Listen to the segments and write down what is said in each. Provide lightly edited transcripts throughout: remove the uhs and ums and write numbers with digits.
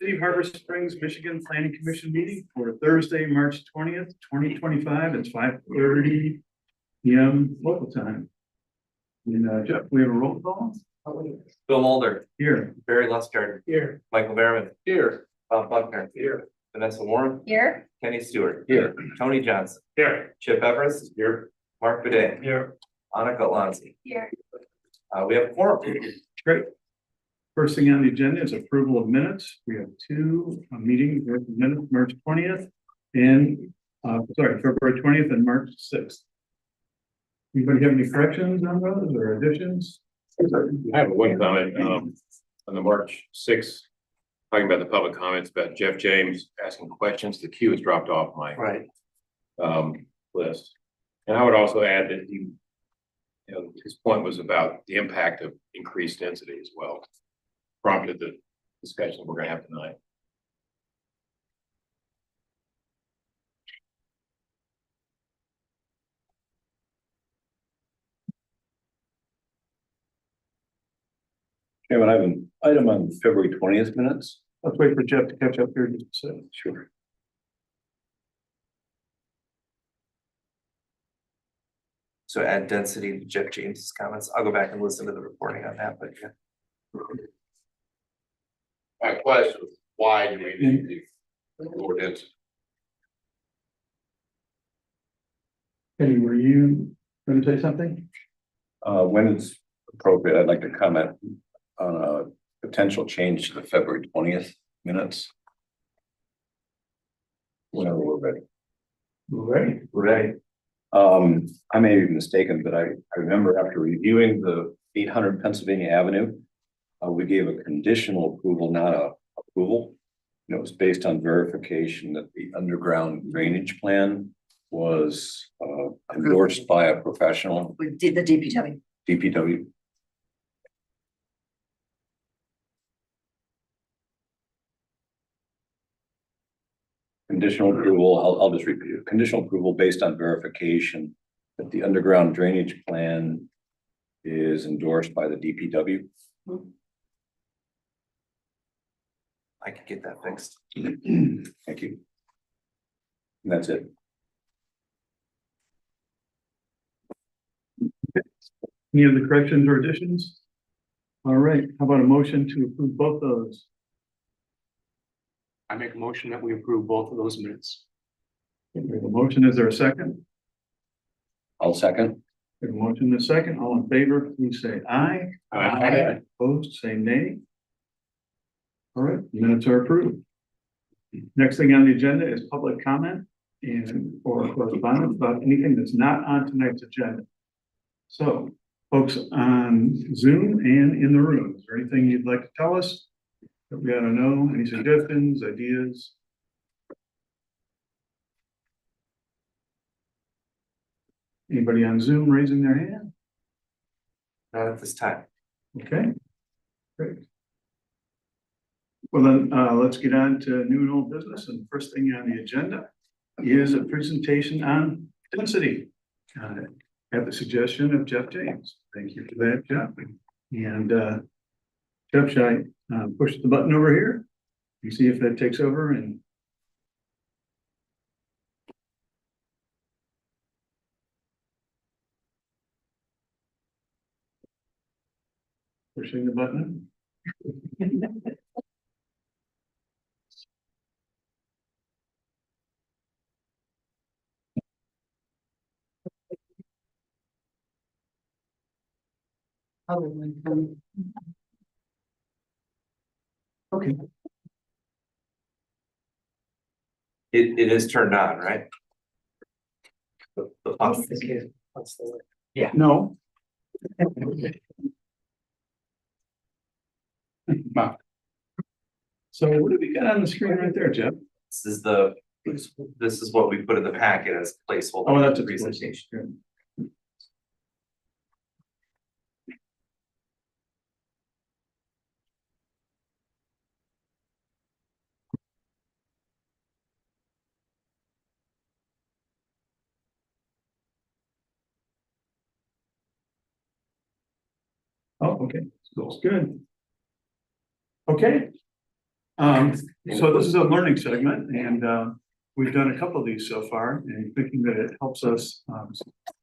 City of Harbor Springs, Michigan Planning Commission meeting for Thursday, March 20th, 2025. It's 5:30 p.m. local time. And Jeff, we have a roll call Bill Mulder, here. Barry Lustgarten, Here. Michael Behrman, Here. Bob Buckner, Here. Vanessa Warren, Here. Kenny Stewart, Here. Tony Johnson, Here. Chip Everest, Here. Mark Bidet, Here. Annika Alonso. Here. We have four. Great. First thing on the agenda is approval of minutes. We have two meetings, minutes, March 20th and February 20th and March 6th. Anybody have any corrections on those or additions? I have one comment, on the March 6th, talking about the public comments about Jeff James asking questions. The queue has dropped off my Right. list. And I would also add that his point was about the impact of increased density as well. Prompted the discussion we're gonna have tonight. Chairman, I have an item on February 20th minutes. Let's wait for Jeff to catch up here just a second. Sure. So add density to Jeff James's comments. I'll go back and listen to the recording on that, but yeah. My question is, why do we need the ordinance? Kenny, were you going to say something? When it's appropriate, I'd like to comment on a potential change to the February 20th minutes. Whenever we're ready. Ready. Right. I may be mistaken, but I remember after reviewing the 800 Pennsylvania Avenue, we gave a conditional approval, not a approval. And it was based on verification that the underground drainage plan was endorsed by a professional We did the DPW. DPW. Conditional approval, I'll just repeat it. Conditional approval based on verification that the underground drainage plan is endorsed by the DPW. I could get that fixed. Thank you. And that's it. Any other corrections or additions? All right, how about a motion to approve both those? I make a motion that we approve both of those minutes. We have a motion, is there a second? I'll second. We have a motion and a second, all in favor, please say aye. Aye. Opposed, say nay. All right, minutes are approved. Next thing on the agenda is public comment and or correspondence about anything that's not on tonight's agenda. So, folks on Zoom and in the room, is there anything you'd like to tell us that we ought to know? Any suggestions, ideas? Anybody on Zoom raising their hand? Not at this time. Okay, great. Well, then, let's get on to new and old business. And the first thing on the agenda is a presentation on density. At the suggestion of Jeff James. Thank you for that, Jeff. And Jeff, should I push the button over here? You see if that takes over and pushing the button. Okay. It is turned on, right? The pump. No. So what do we got on the screen right there, Jeff? This is what we put in the packet as placeholder. Oh, that's a presentation. Oh, okay, looks good. Okay. So this is a learning segment and, we've done a couple of these so far and thinking that it helps us,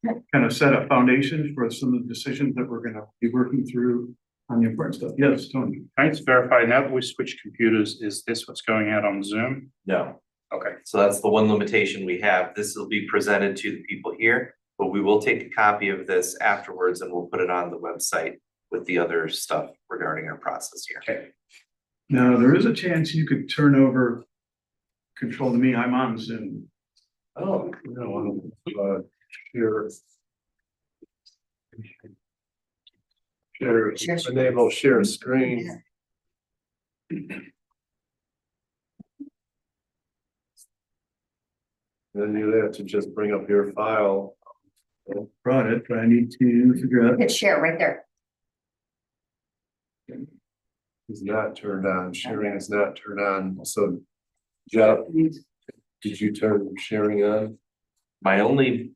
kind of set a foundation for some of the decisions that we're gonna be working through on the important stuff. Yes, Tony. Can I just verify, now that we switched computers, is this what's going out on Zoom? No. Okay. So that's the one limitation we have. This will be presented to the people here, but we will take a copy of this afterwards and we'll put it on the website with the other stuff regarding our process here. Okay. Now, there is a chance you could turn over control to me. I'm on Zoom. Oh, no, share. Share, enable share screen. Then you have to just bring up your file. Brought it, but I need to figure out. Hit share right there. Is not turned on, sharing is not turned on, so. Jeff, did you turn sharing on? My only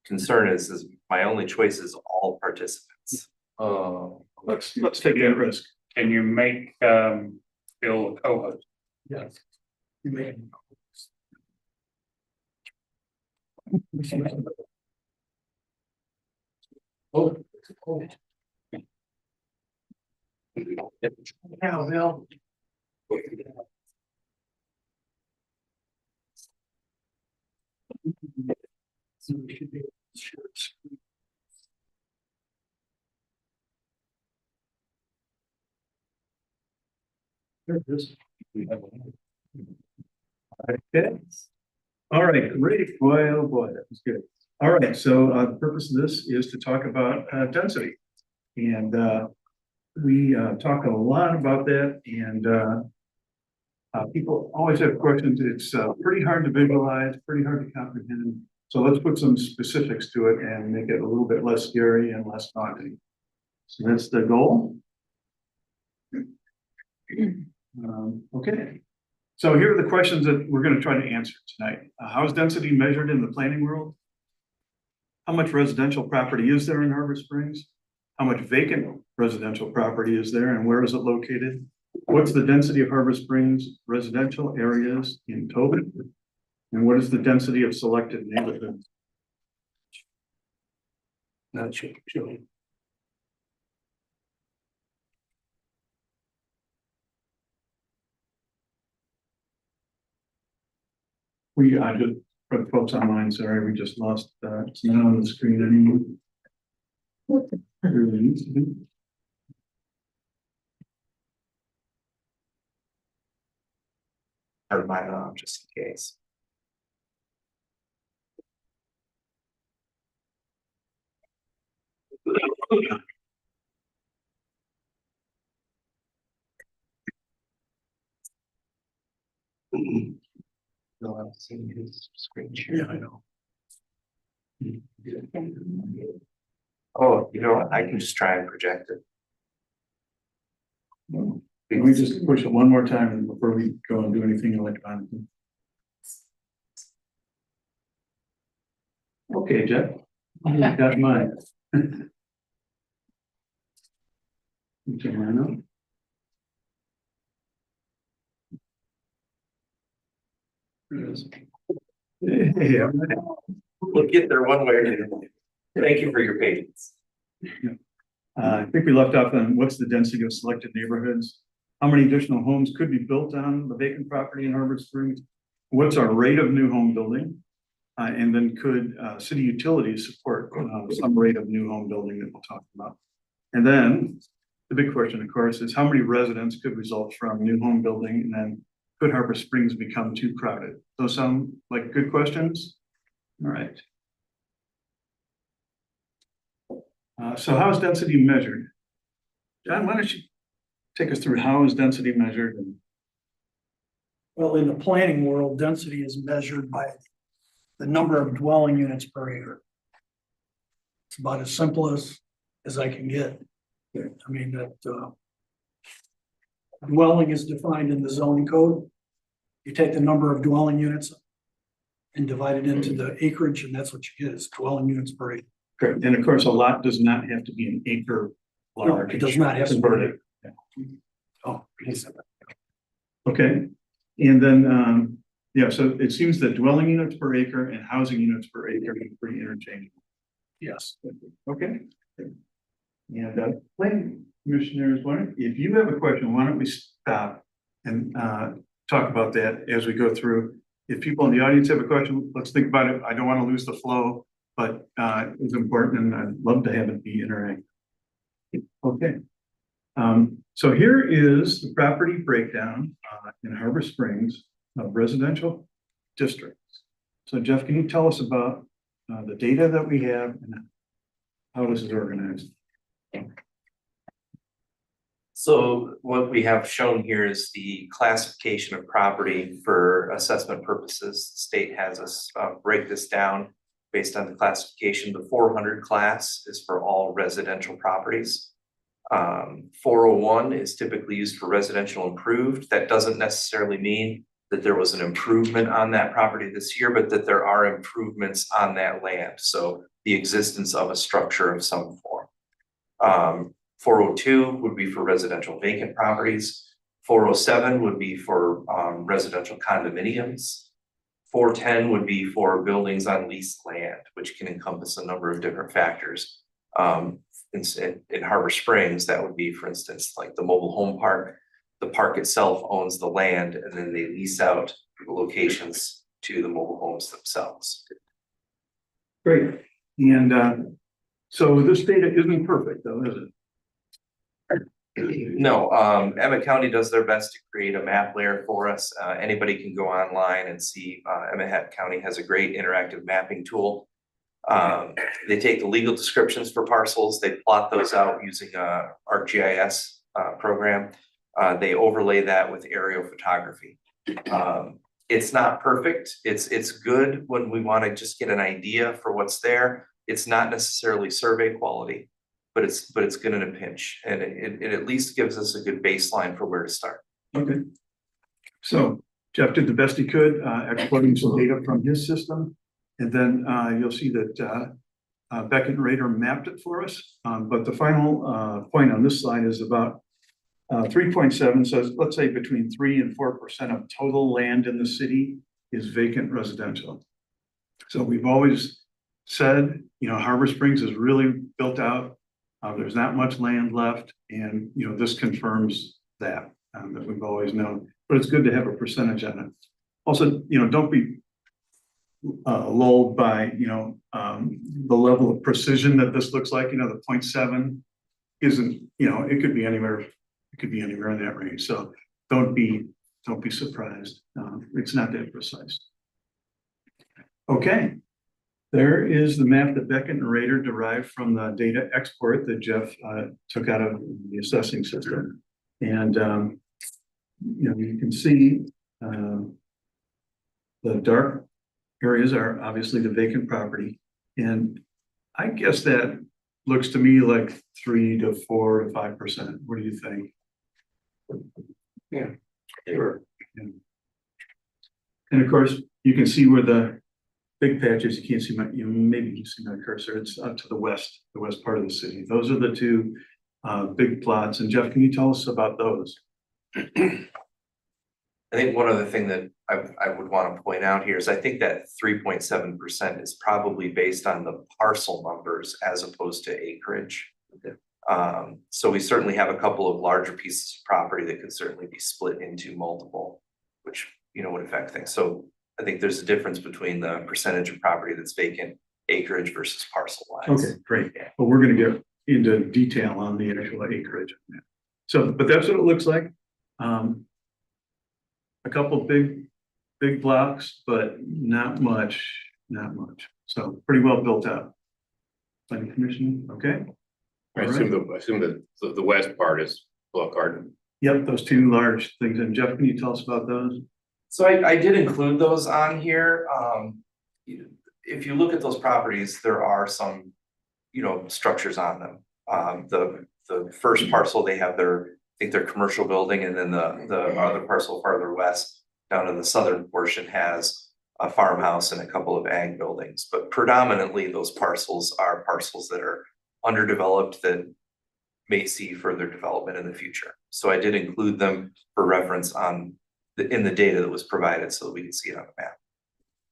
concern is my only choice is all participants. Let's take that risk. Can you make Bill a co-host? Yes. Oh. Yeah, Bill. Okay. All right, great. Boy, oh boy, that was good. All right, so the purpose of this is to talk about density. And we talk a lot about that and people always have questions. It's pretty hard to visualize, pretty hard to comprehend. So let's put some specifics to it and make it a little bit less scary and less daunting. So that's the goal. Okay. So here are the questions that we're going to try to answer tonight. How is density measured in the planning world? How much residential property is there in Harbor Springs? How much vacant residential property is there and where is it located? What's the density of Harbor Springs residential areas in Tobin? And what is the density of selected neighborhoods? Not sure. I just, for the folks online, sorry, we just lost, it's not on the screen anymore. It really needs to be. Turn mine off just in case. No, I'm seeing his screen share. Yeah, I know. Oh, you know what? I can just try and project it. Can we just push it one more time before we go and do anything electronically? Okay, Jeff. You got mine. Okay, mine up. Hey, We'll get there one way or another. Thank you for your patience. I think we left off on what's the density of selected neighborhoods? How many additional homes could be built on the vacant property in Harbor Springs? What's our rate of new home building? And then could city utilities support some rate of new home building that we'll talk about? And then the big question, of course, is how many residents could result from new home building? And then could Harbor Springs become too crowded? Those sound like good questions? All right. So how is density measured? John, why don't you take us through how is density measured? And Well, in the planning world, density is measured by the number of dwelling units per acre. It's about as simple as I can get. I mean, that dwelling is defined in the zoning code. You take the number of dwelling units and divide it into the acreage, and that's what you get is dwelling units per acre. Correct. And of course, a lot does not have to be an acre No, large. it does not have to be. Converted. Oh, Okay, and then, yeah, so it seems that dwelling units per acre and housing units per acre are pretty interchangeable. Yes. Okay. And, planning commissioners, if you have a question, why don't we stop and, talk about that as we go through. If people in the audience have a question, let's think about it. I don't want to lose the flow, but, it's important and I'd love to have it be interactive. Okay. So here is the property breakdown, in Harbor Springs of residential districts. So Jeff, can you tell us about, the data that we have and how this is organized? So what we have shown here is the classification of property for assessment purposes. The state has us break this down based on the classification. The 400 class is for all residential properties. 401 is typically used for residential improved. That doesn't necessarily mean that there was an improvement on that property this year, but that there are improvements on that land. So the existence of a structure of some form. 402 would be for residential vacant properties. 407 would be for residential condominiums. 410 would be for buildings on leased land, which can encompass a number of different factors. In Harbor Springs, that would be, for instance, like the mobile home park. The park itself owns the land and then they lease out locations to the mobile homes themselves. Great. And, so this data isn't perfect though, is it? No, Emmett County does their best to create a map layer for us. Anybody can go online and see, Emmett County has a great interactive mapping tool. They take the legal descriptions for parcels, they plot those out using a ArcGIS program. They overlay that with aerial photography. It's not perfect. It's good when we want to just get an idea for what's there. It's not necessarily survey quality, but it's good in a pinch, and it at least gives us a good baseline for where to start. Okay. So Jeff did the best he could, exporting some data from his system. And then you'll see that Beckett and Rader mapped it for us. But the final point on this slide is about 3.7 says, let's say between 3 and 4% of total land in the city is vacant residential. So we've always said, Harbor Springs is really built out. There's not much land left. And, this confirms that we've always known, but it's good to have a percentage on it. Also, don't be lulled by, the level of precision that this looks like, the 0.7 isn't, it could be anywhere in that range. So don't be surprised. It's not that precise. Okay. There is the map that Beckett and Rader derived from the data export that Jeff took out of the assessing system. And, you can see the dark areas are obviously the vacant property. And I guess that looks to me like 3 to 4 to 5%. What do you think? Yeah. Sure. And of course, you can see where the big patches, you can't see maybe you see my cursor, it's up to the west part of the city. Those are the two big plots. And Jeff, can you tell us about those? I think one other thing that I would want to point out here is I think that 3.7% is probably based on the parcel numbers as opposed to acreage. So we certainly have a couple of larger pieces of property that could certainly be split into multiple, which would affect things. So I think there's a difference between the percentage of property that's vacant, acreage versus parcel lines. Okay, great. But we're going to get into detail on the actual acreage. So, but that's what it looks like. A couple big blocks, but not much. So pretty well built out. Planning Commission, okay? I assume the west part is Bluff Garden. Yep, those two large things. And Jeff, can you tell us about those? So I did include those on here. If you look at those properties, there are some, structures on them. The first parcel, they have I think their commercial building, and then the other parcel farther west down in the southern portion has a farmhouse and a couple of ag buildings. But predominantly those parcels are parcels that are underdeveloped that may see further development in the future. So I did include them for reference on in the data that was provided so that we can see it on the map.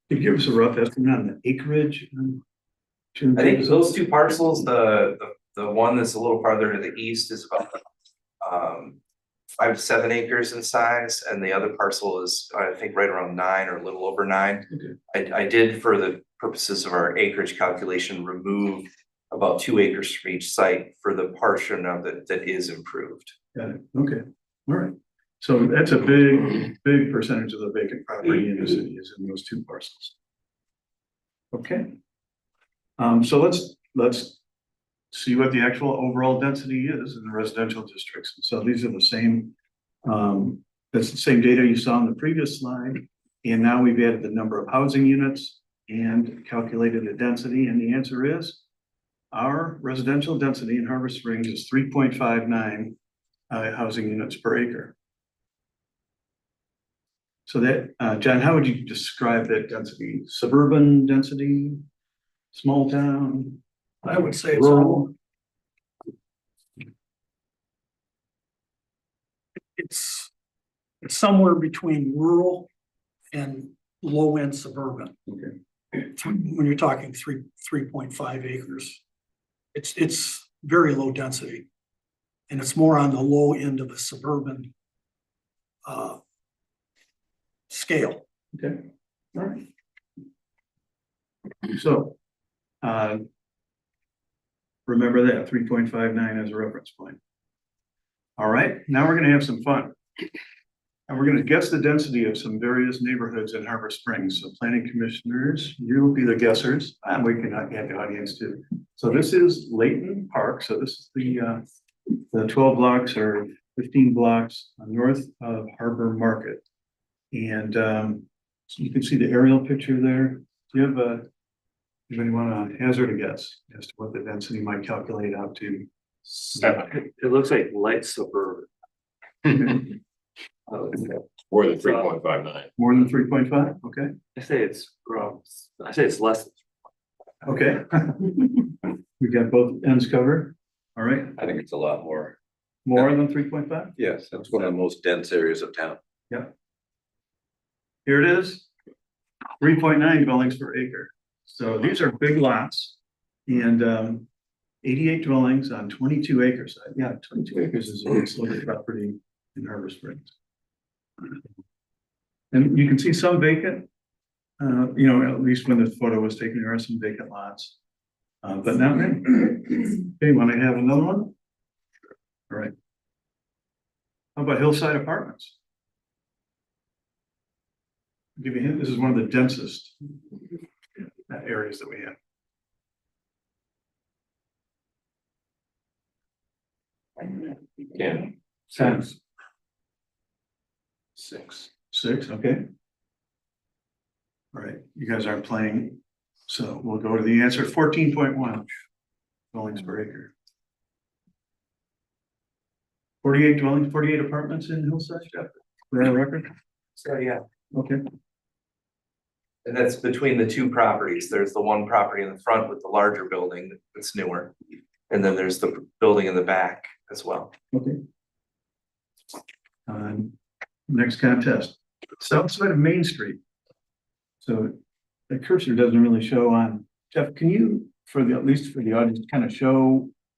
Could you give us a rough estimate on the acreage? I think those two parcels, the one that's a little farther to the east is about 5 to 7 acres in size, and the other parcel is, I think, right around 9 or a little over 9. I did, for the purposes of our acreage calculation, remove about 2 acres from each site for the portion of it that is improved. Got it, okay, all right. So that's a big percentage of the vacant property in the city is in those two parcels. Okay. So let's see what the actual overall density is in the residential districts. So these are the same, that's the same data you saw on the previous slide. And now we've added the number of housing units and calculated the density. And the answer is our residential density in Harbor Springs is 3.59 housing units per acre. So that, John, how would you describe that density? Suburban density, small town? I would say it's Rural. it's somewhere between rural and low end suburban. Okay. When you're talking 3.5 acres, it's very low density. And it's more on the low end of a suburban scale. Okay, all right. So, remember that 3.59 as a reference point. All right, now we're gonna have some fun. And we're gonna guess the density of some various neighborhoods in Harbor Springs. So planning commissioners, you'll be the guessers, and we can add the audience too. So this is Layton Park. So this is the 12 blocks or 15 blocks north of Harbor Market. And so you can see the aerial picture there. Do you have anybody want to hazard a guess as to what the density might calculate out to? 7. It looks like light suburban. More than 3.59. More than 3.5? Okay, I say it's less. okay. We got both ends covered. All right, I think it's a lot more. more than 3.5? Yes, that's one of the most dense areas of town. Here it is, 3.9 dwellings per acre. So these are big lots and 88 dwellings on 22 acres. Yeah, 22 acres is a little property in Harbor Springs. And you can see some vacant, you know, at least when the photo was taken, there are some vacant lots. But not many. Okay, want to have another one? All right. How about Hillside Apartments? I'll give you a hint, this is one of the densest areas that we have. Yeah. 6. Six. 6, okay. All right, you guys aren't playing, so we'll go to the answer, 14.1 dwellings per acre. 48 dwellings, 48 apartments in Hillside, Jeff, for our record? So, yeah. Okay, And that's between the two properties. There's the one property in the front with the larger building that's newer. And then there's the building in the back as well. okay. Next contest, south side of Main Street. So the cursor doesn't really show on, Jeff, can you, at least for the audience, kind of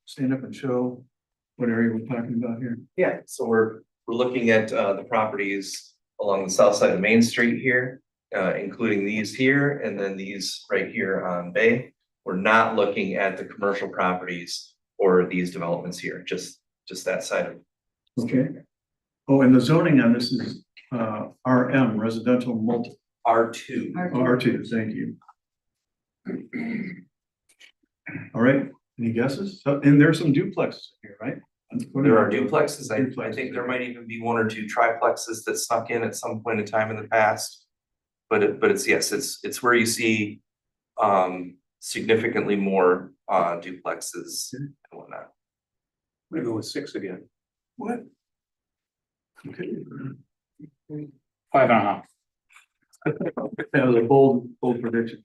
stand up and show what area we're talking about here? Yeah, so we're looking at the properties along the south side of Main Street here, including these here and then these right here on Bay. We're not looking at the commercial properties or these developments here, just that side of. Okay. Oh, and the zoning on this is RM, residential multi, R2. R2, thank you. All right, any guesses? So, and there are some duplexes here, right? There are duplexes. I think there might even be 1 or 2 triplexes that snuck in at some point in time in the past. But it's, yes, it's where you see significantly more duplexes and whatnot. I'm gonna go with 6 again. What? Okay. 5.5. That was a bold prediction.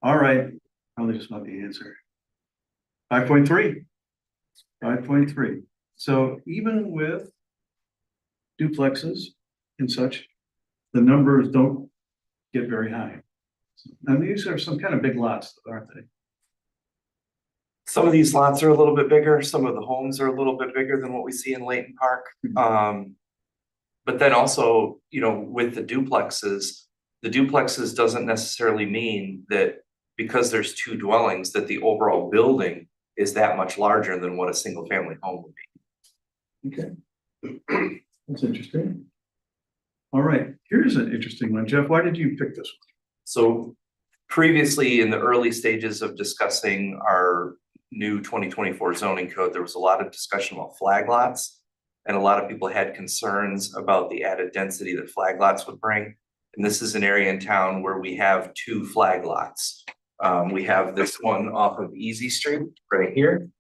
All right, probably just not the answer. 5.3. 5.3. So even with duplexes and such, the numbers don't get very high. And these are some kind of big lots, aren't they? Some of these lots are a little bit bigger, some of the homes are a little bit bigger than what we see in Layton Park. But then also, you know, with the duplexes doesn't necessarily mean that because there's two dwellings, that the overall building is that much larger than what a single family home would be. Okay. That's interesting. All right, here's an interesting one. Jeff, why did you pick this one? So previously, in the early stages of discussing our new 2024 zoning code, there was a lot of discussion about flag lots. And a lot of people had concerns about the added density that flag lots would bring. And this is an area in town where we have two flag lots. We have this one off of Easy Street right here,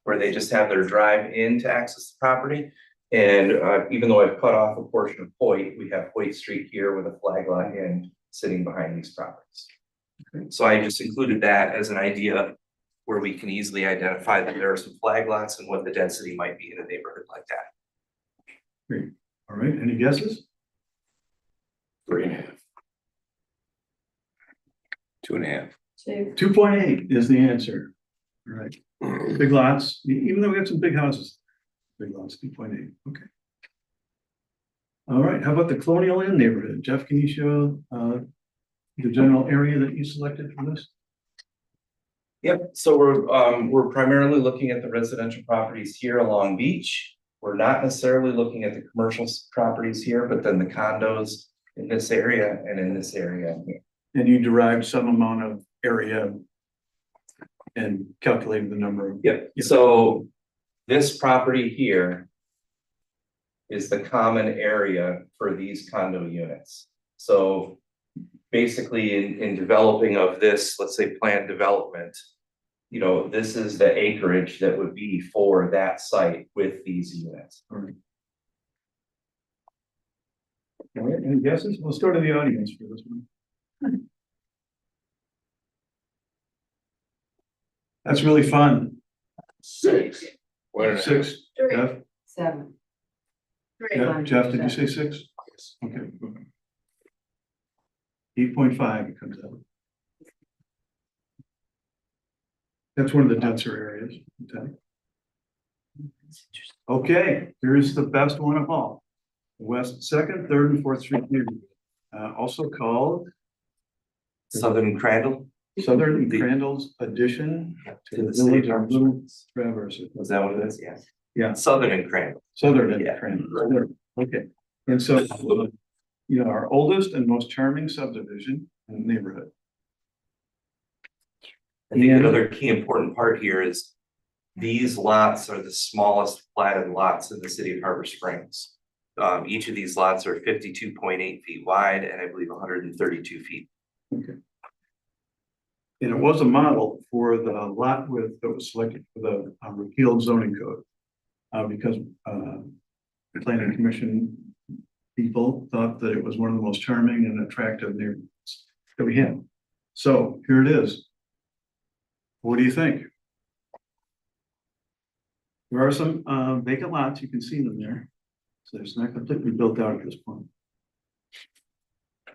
where they just have their drive in to access the property. And even though I've cut off a portion of Hoyt, we have Hoyt Street here with a flag lot in sitting behind these properties. Okay. So I just included that as an idea where we can easily identify that there are some flag lots and what the density might be in a neighborhood like that. Great. All right, any guesses? 3.5. 2.5. 2.8 is the answer. All right, big lots, even though we have some big houses, big lots, 2.8, okay. All right, how about the Colonial Inn neighborhood? Jeff, can you show the general area that you selected for this? Yep, so we're primarily looking at the residential properties here along Beach. We're not necessarily looking at the commercial properties here, but then the condos in this area and in this area here. And you derived some amount of area and calculated the number of. Yep, so this property here is the common area for these condo units. So basically in developing of this, let's say planned development, you know, this is the acreage that would be for that site with these units. All right. All right, any guesses? We'll start in the audience for this one. That's really fun. 6. 1.5. 6, Jeff? 7. Jeff, did you say 6? Okay. 8.5 it comes out. That's one of the denser areas. Okay, here's the best one of all. West 2nd, 3rd, and 4th Street neighborhood, also called Southern Crandall. Southern Crandall's addition to the city village of Little Traverse. Was that what it is? Yeah. Yeah. Southern and Crandall. Southern and Yeah. Crandall. Okay, and so, you know, our oldest and most charming subdivision in the neighborhood. I think another key important part here is these lots are the smallest platted lots in the city of Harbor Springs. Each of these lots are 52.8 feet wide and I believe 132 feet. Okay. And it was a model for the lot width that was selected for the repealed zoning code. Because the planning commission people thought that it was one of the most charming and attractive neighborhoods that we had. So here it is. What do you think? There are some vacant lots, you can see them there. So it's not completely built out at this point.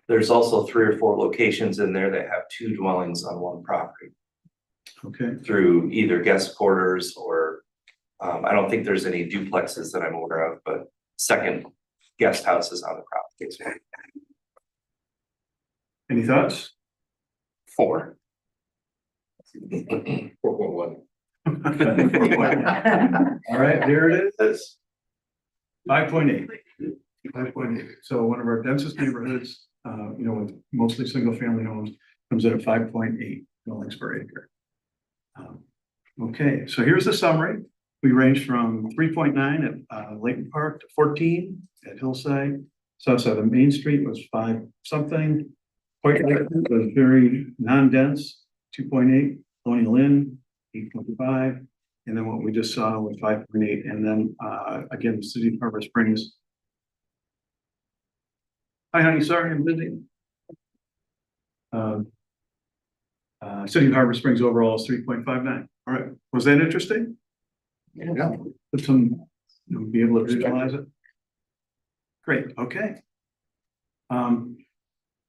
There's also 3 or 4 locations in there that have 2 dwellings on one property Okay, through either guest quarters or I don't think there's any duplexes that I'm aware of, but second guest houses on the property as well. any thoughts? 4. 4.1. All right, there it is. 5.8. 5.8. So one of our densest neighborhoods, you know, with mostly single family homes, comes in at 5.8 dwellings per acre. Okay, so here's the summary. We range from 3.9 at Layton Park to 14 at Hillside. South side of Main Street was 5 something. Point was very non-dense, 2.8. Colonial Inn, 8.5. And then what we just saw was 5.8. And then again, the city of Harbor Springs. Hi, honey, sorry, I'm busy. City of Harbor Springs overall is 3.59. All right, was that interesting? Yeah. Put some, you'll be able to visualize it. Great, okay.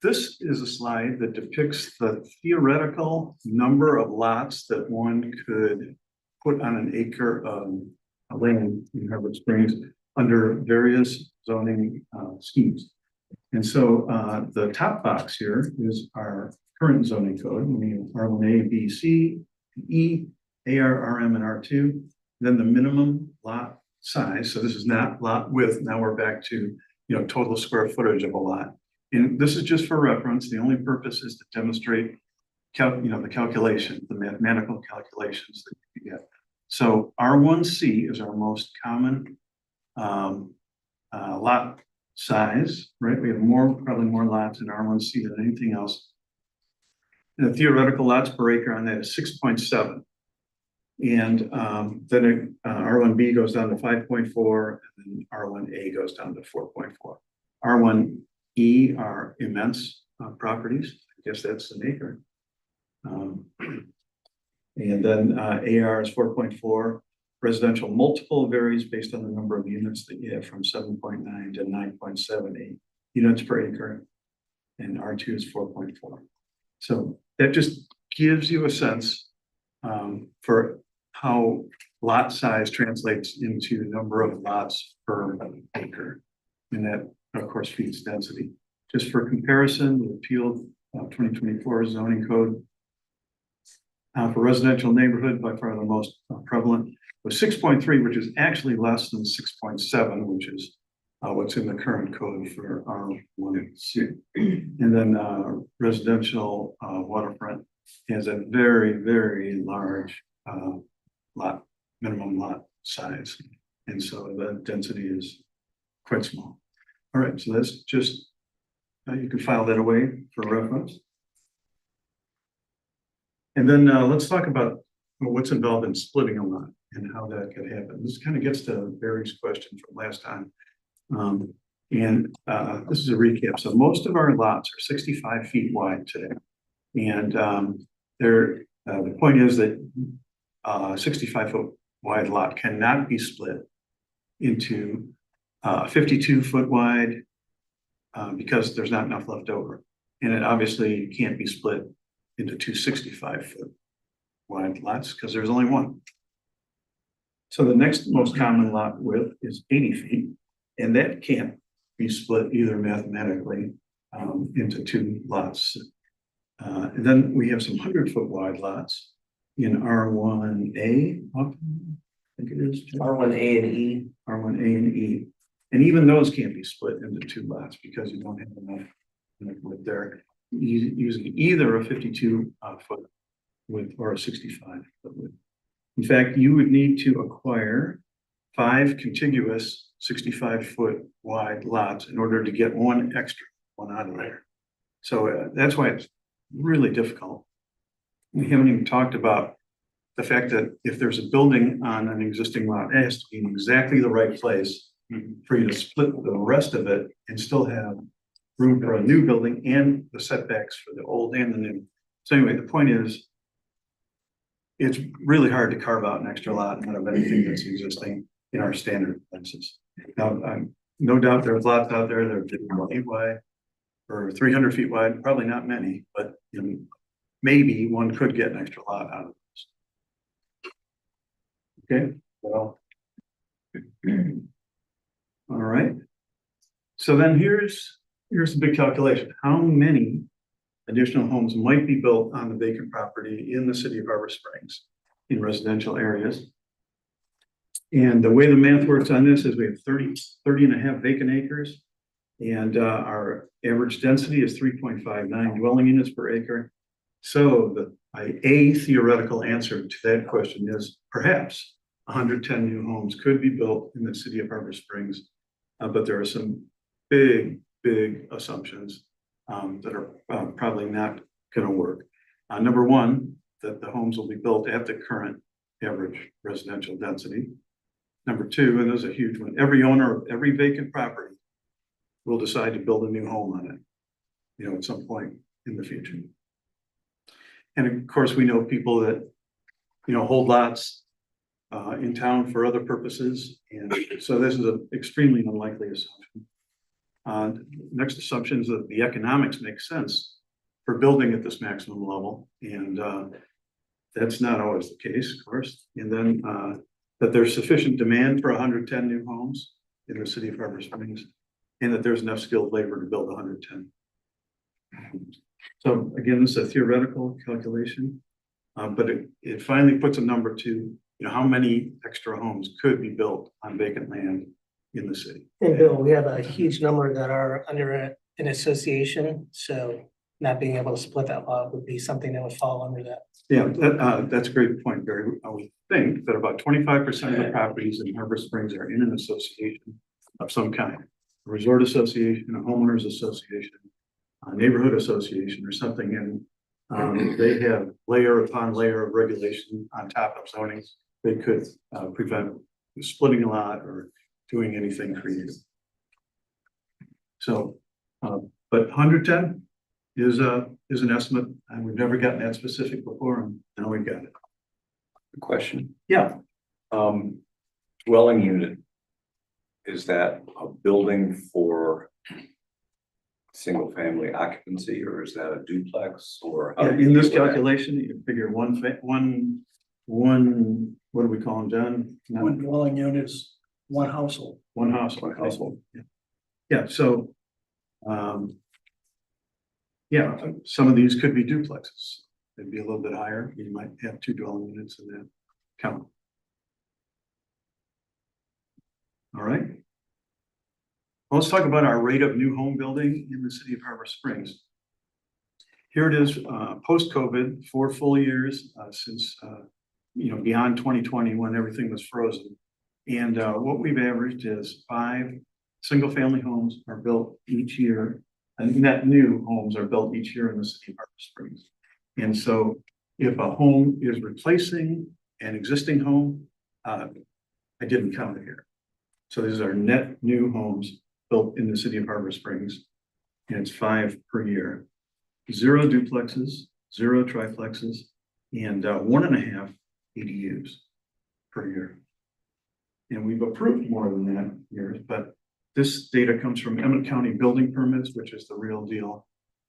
This is a slide that depicts the theoretical number of lots that one could put on an acre of land in Harbor Springs under various zoning schemes. And so the top box here is our current zoning code. We have R1A, B, C, E, AR, RM, and R2. Then the minimum lot size. So this is not lot width. Now we're back to, total square footage of a lot. And this is just for reference. The only purpose is to demonstrate the calculation, the mathematical calculations that you get. So R1C is our most common lot size, right? We have probably more lots in R1C than anything else. And the theoretical lots per acre on that is 6.7. And then R1B goes down to 5.4, and then R1A goes down to 4.4. R1E are immense properties. I guess that's an acre. And then AR is 4.4. Residential multiple varies based on the number of units that you have, from 7.9 to 9.78 units per acre. And R2 is 4.4. So that just gives you a sense for how lot size translates into number of lots per acre. And that, of course, feeds density. Just for comparison, the appealed 2024 zoning code for residential neighborhood, by far the most prevalent, was 6.3, which is actually less than 6.7, which is what's in the current code for R1C. And then residential waterfront has a very, very large minimum lot size. And so the density is quite small. All right, so that's just, you can file that away for reference. And then let's talk about what's involved in splitting a lot and how that could happen. This kind of gets to Barry's question from last time. This is a recap. So most of our lots are 65 feet wide today. And the point is that 65-foot wide lot cannot be split into 52-foot wide because there's not enough left over. And it obviously can't be split into two 65-foot wide lots because there's only one. So the next most common lot width is 80 feet, and that can't be split either mathematically into two lots. And then we have some 100-foot wide lots in R1A, I think it is. R1A and E. R1A and E. And even those can't be split into two lots because you don't have enough width there. Using either a 52-foot width or a 65-foot width. In fact, you would need to acquire 5 contiguous 65-foot wide lots in order to get one extra one out of there. So that's why it's really difficult. We haven't even talked about the fact that if there's a building on an existing lot, it has to be in exactly the right place for you to split the rest of it and still have room for a new building and the setbacks for the old and the new. So anyway, the point is, it's really hard to carve out an extra lot out of anything that's existing in our standard fences. Now, no doubt there's lots out there that are 50 feet wide or 300 feet wide, probably not many, but maybe one could get an extra lot out of this. Okay, well, all right. So then here's the big calculation. How many additional homes might be built on the vacant property in the city of Harbor Springs in residential areas? And the way the math works on this is we have 30 and a half vacant acres. And our average density is 3.59 dwelling units per acre. So a theoretical answer to that question is perhaps 110 new homes could be built in the city of Harbor Springs. But there are some big assumptions that are probably not going to work. Number one, that the homes will be built at the current average residential density. Number two, and there's a huge one, every owner of every vacant property will decide to build a new home on it, at some point in the future. And of course, we know people that, hold lots in town for other purposes. And so this is an extremely unlikely assumption. Next assumption is that the economics make sense for building at this maximum level, and that's not always the case, of course. And then that there's sufficient demand for 110 new homes in the city of Harbor Springs, and that there's enough skilled labor to build 110. So again, this is a theoretical calculation, but it finally puts a number to, how many extra homes could be built on vacant land in the city. And Bill, we have a huge number that are under an association, so not being able to split that lot would be something that would fall under that. Yeah, that's a great point, Barry. We think that about 25% of the properties in Harbor Springs are in an association of some kind. A resort association, a homeowners association, a neighborhood association or something, and they have layer upon layer of regulation on top of zoning. They could prevent splitting a lot or doing anything creative. So, but 110 is an estimate, and we've never gotten that specific before, and now we've got it. Question. Yeah, Dwelling unit. Is that a building for single family occupancy, or is that a duplex, or? how do you in this deal with that? calculation, you figure one, what do we call them, John? One dwelling unit is one household. One household. Yeah. Yeah, so, yeah, some of these could be duplexes. They'd be a little bit higher. You might have 2 dwelling units in that count. All right. Well, let's talk about our rate of new home building in the city of Harbor Springs. Here it is, post-COVID, 4 full years since, beyond 2020 when everything was frozen. And what we've averaged is 5 single-family homes are built each year, and net new homes are built each year in the city of Harbor Springs. And so if a home is replacing an existing home, I didn't count it here. So these are net new homes built in the city of Harbor Springs, and it's 5 per year. 0 duplexes, 0 triplexes, and 1.5 ADUs per year. And we've approved more than that years, but this data comes from Emmett County building permits, which is the real deal.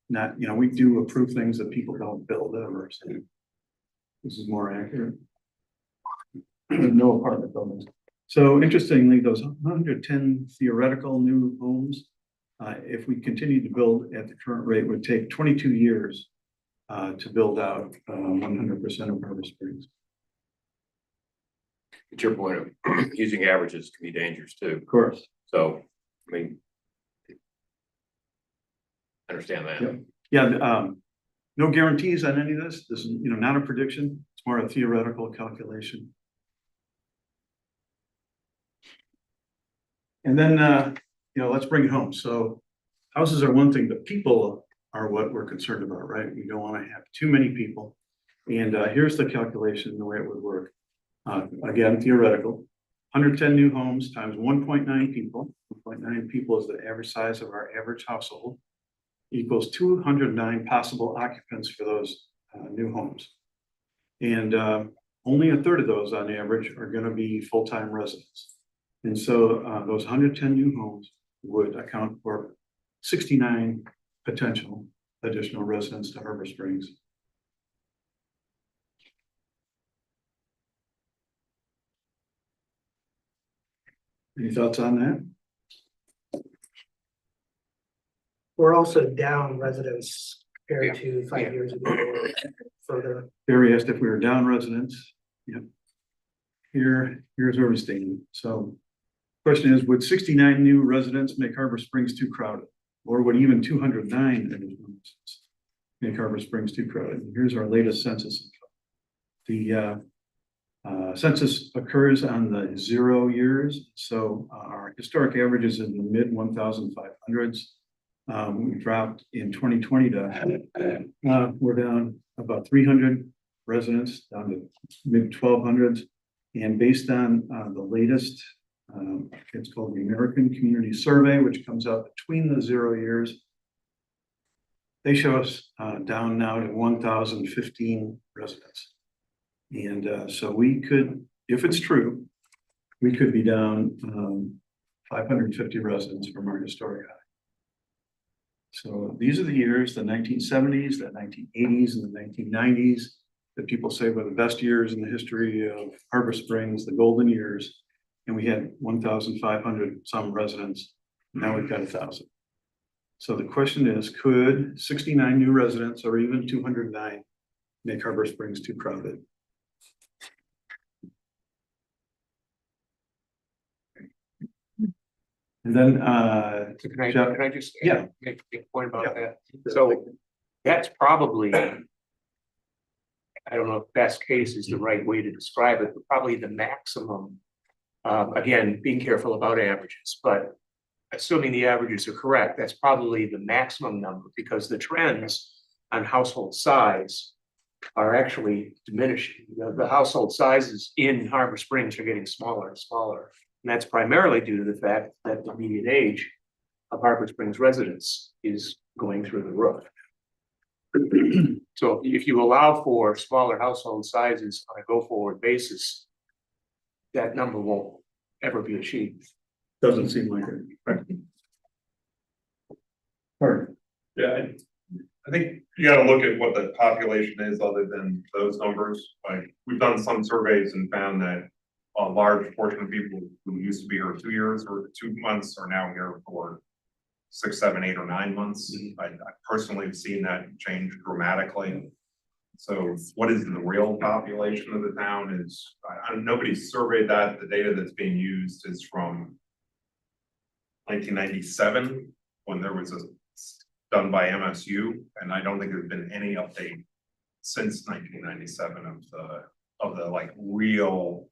Not, we do approve things that people don't build ever. So this is more accurate. No apartment buildings. So interestingly, those 110 theoretical new homes, if we continue to build at the current rate, would take 22 years to build out 100% of Harbor Springs. At your point of using averages can be dangerous too. Of course. So, I mean, understand that. Yeah, no guarantees on any of this. This is, not a prediction. It's more a theoretical calculation. And then, let's bring it home. So houses are one thing, but people are what we're concerned about, right? We don't want to have too many people. And here's the calculation, the way it would work. Again, theoretical. 110 new homes times 1.9 people. 1.9 people is the average size of our average household. Equals 209 possible occupants for those new homes. And only 1/3 of those on average are going to be full-time residents. And so those 110 new homes would account for 69 potential additional residents to Harbor Springs. Any thoughts on that? We're also down residents compared to 5 years ago or further. Barry asked if we were down residents. Yep. Here's where we stand. So question is, would 69 new residents make Harbor Springs too crowded? Or would even 209 additional residents make Harbor Springs too crowded? And here's our latest census. The census occurs on the 0 years. So our historic average is in the mid 1,500s. We dropped in 2020 to, we're down about 300 residents, down to mid 1,200s. And based on the latest, it's called the American Community Survey, which comes out between the 0 years. They show us down now to 1,015 residents. And so we could, if it's true, we could be down 550 residents from our historic high. So these are the years, the 1970s, the 1980s, and the 1990s, that people say were the best years in the history of Harbor Springs, the golden years. And we had 1,500 some residents. Now we've got 1,000. So the question is, could 69 new residents or even 209 make Harbor Springs too crowded? And then, So can I, Jeff? can I just Yeah. make a point about Yeah. that? So that's probably, I don't know if best case is the right way to describe it, but probably the maximum. Again, being careful about averages, but assuming the averages are correct, that's probably the maximum number because the trends on household size are actually diminishing. The household sizes in Harbor Springs are getting smaller and smaller. And that's primarily due to the fact that the median age of Harbor Springs residents is going through the roof. So if you allow for smaller household sizes on a go-forward basis, that number won't ever be achieved. Doesn't seem like it. Right. All right. Yeah, I think you gotta look at what the population is other than those numbers. Like, we've done some surveys and found that a large portion of people who used to be here 2 years or 2 months are now here for 6, 7, 8, or 9 months. I personally have seen that change dramatically. So what is the real population of the town is, nobody's surveyed that. The data that's being used is from 1997, when there was a done by MSU, and I don't think there's been any update since 1997 of the like real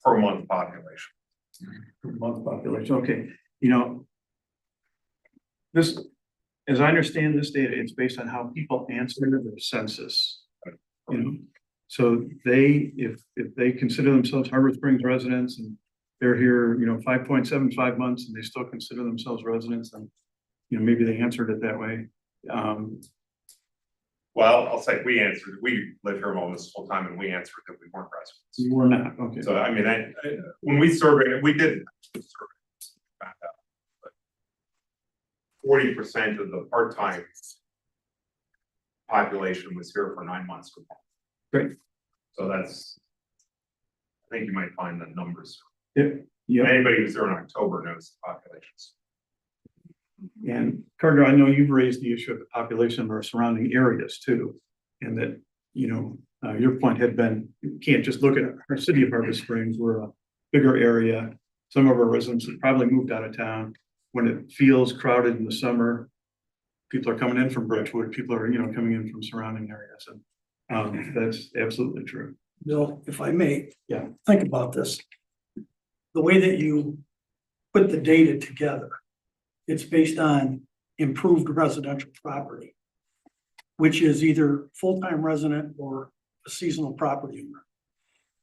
per month population. Per month population, okay, you know. This, as I understand this data, it's based on how people answer the census. You know, so if they consider themselves Harbor Springs residents and they're here, you know, 5.75 months and they still consider themselves residents, and you know, maybe they answered it that way. Well, I'll say we answered, we live here almost full time and we answered that we weren't residents. We're not, okay. So I mean, when we surveyed, we did survey, found out, but 40% of the part-time population was here for 9 months. Great. So that's, I think you might find the numbers. Yeah. Anybody who's there in October knows the populations. And Carter, I know you've raised the issue of the population of our surrounding areas too. And that, you know, your point had been, you can't just look at our city of Harbor Springs, we're a bigger area. Some of our residents have probably moved out of town. When it feels crowded in the summer, people are coming in from Bridgewood, people are, you know, coming in from surrounding areas. And that's absolutely true. Bill, if I may. Yeah. Think about this. The way that you put the data together, it's based on improved residential property, which is either full-time resident or a seasonal property owner.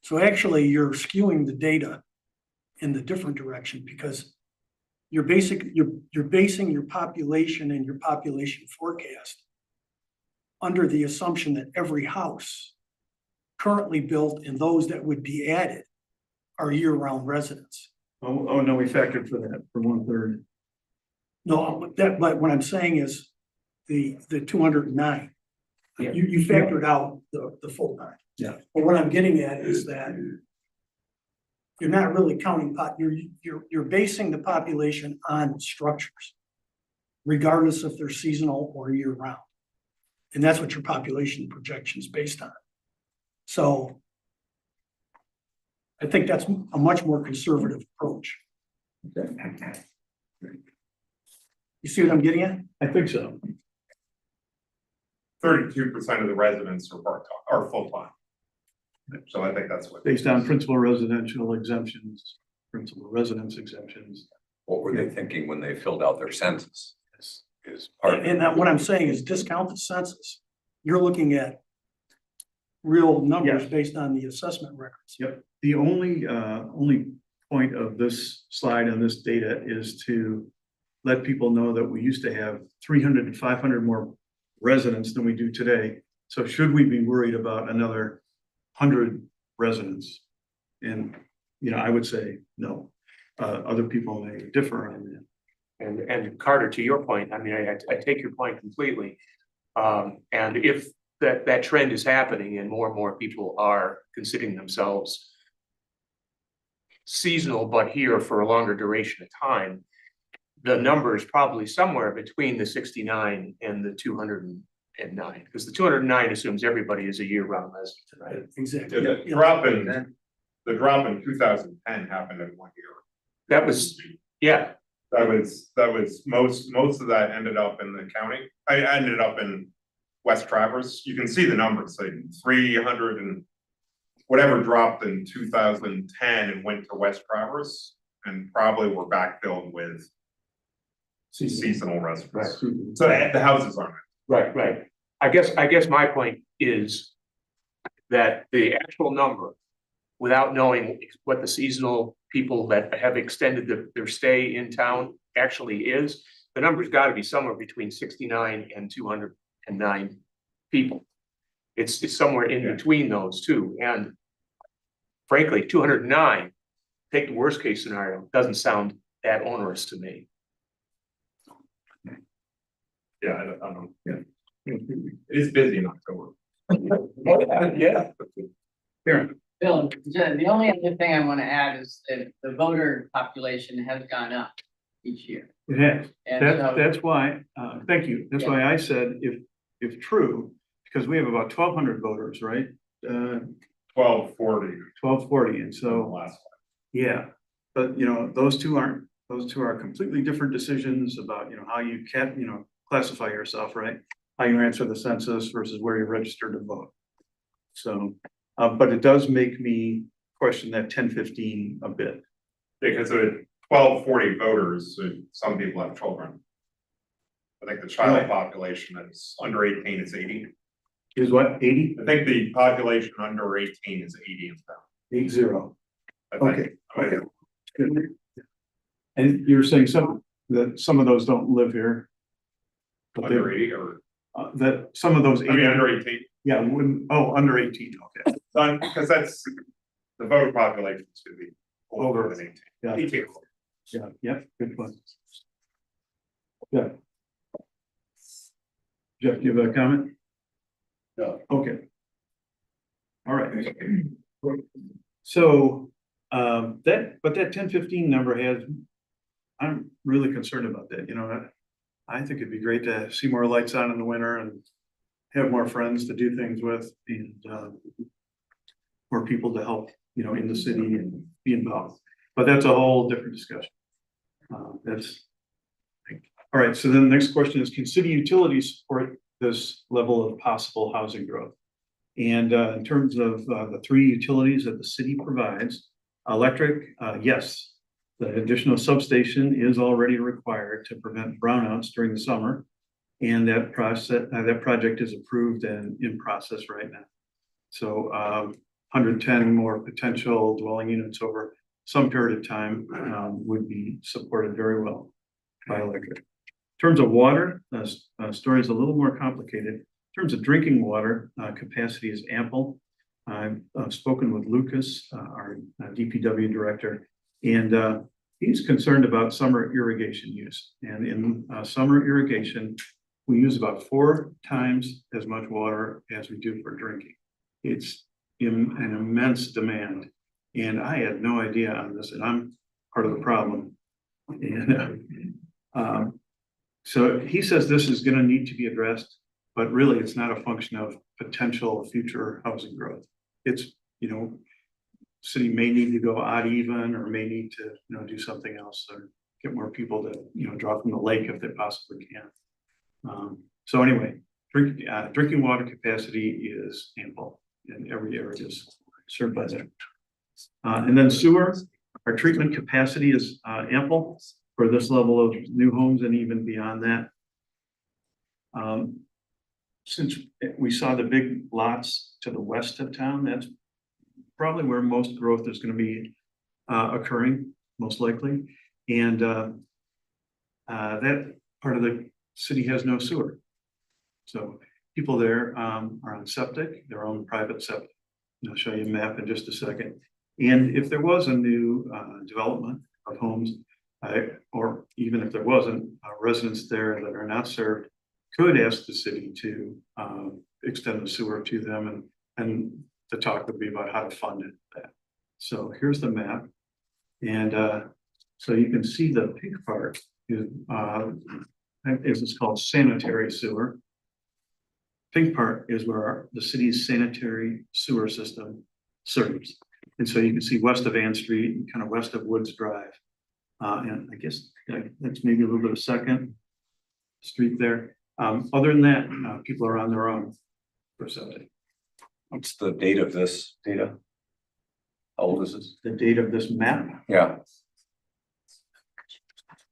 So actually you're skewing the data in the different direction because you're basing your population and your population forecast under the assumption that every house currently built and those that would be added are year-round residents. Oh, no, we factored for that for 1/3. No, but what I'm saying is the 209. Yeah. You factored out the full time. Yeah. But what I'm getting at is that you're not really counting you're basing the population on structures, regardless if they're seasonal or year round. And that's what your population projection is based on. So I think that's a much more conservative approach. Okay. You see what I'm getting at? I think so. 32% of the residents are part-time, are full-time. So I think that's what. Based on principal residential exemptions, principal residence exemptions. What were they thinking when they filled out their census? Is part of it. And that what I'm saying is discount the census. You're looking at real numbers Yeah. based on the assessment records. Yep. The only point of this slide and this data is to let people know that we used to have 300 to 500 more residents than we do today. So should we be worried about another 100 residents? And, you know, I would say no. Other people may differ on that. And Carter, to your point, I mean, I take your point completely. And if that trend is happening and more people are considering themselves seasonal, but here for a longer duration of time, the number is probably somewhere between the 69 and the 209, because the 209 assumes everybody is a year-round resident, right? Exactly. The drop in 2010 happened in 1 year. That was, yeah, That was most of that ended up in the county. I ended up in West Traverse. You can see the numbers, like 300 and whatever dropped in 2010 and went to West Traverse, and probably were backfilled with seasonal residents. So the houses aren't. right. I guess my point is that the actual number, without knowing what the seasonal people that have extended their stay in town actually is, the number's got to be somewhere between 69 and 209 people. It's somewhere in between those two, and frankly, 209, take the worst case scenario, doesn't sound that onerous to me. Yeah, I don't. Yeah. It is busy in October. Yeah. Bill, the only other thing I want to add is that the voter population has gone up each year. It has. And so- That's why, thank you. That's why I said if true, because we have about 1,200 voters, right? 1240. 1240, and The so, last yeah. But, you know, those two are completely different decisions about, you know, how you can, you know, classify yourself, right? How you answer the census versus where you're registered to vote. So, but it does make me question that 1015 a bit. Because of 1240 voters, some people have children. I think the child Right. population is under 18 is 80. Is what, 80? I think the population under 18 is 80 in town. 80. I think. Okay, okay. Good. And you're saying some of those don't live here? But Under 80 or, that some of those. I mean, under 18. Yeah, under 18, okay. Because that's, the voter population should be over than 18. Yeah. 18. Yeah, yep, good point. Yeah. Jeff, do you have a comment? No. Okay. All right. So, that 1015 number has, I'm really concerned about that, you know, I think it'd be great to see more lights on in the winter and have more friends to do things with, and more people to help, you know, in the city and be involved. But that's a whole different discussion. All right, so then the next question is, can city utilities support this level of possible housing growth? And in terms of the three utilities that the city provides, electric, yes. The additional substation is already required to prevent brownouts during the summer. And that project is approved and in process right now. So 110 more potential dwelling units over some period of time would be supported very well by electric. In terms of water, the story is a little more complicated. In terms of drinking water, capacity is ample. I've spoken with Lucas, our DPW director, and he's concerned about summer irrigation use. And in summer irrigation, we use about 4 times as much water as we do for drinking. It's in an immense demand. And I had no idea on this, and I'm part of the problem. And so he says this is going to need to be addressed, but really it's not a function of potential future housing growth. It's, you know, city may need to go odd even, or may need to, you know, do something else, or get more people to, you know, draw from the lake if they possibly can. So anyway, drinking water capacity is ample in every area is served by that. And then sewer, our treatment capacity is ample for this level of new homes and even beyond that. Since we saw the big lots to the west of town, that's probably where most growth is going to be occurring, most likely. And that part of the city has no sewer. So people there are on septic, their own private septic. And I'll show you a map in just a second. And if there was a new development of homes, or even if there wasn't, residents there that are not served could ask the city to extend the sewer to them, and the talk would be about how to fund it. That. So here's the map. And so you can see the pink part is it's called sanitary sewer. Pink part is where the city's sanitary sewer system serves. And so you can see west of Ann Street and kind of west of Woods Drive. And I guess that's maybe a little bit of Second Street there. Other than that, people are on their own for septic. What's the date of this data? How old is this? The date of this map, Yeah,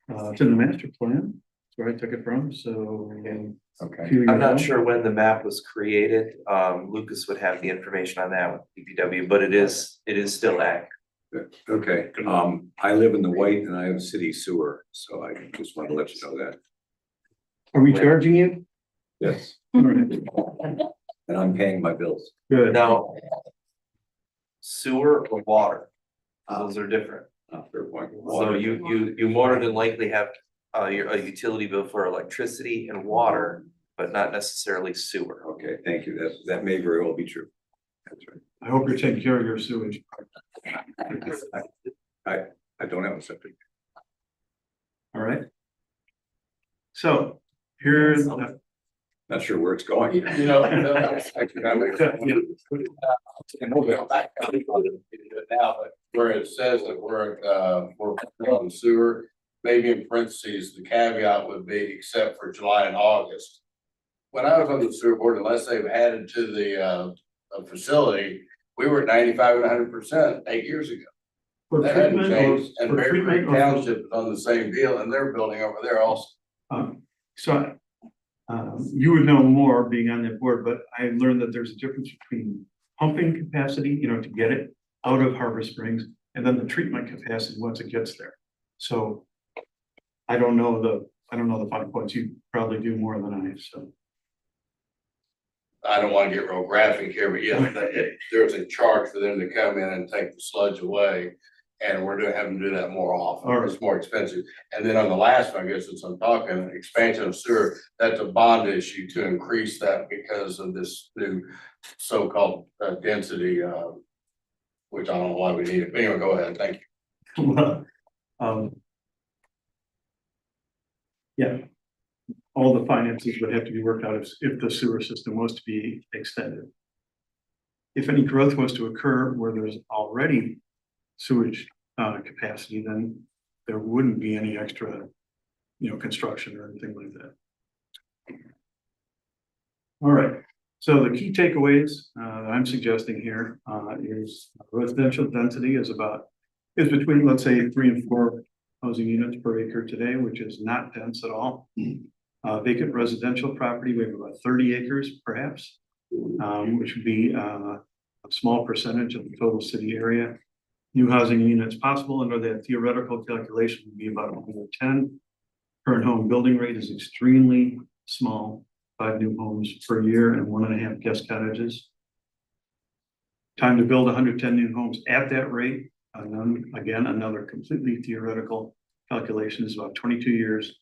it's in the master plan. That's where I took it from. So okay. I'm not sure when the map was created. Lucas would have the information on that with DPW, but it is still active. Okay, I live in the White and I have city sewer, so I just want to let you know that. Are we charging you? Yes. All right. And I'm paying my bills. Good. Now, sewer or water, those are different. Fair point. So you more than likely have a utility bill for electricity and water, but not necessarily sewer. Okay, thank you. That may very well be true. That's right. I hope you're taking care of your sewage. I don't have a septic. All right. So here's. Not sure where it's going. You know, now, but where it says that we're on sewer, maybe in parentheses, the caveat would be except for July and August. When I was on the sewer board, unless they've added to the facility, we were at 95 and 100% 8 years ago. For That hadn't treatment changed, or and for Bear Creek treatment or- Township is on the same deal, and they're building over there also. So you would know more being on that board, but I learned that there's a difference between pumping capacity, to get it out of Harbor Springs, and then the treatment capacity once it gets there. So I don't know the 5 points. You probably do more than I, so. I don't want to get real graphic here, but yeah, there's a charge for them to come in and take the sludge away. And we're having to do that more often. All right. It's more expensive. And then on the last one, I guess since I'm talking expansion of sewer, that's a bond issue to increase that because of this new so-called density, which I don't know why we need it. But anyway, go ahead. Thank you. Well, yeah. All the finances would have to be worked out if the sewer system was to be extended. If any growth was to occur where there's already sewage capacity, then there wouldn't be any extra, construction or anything like that. All right. So the key takeaways that I'm suggesting here is residential density is between, let's say, 3 and 4 housing units per acre today, which is not dense at all. Vacant residential property, we have about 30 acres perhaps, which would be a small percentage of the total city area. New housing units possible under that theoretical calculation would be about 110. Current home building rate is extremely small, 5 new homes per year and 1.5 guest cottages. Time to build 110 new homes at that rate. Again, another completely theoretical calculation is about 22 years.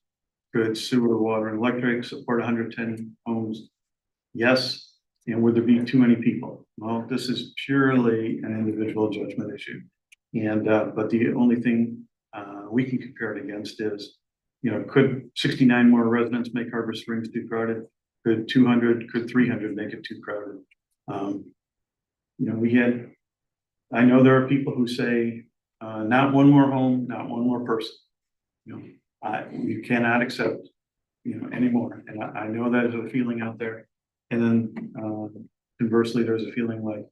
Could sewer, water, and electric support 110 homes? Yes. And would there be too many people? Well, this is purely an individual judgment issue. And but the only thing we can compare it against is, could 69 more residents make Harbor Springs too crowded? Could 200, could 300 make it too crowded? I know there are people who say, not one more home, not one more person. You cannot accept, anymore. And I know that is a feeling out there. And then conversely, there's a feeling like,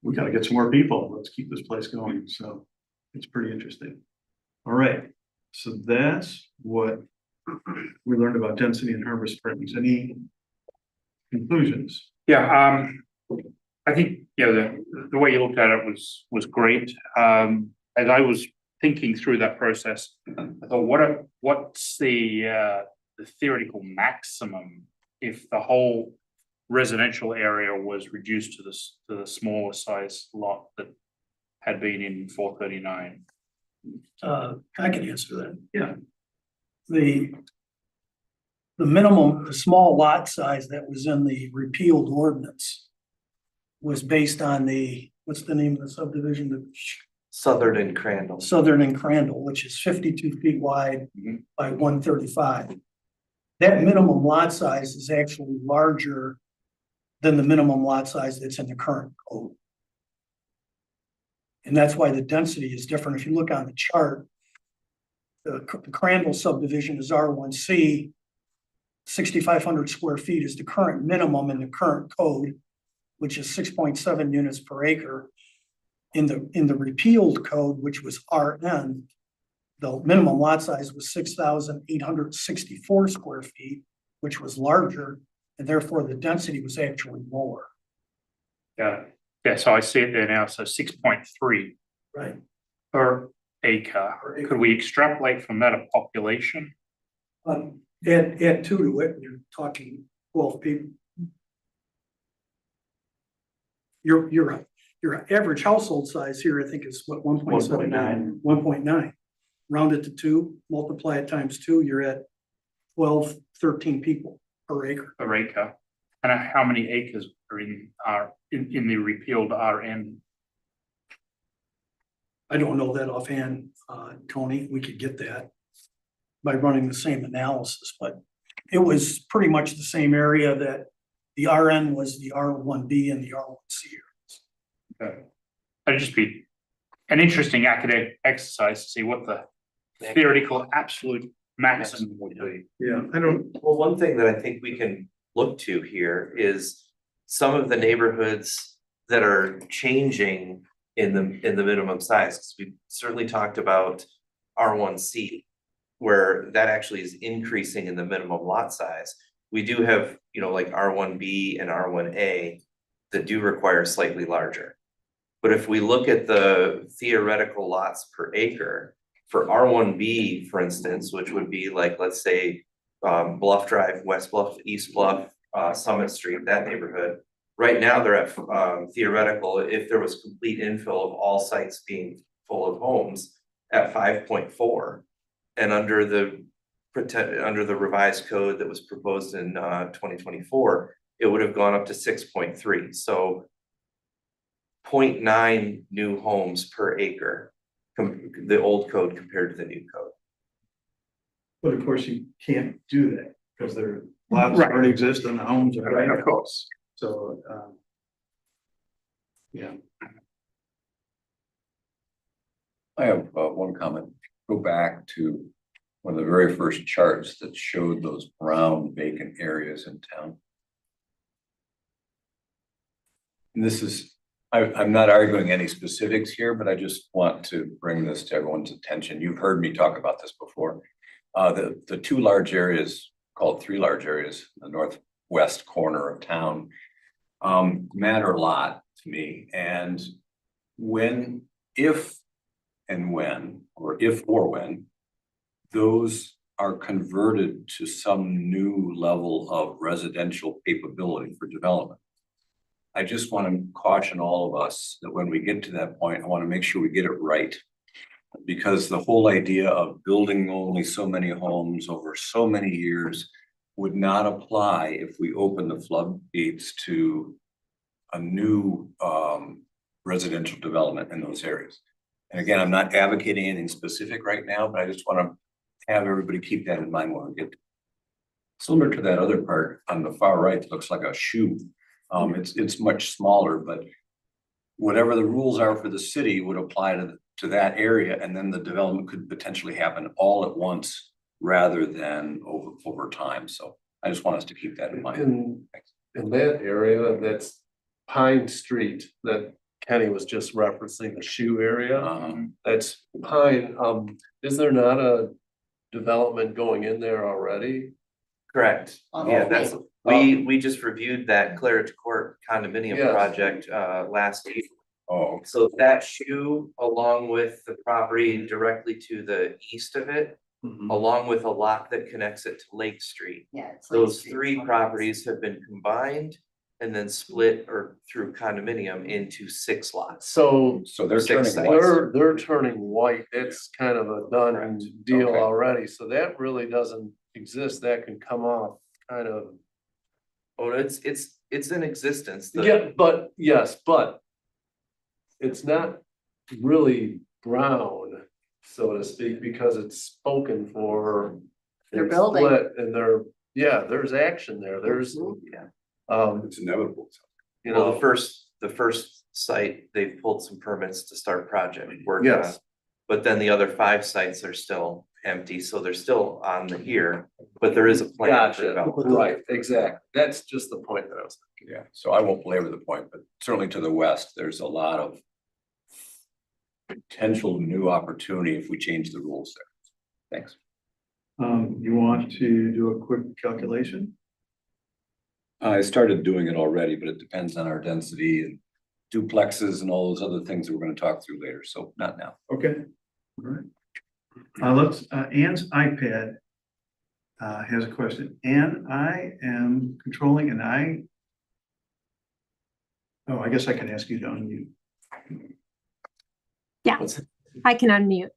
we got to get some more people. Let's keep this place going. So it's pretty interesting. All right. So that's what we learned about density in Harbor Springs. Any conclusions? Yeah, I think, the way you looked at it was great. As I was thinking through that process, I thought, what's the theoretical maximum if the whole residential area was reduced to the smaller size lot that had been in 439? I can answer that. Yeah. The minimum, the small lot size that was in the repealed ordinance was based on the, what's the name of the subdivision? The Southern and Crandall. Southern and Crandall, which is 52 feet wide Mhm. by 135. That minimum lot size is actually larger than the minimum lot size that's in the current code. And that's why the density is different. If you look on the chart, the Crandall subdivision is R1C. 6,500 square feet is the current minimum in the current code, which is 6.7 units per acre. In the repealed code, which was RN, the minimum lot size was 6,864 square feet, which was larger, and therefore the density was actually lower. Yeah, so I see it there now, so 6.3 Right. per acre. Could we extrapolate from that a population? Add two to it, you're talking 12 people. Your average household size here, I think, is what, 1.79, 1.9. Round it to 2, multiply it times 2, you're at 12, 13 people per acre. Per acre, and how many acres are in the repealed RN? I don't know that offhand, Tony, we could get that by running the same analysis, but it was pretty much the same area that the RN was the R1B and the R1C. It'd just be an interesting academic exercise to see what the theoretical absolute maximum would be. Yeah, I don't, Well, one thing that I think we can look to here is some of the neighborhoods that are changing in the minimum size. 'Cause we certainly talked about R1C, where that actually is increasing in the minimum lot size. We do have, like R1B and R1A that do require slightly larger. But if we look at the theoretical lots per acre, for R1B, for instance, which would be like, let's say, Bluff Drive, West Bluff, East Bluff, Summit Street, that neighborhood. Right now, they're at theoretical, if there was complete infill of all sites being full of homes, at 5.4. And under the revised code that was proposed in 2024, it would have gone up to 6.3. So 0.9 new homes per acre, the old code compared to the new code. but of course you can't do that because their lots Right. already exist and the homes are. Right, of course. So, yeah. I have one comment. Go back to one of the very first charts that showed those brown vacant areas in town. And this is, I'm not arguing any specifics here, but I just want to bring this to everyone's attention. You've heard me talk about this before. The two large areas, called three large areas, in the northwest corner of town, matter a lot to me. And if or when those are converted to some new level of residential capability for development, I just want to caution all of us that when we get to that point, I want to make sure we get it right. Because the whole idea of building only so many homes over so many years would not apply if we open the floodgates to a new residential development in those areas. And again, I'm not advocating anything specific right now, but I just want to have everybody keep that in mind when we get similar to that other part on the far right that looks like a shoe. It's much smaller, but whatever the rules are for the city would apply to that area, and then the development could potentially happen all at once rather than over time. So I just want us to keep that in mind. In that area, that's Pine Street that Kenny was just referencing, the shoe area. That's Pine. Is there not a development going in there already? Correct. Yeah, that's, we just reviewed that Claridge Court condominium Yes. project last year. Oh, So that shoe, along with the property directly to the east of it, along with a lot that connects it to Lake Street. Yeah. Those three properties have been combined and then split or through condominium into 6 lots. So So they're Six turning sites. white. they're turning white. It's kind of a done Correct. deal Okay. already. So that really doesn't exist. That can come off kind of. Oh, it's in existence. The- Yeah, but yes, but it's not really brown, so to speak, because it's spoken for. They're it's building. split And there's action there. There's, Yeah. It's inevitable. you Well, know, the first site, they've pulled some permits to start project work on. Yes. But then the other 5 sites are still empty, so they're still on the here, but there is a plan for gotcha, development. right, exactly. That's just the point that I was. Yeah, so I won't belabor the point, but certainly to the west, there's a lot of potential new opportunity if we change the rules there. Thanks. You want to do a quick calculation? I started doing it already, but it depends on our density and duplexes and all those other things that we're gonna talk through later, so not now. Okay, all right. Let's, Ann's iPad has a question. Ann, I am controlling and oh, I guess I can ask you to unmute. Yeah, I can unmute.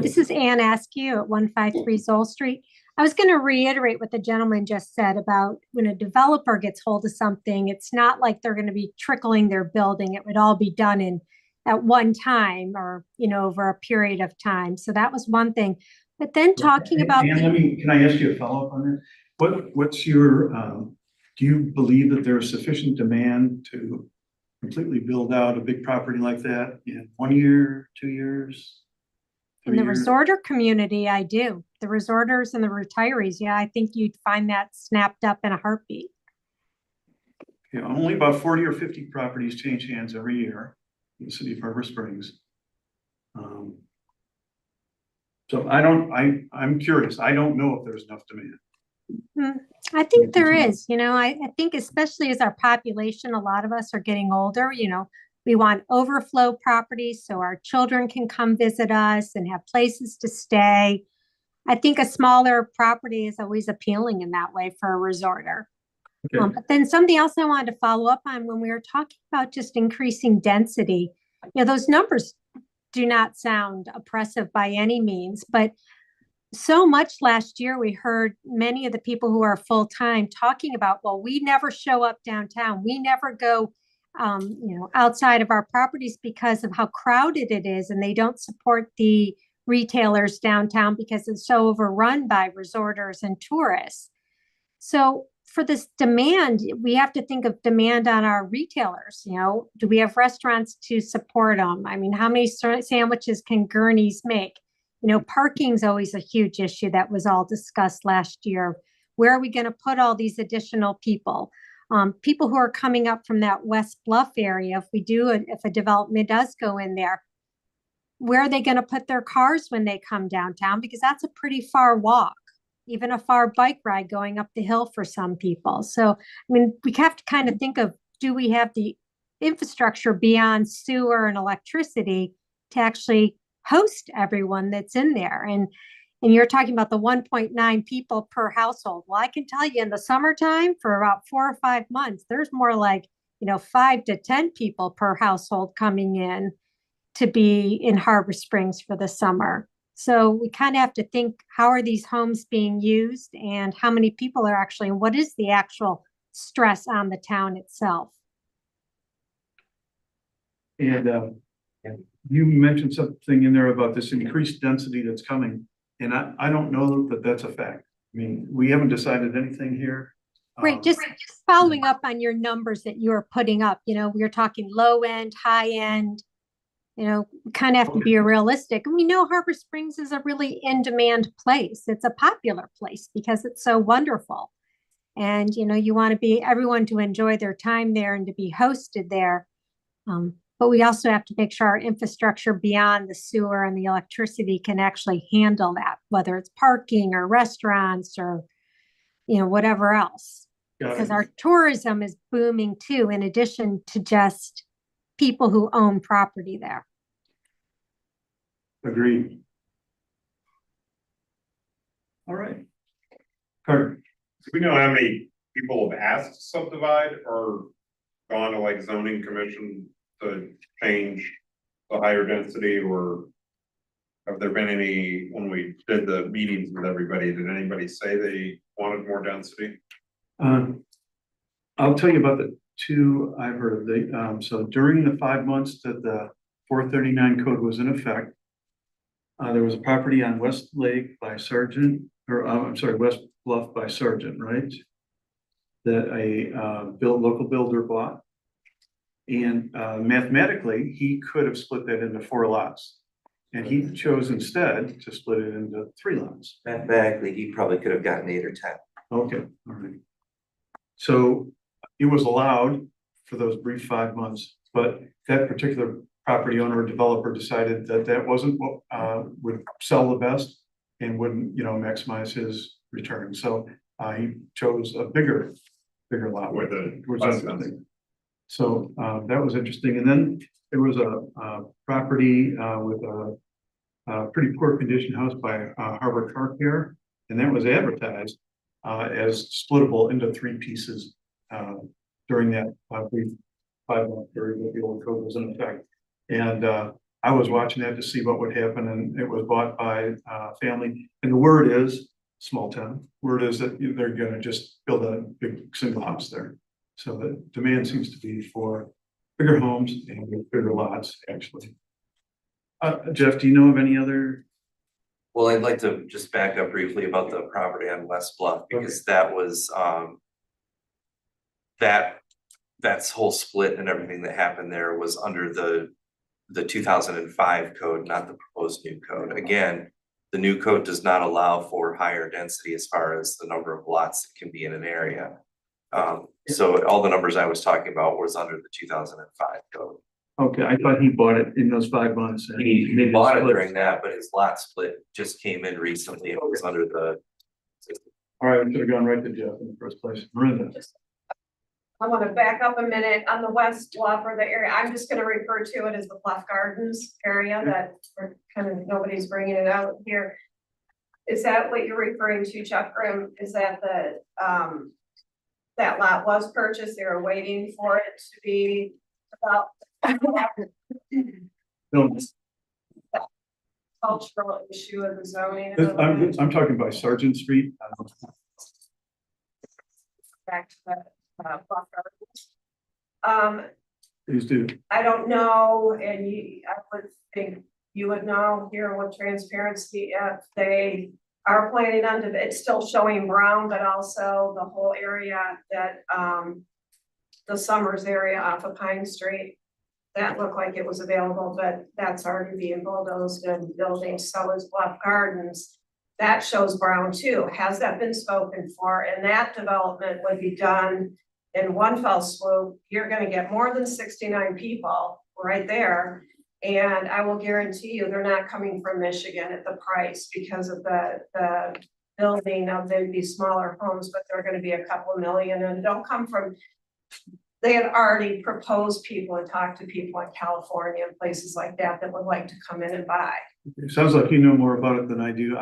This is Ann Askew at 153 Zoll Street. I was going to reiterate what the gentleman just said about when a developer gets hold of something, it's not like they're going to be trickling their building. It would all be done at one time or, over a period of time. So that was one thing. But then talking about. Ann, can I ask you a follow-up on that? What's your, do you believe that there is sufficient demand to completely build out a big property like that in 1 year, 2 years? In the 3 years? resorter community, I do. The resorters and the retirees, yeah, I think you'd find that snapped up in a heartbeat. Only about 40 or 50 properties change hands every year in the city of Harbor Springs. So I'm curious. I don't know if there's enough demand. I think there is, I think especially as our population, a lot of us are getting older, we want overflow properties so our children can come visit us and have places to stay. I think a smaller property is always appealing in that way for a resorter. Okay. But then something else I wanted to follow up on when we were talking about just increasing density, those numbers do not sound oppressive by any means, but so much last year, we heard many of the people who are full-time talking about, well, we never show up downtown. We never go, outside of our properties because of how crowded it is. And they don't support the retailers downtown because it's so overrun by resorters and tourists. So for this demand, we have to think of demand on our retailers. Do we have restaurants to support them? I mean, how many sandwiches can Gurney's make? Parking's always a huge issue that was all discussed last year. Where are we going to put all these additional people? People who are coming up from that West Bluff area, if a development does go in there, where are they going to put their cars when they come downtown? Because that's a pretty far walk, even a far bike ride going up the hill for some people. So, we have to kind of think of, do we have the infrastructure beyond sewer and electricity to actually host everyone that's in there? And you're talking about the 1.9 people per household. Well, I can tell you in the summertime for about 4 or 5 months, there's more like, 5 to 10 people per household coming in to be in Harbor Springs for the summer. So we kind of have to think, how are these homes being used and how many people are actually, and what is the actual stress on the town itself? And you mentioned something in there about this increased density that's coming, and I don't know that that's a fact. We haven't decided anything here. Right, just following up on your numbers that you were putting up, we were talking low end, high end, we kind of have to be realistic. And we know Harbor Springs is a really in-demand place. It's a popular place because it's so wonderful. And, you want everyone to enjoy their time there and to be hosted there. But we also have to make sure our infrastructure beyond the sewer and the electricity can actually handle that, whether it's parking or restaurants or, whatever else. Because our tourism is booming too, in addition to just people who own property there. Agreed. All right. Carter. Do we know how many people have asked to subdivide or gone to like zoning commission to change the higher density, or have there been any, when we did the meetings with everybody, did anybody say they wanted more density? I'll tell you about the two I've heard of. So during the 5 months that the 439 code was in effect, there was a property on West Lake by Sargent, or I'm sorry, West Bluff by Sargent, right? That a local builder bought. And mathematically, he could have split that into 4 lots. And he chose instead to split it into 3 lots. Mathematically, he probably could have gotten 8 or 10. Okay, all right. So it was allowed for those brief 5 months, but that particular property owner or developer decided that that wasn't what would sell the best and wouldn't, maximize his return. So he chose a bigger lot With a which less is- density. So that was interesting. And then there was a property with a pretty poor condition house by Harbor Car Care, and that was advertised as splittable into 3 pieces during that brief 5-month period that the old code was in effect. And I was watching that to see what would happen, and it was bought by a family. And the word is small town. Word is that they're going to just build a big single house there. So the demand seems to be for bigger homes and with bigger lots, actually. Jeff, do you know of any other? Well, I'd like to just back up briefly about the property on West Bluff, because that was, that's whole split and everything that happened there was under the 2005 code, not the proposed new code. Again, the new code does not allow for higher density as far as the number of lots that can be in an area. So all the numbers I was talking about was under the 2005 code. Okay, I thought he bought it in those 5 months. And He made bought it split. during that, but his lot split just came in recently. It was under the. All right, we should have gone right to Jeff in the first place. Miranda. I want to back up a minute on the West Bluff or the area. I'm just going to refer to it as the Bluff Gardens area that we're kind of, nobody's bringing it out here. Is that what you're referring to, Chuck Grimm? Is that the, that lot was purchased? They were waiting for it to be about No, cultural issue of the zoning. I'm talking by Sargent Street. Back to the Bluff Gardens. Please do. I don't know, and I would think you would know here with transparency if they are planning on, it's still showing brown, but also the whole area that, the Summers area off of Pine Street. That looked like it was available, but that's already being bulldozed and building, so is Bluff Gardens. That shows brown too. Has that been spoken for? And that development would be done in one fell swoop. You're gonna get more than 69 people right there. And I will guarantee you, they're not coming from Michigan at the price because of the building of these smaller homes, but they're gonna be a couple million, and don't come from, they had already proposed people and talked to people in California and places like that that would like to come in and buy. It sounds like you know more about it than I do.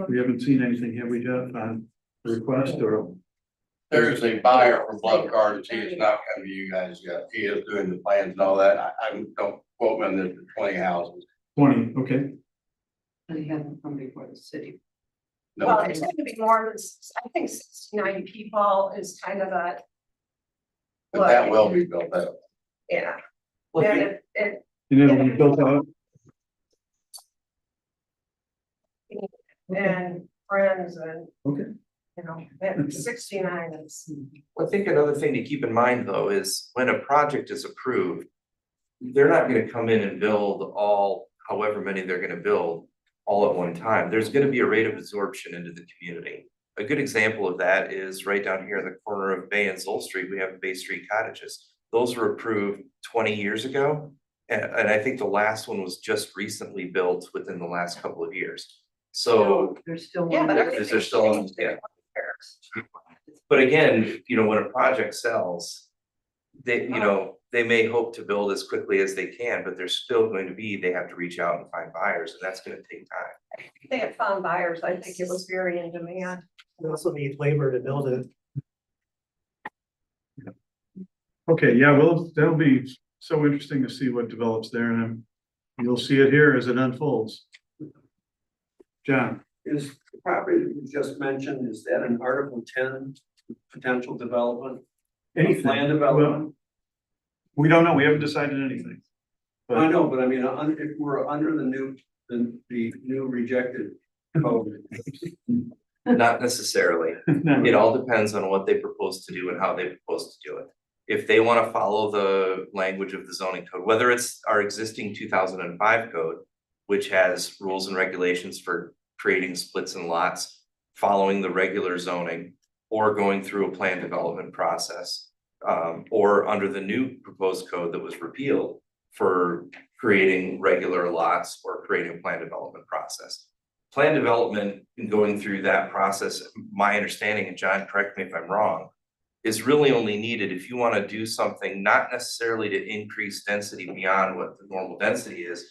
We haven't seen anything, have we, Jeff, on the request or? There's a buyer from Bluff Gardens. He has not come to you guys yet. He is doing the plans and all that. I don't quote me on this, 20 houses. 20, okay. They haven't come before the city. No. Well, it's gonna be more than, I think 69 people is kind of a. But that will be built out. Yeah. Well, And it, And it'll be built out. and friends and, Okay. that 69 is. I think another thing to keep in mind though is when a project is approved, they're not gonna come in and build however many they're gonna build all at one time. There's gonna be a rate of absorption into the community. A good example of that is right down here in the corner of Bay and Zoll Street, we have Bay Street Cottages. Those were approved 20 years ago. And I think the last one was just recently built within the last couple of years. So, There's still. Yeah, but Is there still, yeah. But again, when a project sells, they, they may hope to build as quickly as they can, but there's still going to be, they have to reach out and find buyers, and that's gonna take time. They had found buyers. I think it was very in demand. We also need labor to build it. Okay, yeah, well, that'll be so interesting to see what develops there, and you'll see it here as it unfolds. John, Is the property that you just mentioned, is that an Article 10 potential development? anything? Land development? We don't know, we haven't decided anything. I know, but I mean, if we're under the new rejected code. Not necessarily. It all depends on what they propose to do and how they propose to do it. If they want to follow the language of the zoning code, whether it's our existing 2005 code, which has rules and regulations for creating splits and lots, following the regular zoning, or going through a plan development process, or under the new proposed code that was repealed for creating regular lots or creating a plan development process. Plan development and going through that process, my understanding, and John, correct me if I'm wrong, is really only needed if you want to do something not necessarily to increase density beyond what the normal density is,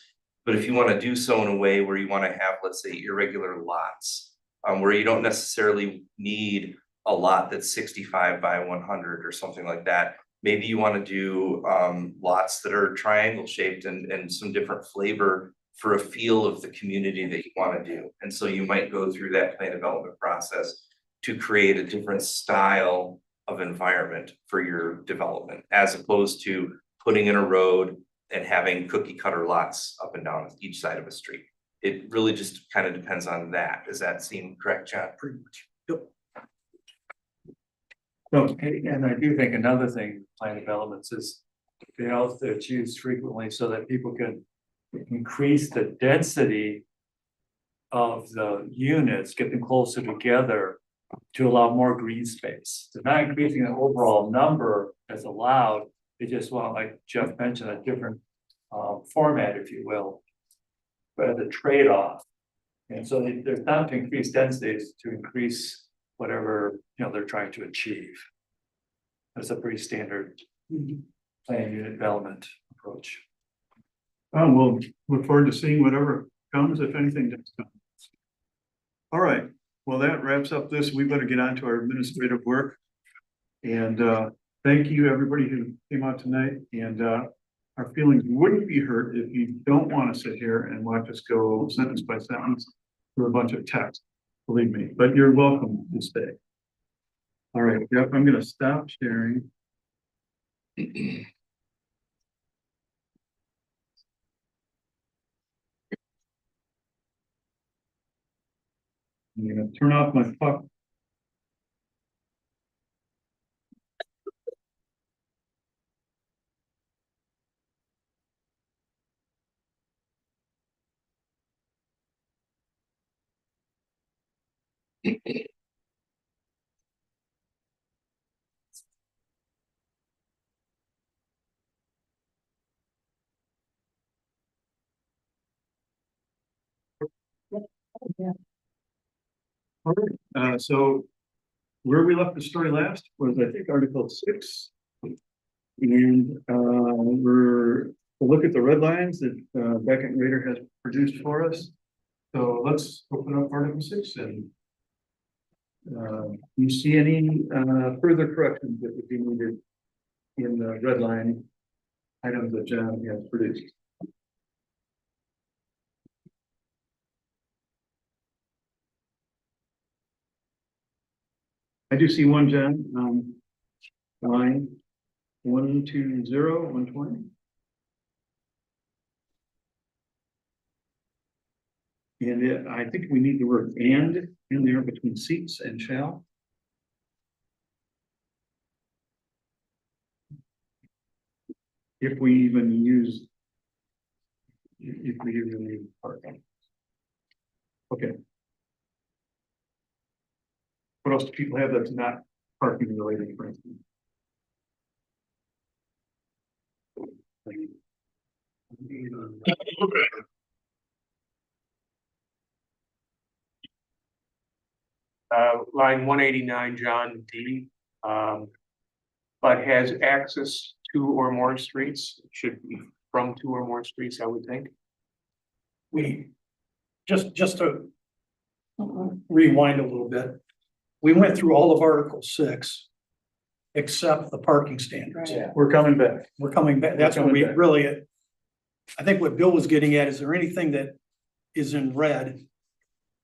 but if you want to do so in a way where you want to have, let's say, irregular lots, where you don't necessarily need a lot that's 65 by 100 or something like that. Maybe you want to do lots that are triangle shaped and some different flavor for a feel of the community that you want to do. And so you might go through that plan development process to create a different style of environment for your development, as opposed to putting in a road and having cookie cutter lots up and down each side of a street. It really just kind of depends on that. Does that seem correct, John? Pretty much. And I do think another thing, plan developments is they also used frequently so that people can increase the density of the units, get them closer together to allow more green space. They're not increasing the overall number that's allowed. They just want, like Jeff mentioned, a different format, if you will, but as a trade-off. And so they're not to increase densities, to increase whatever, they're trying to achieve. That's a pretty standard plan unit development approach. Oh, we'll look forward to seeing whatever comes, if anything does come. All right, well, that wraps up this. We better get on to our administrative work. And thank you, everybody who came out tonight. And our feelings wouldn't be hurt if you don't want to sit here and watch us go sentence by sentence through a bunch of text, believe me, but you're welcome to stay. All right, Jeff, I'm gonna stop sharing. I'm gonna turn off my puck. All right, so where we left the story last was, I think, Article 6. And we'll look at the red lines that Beckett Rader has produced for us. So let's open up Article 6 and you see any further corrections that would be needed in the red line items that John has produced? I do see one, John, line 120, 120. And I think we need the word "and" in there between seats and shall. If we even use, if we even use parking. Okay. What else do people have that's not parking related, for instance? Line 189, John D. But has access two or more streets, it should be from two or more streets, I would think. We, just to rewind a little bit. We went through all of Article 6, except the parking standards. Right. We're coming back. We're coming back, that's what we really, I think what Bill was getting at, is there anything that is in red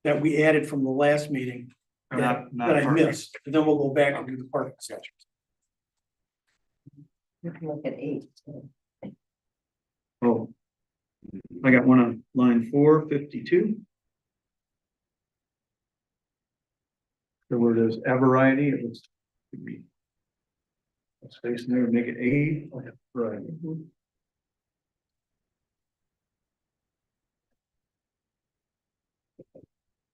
that we added from the last meeting that I missed? And then we'll go back and do the parking section. You can look at 8. Oh. I got one on line 452. The word is a variety, it was. Space in there, make it a variety.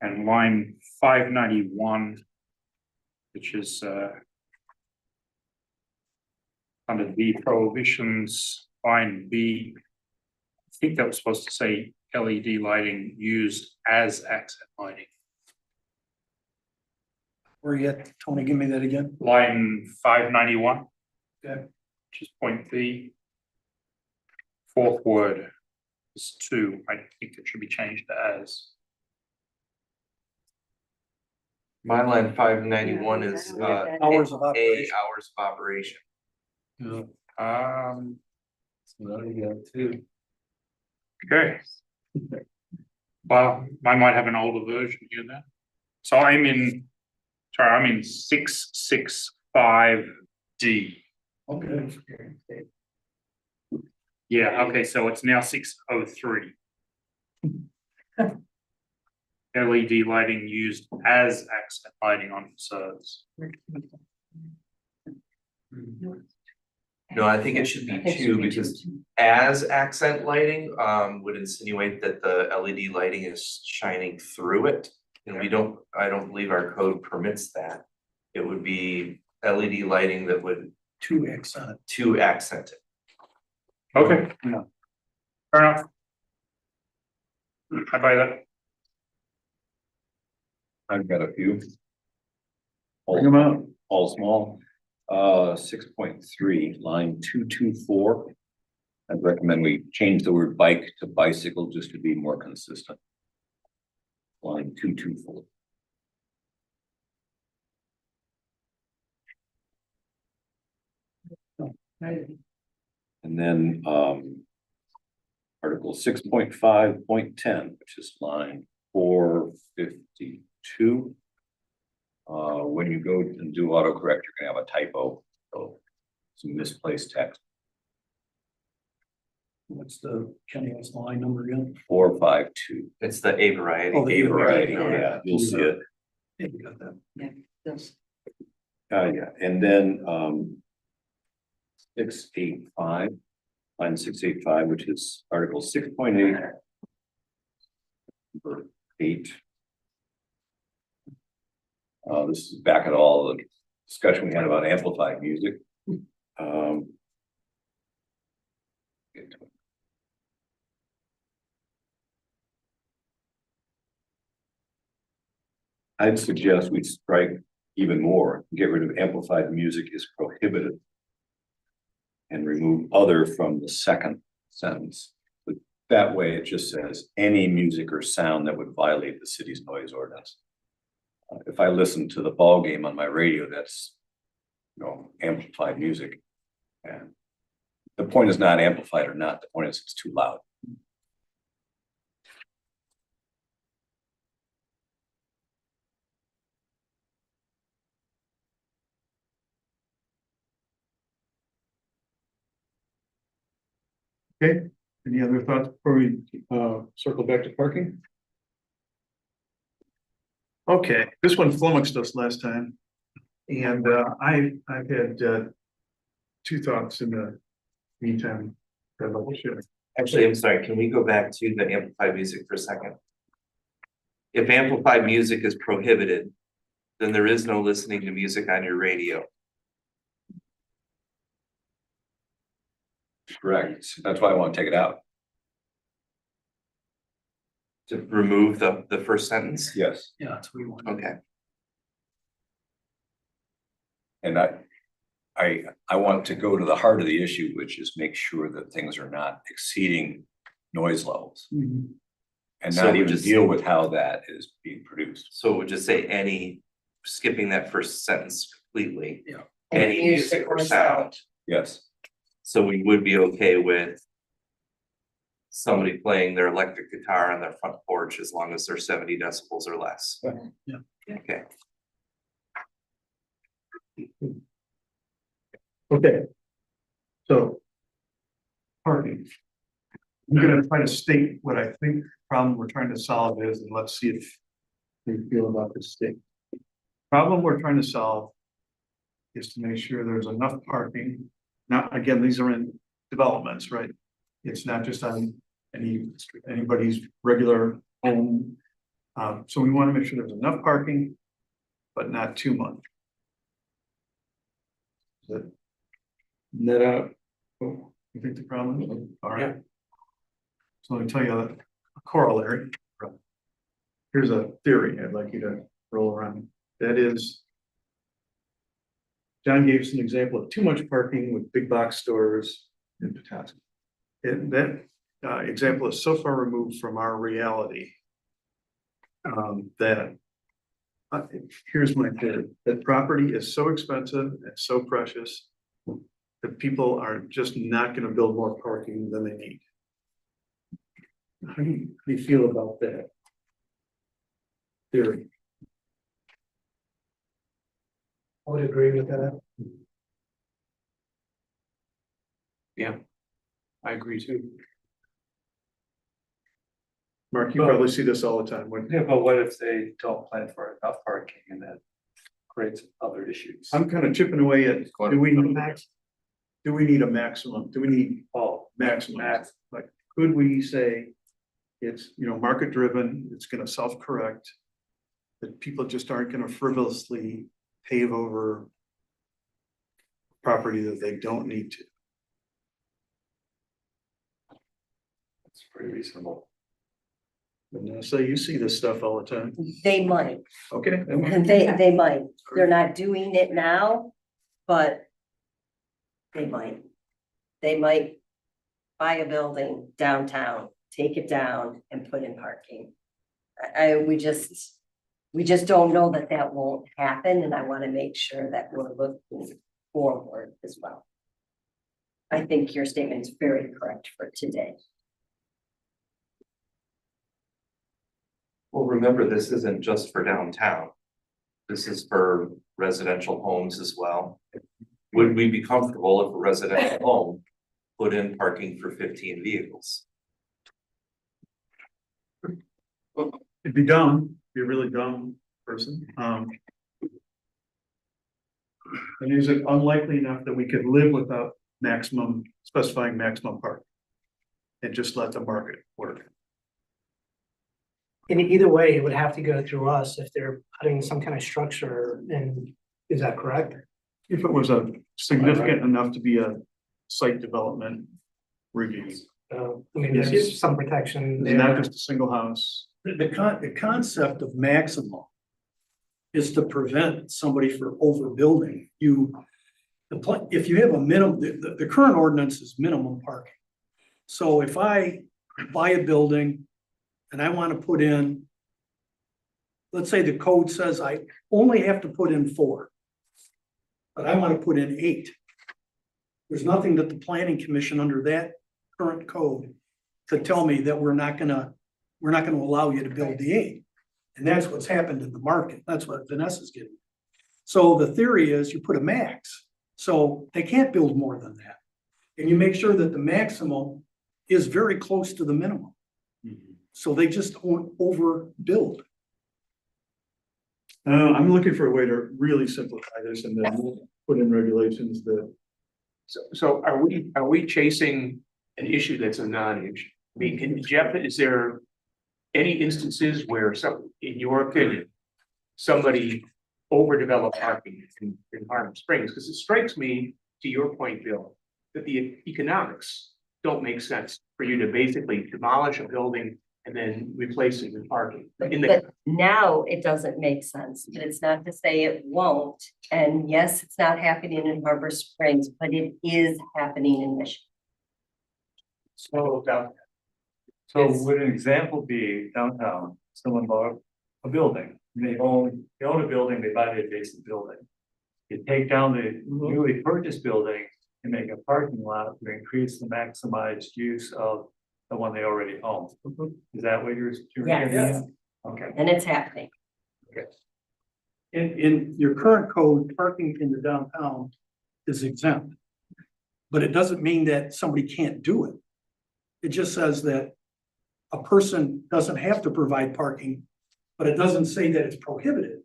And line 591, which is under the prohibitions, line B. I think that was supposed to say LED lighting used as accent lighting. Where you at, Tony, give me that again. Line 591. Okay. Which is point B. Fourth word is to, I think it should be changed to as. My line 591 is Hours of A, operation. hours of operation. Okay. Well, I might have an older version here then. So I'm in 665D. Okay. Yeah, okay, so it's now 603. LED lighting used as accent lighting on facades. No, I think it should be 2 because as accent lighting would insinuate that the LED lighting is shining through it. And I don't believe our code permits that. It would be LED lighting that would To accent. to accent it. Okay. Yeah. Fair enough. I buy that. I've got a few. Bring them out. All small. 6.3, line 224. I'd recommend we change the word bike to bicycle just to be more consistent. Line 224. And then Article 6.5.10, which is line 452. When you go and do autocorrect, you're gonna have a typo, so some misplaced text. What's the Kenny's line number again? 452. It's the A variety. Oh, the A variety, yeah, you'll see it. Yeah, you got that. Yeah, and then 685, line 685, which is Article 6.8. Number 8. This is back at all the discussion we had about amplified music. I'd suggest we strike even more, get rid of amplified music is prohibited. And remove other from the second sentence. But that way it just says any music or sound that would violate the city's noise ordinance. If I listen to the ball game on my radio, that's, amplified music. And the point is not amplified or not, the point is it's too loud. Okay, any other thoughts before we circle back to parking? Okay, this one flummoxed us last time. And I've had 2 thoughts in the meantime. that I'd like to share. Actually, I'm sorry, can we go back to the amplified music for a second? If amplified music is prohibited, then there is no listening to music on your radio. Correct, that's why I want to take it out. To remove the first sentence? Yes, Yeah, that's what we want. Okay. and I want to go to the heart of the issue, which is make sure that things are not exceeding noise levels. And So not we even just- deal with how that is being produced. So we'll just say any, skipping that first sentence completely. Yeah. Any music or sound. Yes, So we would be okay with somebody playing their electric guitar on their front porch as long as they're 70 decibels or less. Yeah. Okay. Okay. So. Parking. I'm gonna try to state what I think the problem we're trying to solve is, and let's see if you feel about this state. Problem we're trying to solve is to make sure there's enough parking. Now, again, these are in developments, right? It's not just on anybody's regular home. So we want to make sure there's enough parking, but not too much. That net out, oh, you think the problem is, all right. So let me tell you a corollary. Here's a theory I'd like you to roll around. That is, John gave us an example of too much parking with big box stores in Petoskey. And that example is so far removed from our reality that here's my theory, that property is so expensive and so precious that people are just not going to build more parking than they need. How do you feel about that theory? I would agree with that. I agree too. Mark, you probably see this all the time. When Yeah, but what if they don't plan for enough parking and that creates other issues? I'm kind of chipping away at, do we need a maximum? Do we need maximum? Like, could we say it's, market driven, it's gonna self-correct, that people just aren't gonna frivolously pave over property that they don't need to? It's pretty reasonable. So you see this stuff all the time. They might, Okay. they might, they're not doing it now, but they might. They might buy a building downtown, take it down and put in parking. We just don't know that that won't happen, and I want to make sure that we're looking forward as well. I think your statement is very correct for today. Well, remember, this isn't just for downtown. This is for residential homes as well. Would we be comfortable if a residential home put in parking for 15 vehicles? It'd be dumb, be a really dumb person. And is it unlikely enough that we could live without specifying maximum parking? And just let the market work? And either way, it would have to go through us if they're putting some kind of structure in, is that correct? If it was a significant enough to be a site development review. I mean, there's some protection It's not there. just a single house. The concept of maximum is to prevent somebody from overbuilding. If you have a minimum, the current ordinance is minimum parking. So if I buy a building and I want to put in, let's say the code says I only have to put in 4, but I want to put in 8. There's nothing that the planning commission under that current code to tell me that we're not gonna allow you to build the 8. And that's what's happened in the market. That's what Vanessa's getting. So the theory is you put a max, so they can't build more than that. And you make sure that the maximum is very close to the minimum. So they just won't overbuild. I'm looking for a way to really simplify this and then put in regulations that. So are we chasing an issue that's a non-issue? I mean, Jeff, is there any instances where in your opinion, somebody overdeveloped parking in Harlem Springs? Because it strikes me, to your point, Bill, that the economics don't make sense for you to basically demolish a building and then replacing the parking. In the, But now it doesn't make sense, but it's not to say it won't. And yes, it's not happening in Harbor Springs, but it is happening in Michigan. so down. So It's- would an example be downtown, someone bought a building, they own a building, they buy the adjacent building. You take down the newly purchased building and make a parking lot to increase the maximized use of the one they already own. Is that what you're getting Yes. at? Okay. And it's happening. In your current code, parking in the downtown is exempt. But it doesn't mean that somebody can't do it. It just says that a person doesn't have to provide parking, but it doesn't say that it's prohibited.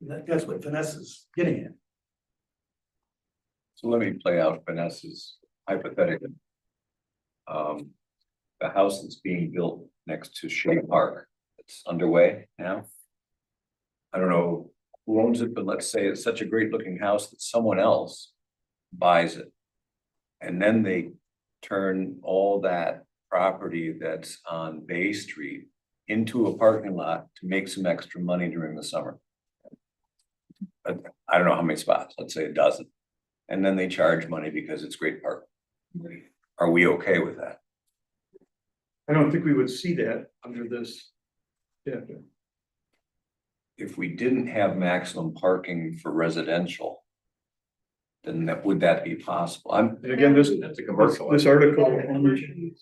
That's what Vanessa's getting at. So let me play out Vanessa's hypothetical. The house that's being built next to Shea Park, it's underway now. I don't know who owns it, but let's say it's such a great looking house that someone else buys it. And then they turn all that property that's on Bay Street into a parking lot to make some extra money during the summer. But I don't know how many spots, let's say a dozen. And then they charge money because it's great parking. Are we okay with that? I don't think we would see that under this. Yeah. If we didn't have maximum parking for residential, then would that be possible? And again, this, That's a commercial. this article only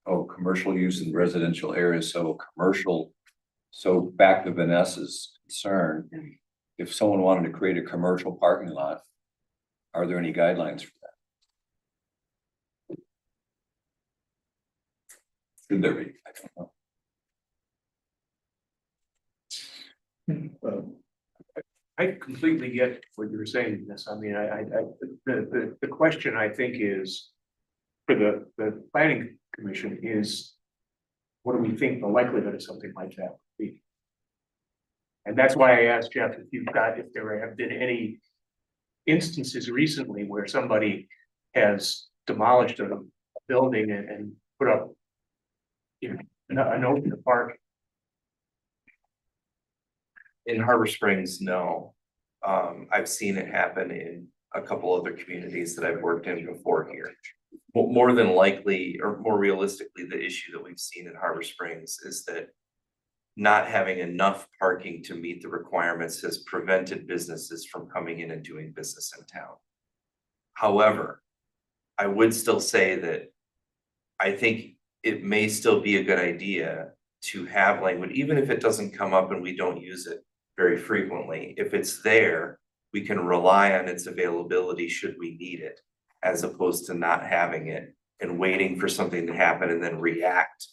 Commercial use in residential areas, so commercial, so back to Vanessa's concern. If someone wanted to create a commercial parking lot, are there any guidelines for that? Should there be? I don't know. I completely get what you're saying, this. I mean, the question I think is, for the planning commission is, what do we think the likelihood of something like that would be? And that's why I asked Jeff if there have been any instances recently where somebody has demolished a building and put up, you know, an open park. In Harbor Springs, no. I've seen it happen in a couple other communities that I've worked in before here. More than likely, or more realistically, the issue that we've seen in Harbor Springs is that not having enough parking to meet the requirements has prevented businesses from coming in and doing business in town. However, I would still say that I think it may still be a good idea to have language, even if it doesn't come up and we don't use it very frequently. If it's there, we can rely on its availability should we need it, as opposed to not having it and waiting for something to happen and then react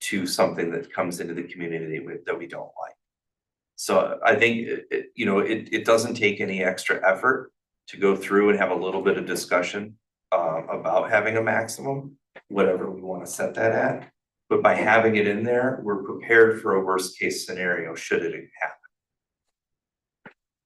to something that comes into the community that we don't like. So I think, it doesn't take any extra effort to go through and have a little bit of discussion about having a maximum, whatever we want to set that at. But by having it in there, we're prepared for a worst case scenario should it happen.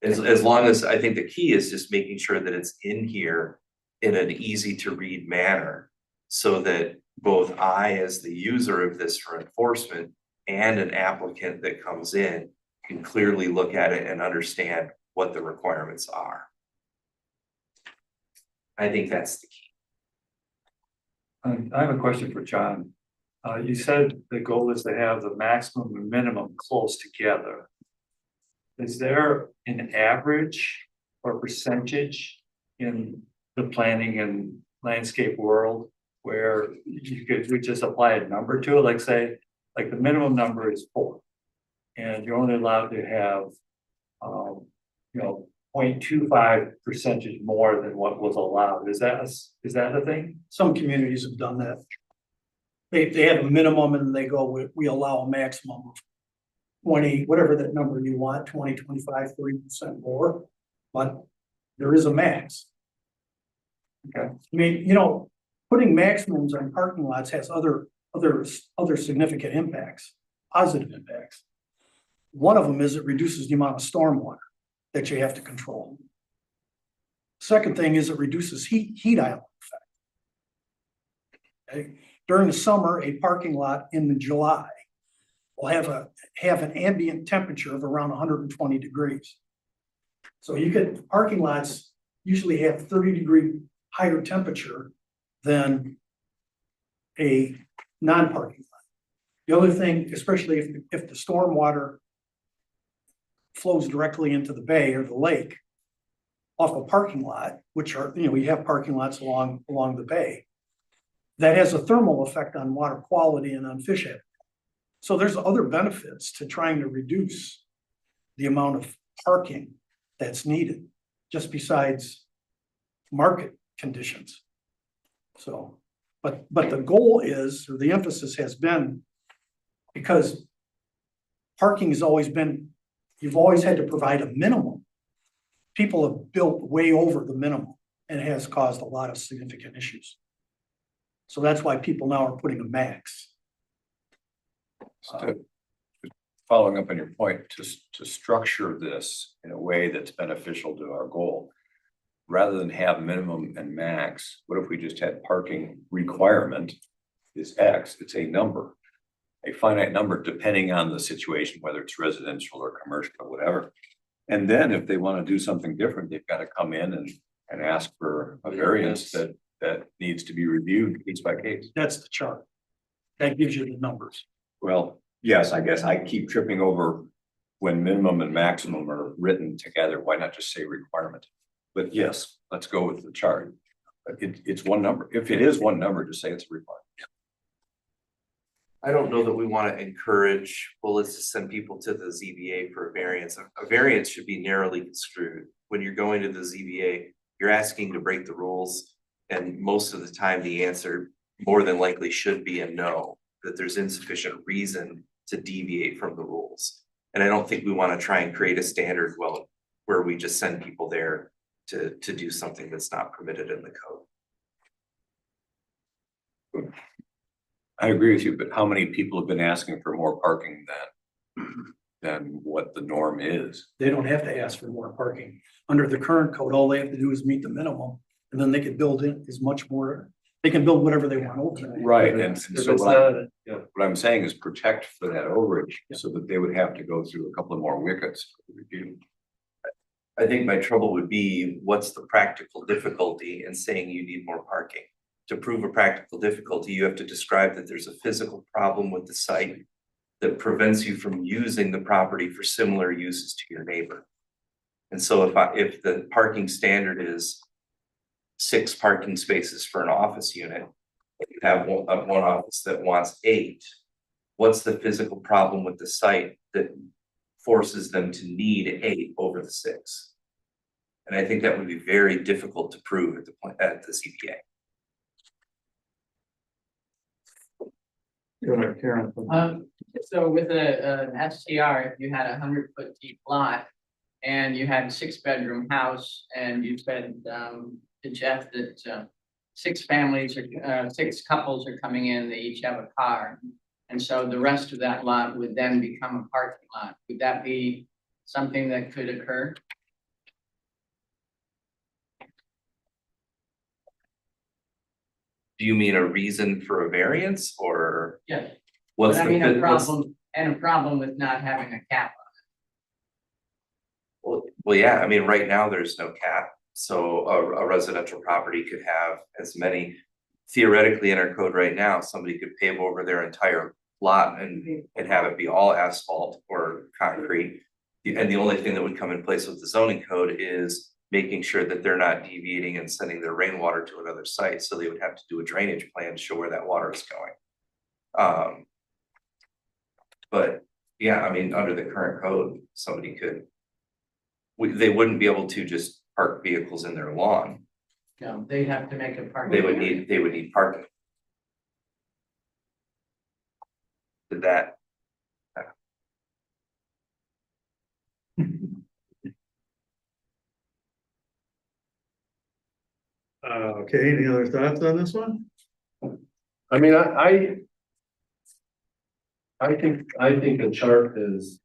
As long as, I think the key is just making sure that it's in here in an easy to read manner, so that both I, as the user of this for enforcement, and an applicant that comes in can clearly look at it and understand what the requirements are. I think that's the key. I have a question for John. You said the goal is to have the maximum and minimum close together. Is there an average or percentage in the planning and landscape world where we just apply a number to it? Like say, like the minimum number is 4. And you're only allowed to have, 0.25% more than what was allowed. Is that a thing? Some communities have done that. They have a minimum and they go, we allow a maximum of 20, whatever that number you want, 20, 25, 30% more, but there is a max. Okay. I mean, putting maximums on parking lots has other significant impacts, positive impacts. One of them is it reduces the amount of stormwater that you have to control. Second thing is it reduces heat island effect. Okay? during the summer, a parking lot in July will have an ambient temperature of around 120 degrees. So parking lots usually have 30-degree higher temperature than a non-parking lot. The other thing, especially if the stormwater flows directly into the bay or the lake off a parking lot, which are, we have parking lots along the bay, that has a thermal effect on water quality and on fish habitat. So there's other benefits to trying to reduce the amount of parking that's needed, just besides market conditions. So, but the goal is, or the emphasis has been, because parking has always been, you've always had to provide a minimum. People have built way over the minimum, and it has caused a lot of significant issues. So that's why people now are putting a max. Following up on your point, to structure this in a way that's beneficial to our goal, rather than have minimum and max, what if we just had parking requirement is X, it's a number, a finite number, depending on the situation, whether it's residential or commercial or whatever. And then if they want to do something different, they've got to come in and ask for a variance that needs to be reviewed case by case. That's the chart. That gives you the numbers. Well, yes, I guess I keep tripping over when minimum and maximum are written together. Why not just say requirement? But yes, let's go with the chart. It's one number. If it is one number, just say it's a requirement. I don't know that we want to encourage, well, let's just send people to the ZBA for a variance. A variance should be narrowly construed. When you're going to the ZBA, you're asking to break the rules. And most of the time, the answer more than likely should be a no, that there's insufficient reason to deviate from the rules. And I don't think we want to try and create a standard, well, where we just send people there to do something that's not permitted in the code. I agree with you, but how many people have been asking for more parking than what the norm is? They don't have to ask for more parking. Under the current code, all they have to do is meet the minimum, and then they can build in as much more. They can build whatever they want over there. Right, and so It's what I'm saying is protect for that overage, so that they would have to go through a couple of more wickets to review. I think my trouble would be, what's the practical difficulty in saying you need more parking? To prove a practical difficulty, you have to describe that there's a physical problem with the site that prevents you from using the property for similar uses to your neighbor. And so if the parking standard is 6 parking spaces for an office unit, but you have one office that wants 8, what's the physical problem with the site that forces them to need 8 over the 6? And I think that would be very difficult to prove at the CPA. Karen. So with an STR, if you had 100-foot deep lot and you had a 6-bedroom house, and you said to Jeff that 6 couples are coming in, they each have a car. And so the rest of that lot would then become a parking lot. Would that be something that could occur? Do you mean a reason for a variance, or? Yes. What's But I the mean, a what's- problem, and a problem with not having a cap Well, yeah, I mean, right now there's no cap, so a residential property could have as many. Theoretically, in our code right now, somebody could pave over their entire lot and have it be all asphalt or concrete. And the only thing that would come in place with the zoning code is making sure that they're not deviating and sending their rainwater to another site, so they would have to do a drainage plan to show where that water is going. But yeah, I mean, under the current code, somebody could. They wouldn't be able to just park vehicles in their lawn. No, they'd have to make a parking. They would need parking. Did that? Okay, any other thoughts on this one? I mean, I think a chart is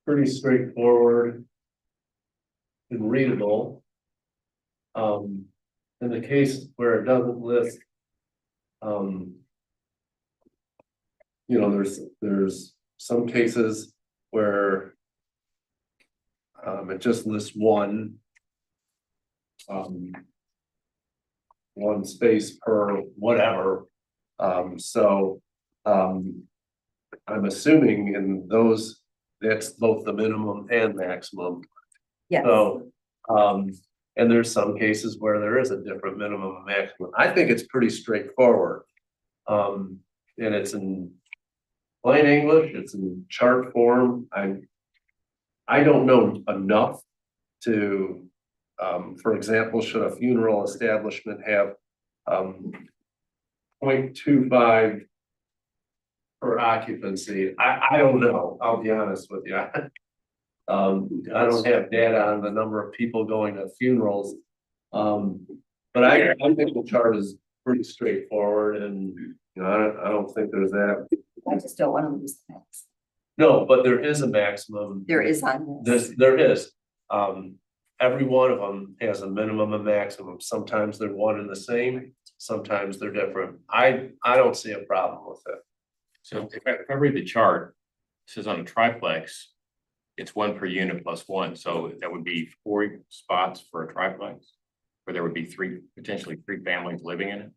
pretty straightforward and readable. In the case where it doesn't list You know, there's some cases where it just lists one. One space per whatever, I'm assuming in those, that's both the minimum and maximum. Yes. So, and there's some cases where there is a different minimum and maximum. I think it's pretty straightforward. And it's in plain English, it's in chart form. I don't know enough to, for example, should a funeral establishment have 0.25 per occupancy? I don't know, I'll be honest with you. I don't have data on the number of people going to funerals. But I think the chart is pretty straightforward and, you know, I don't think there's that. I just don't want to lose the max. No, but there is a maximum. There is on this. There is. Every one of them has a minimum and maximum. Sometimes they're one and the same, sometimes they're different. I don't see a problem with it. So if I read the chart, it says on a triplex, it's 1 per unit plus 1, so that would be 4 spots for a triplex, where there would be potentially three families living in it.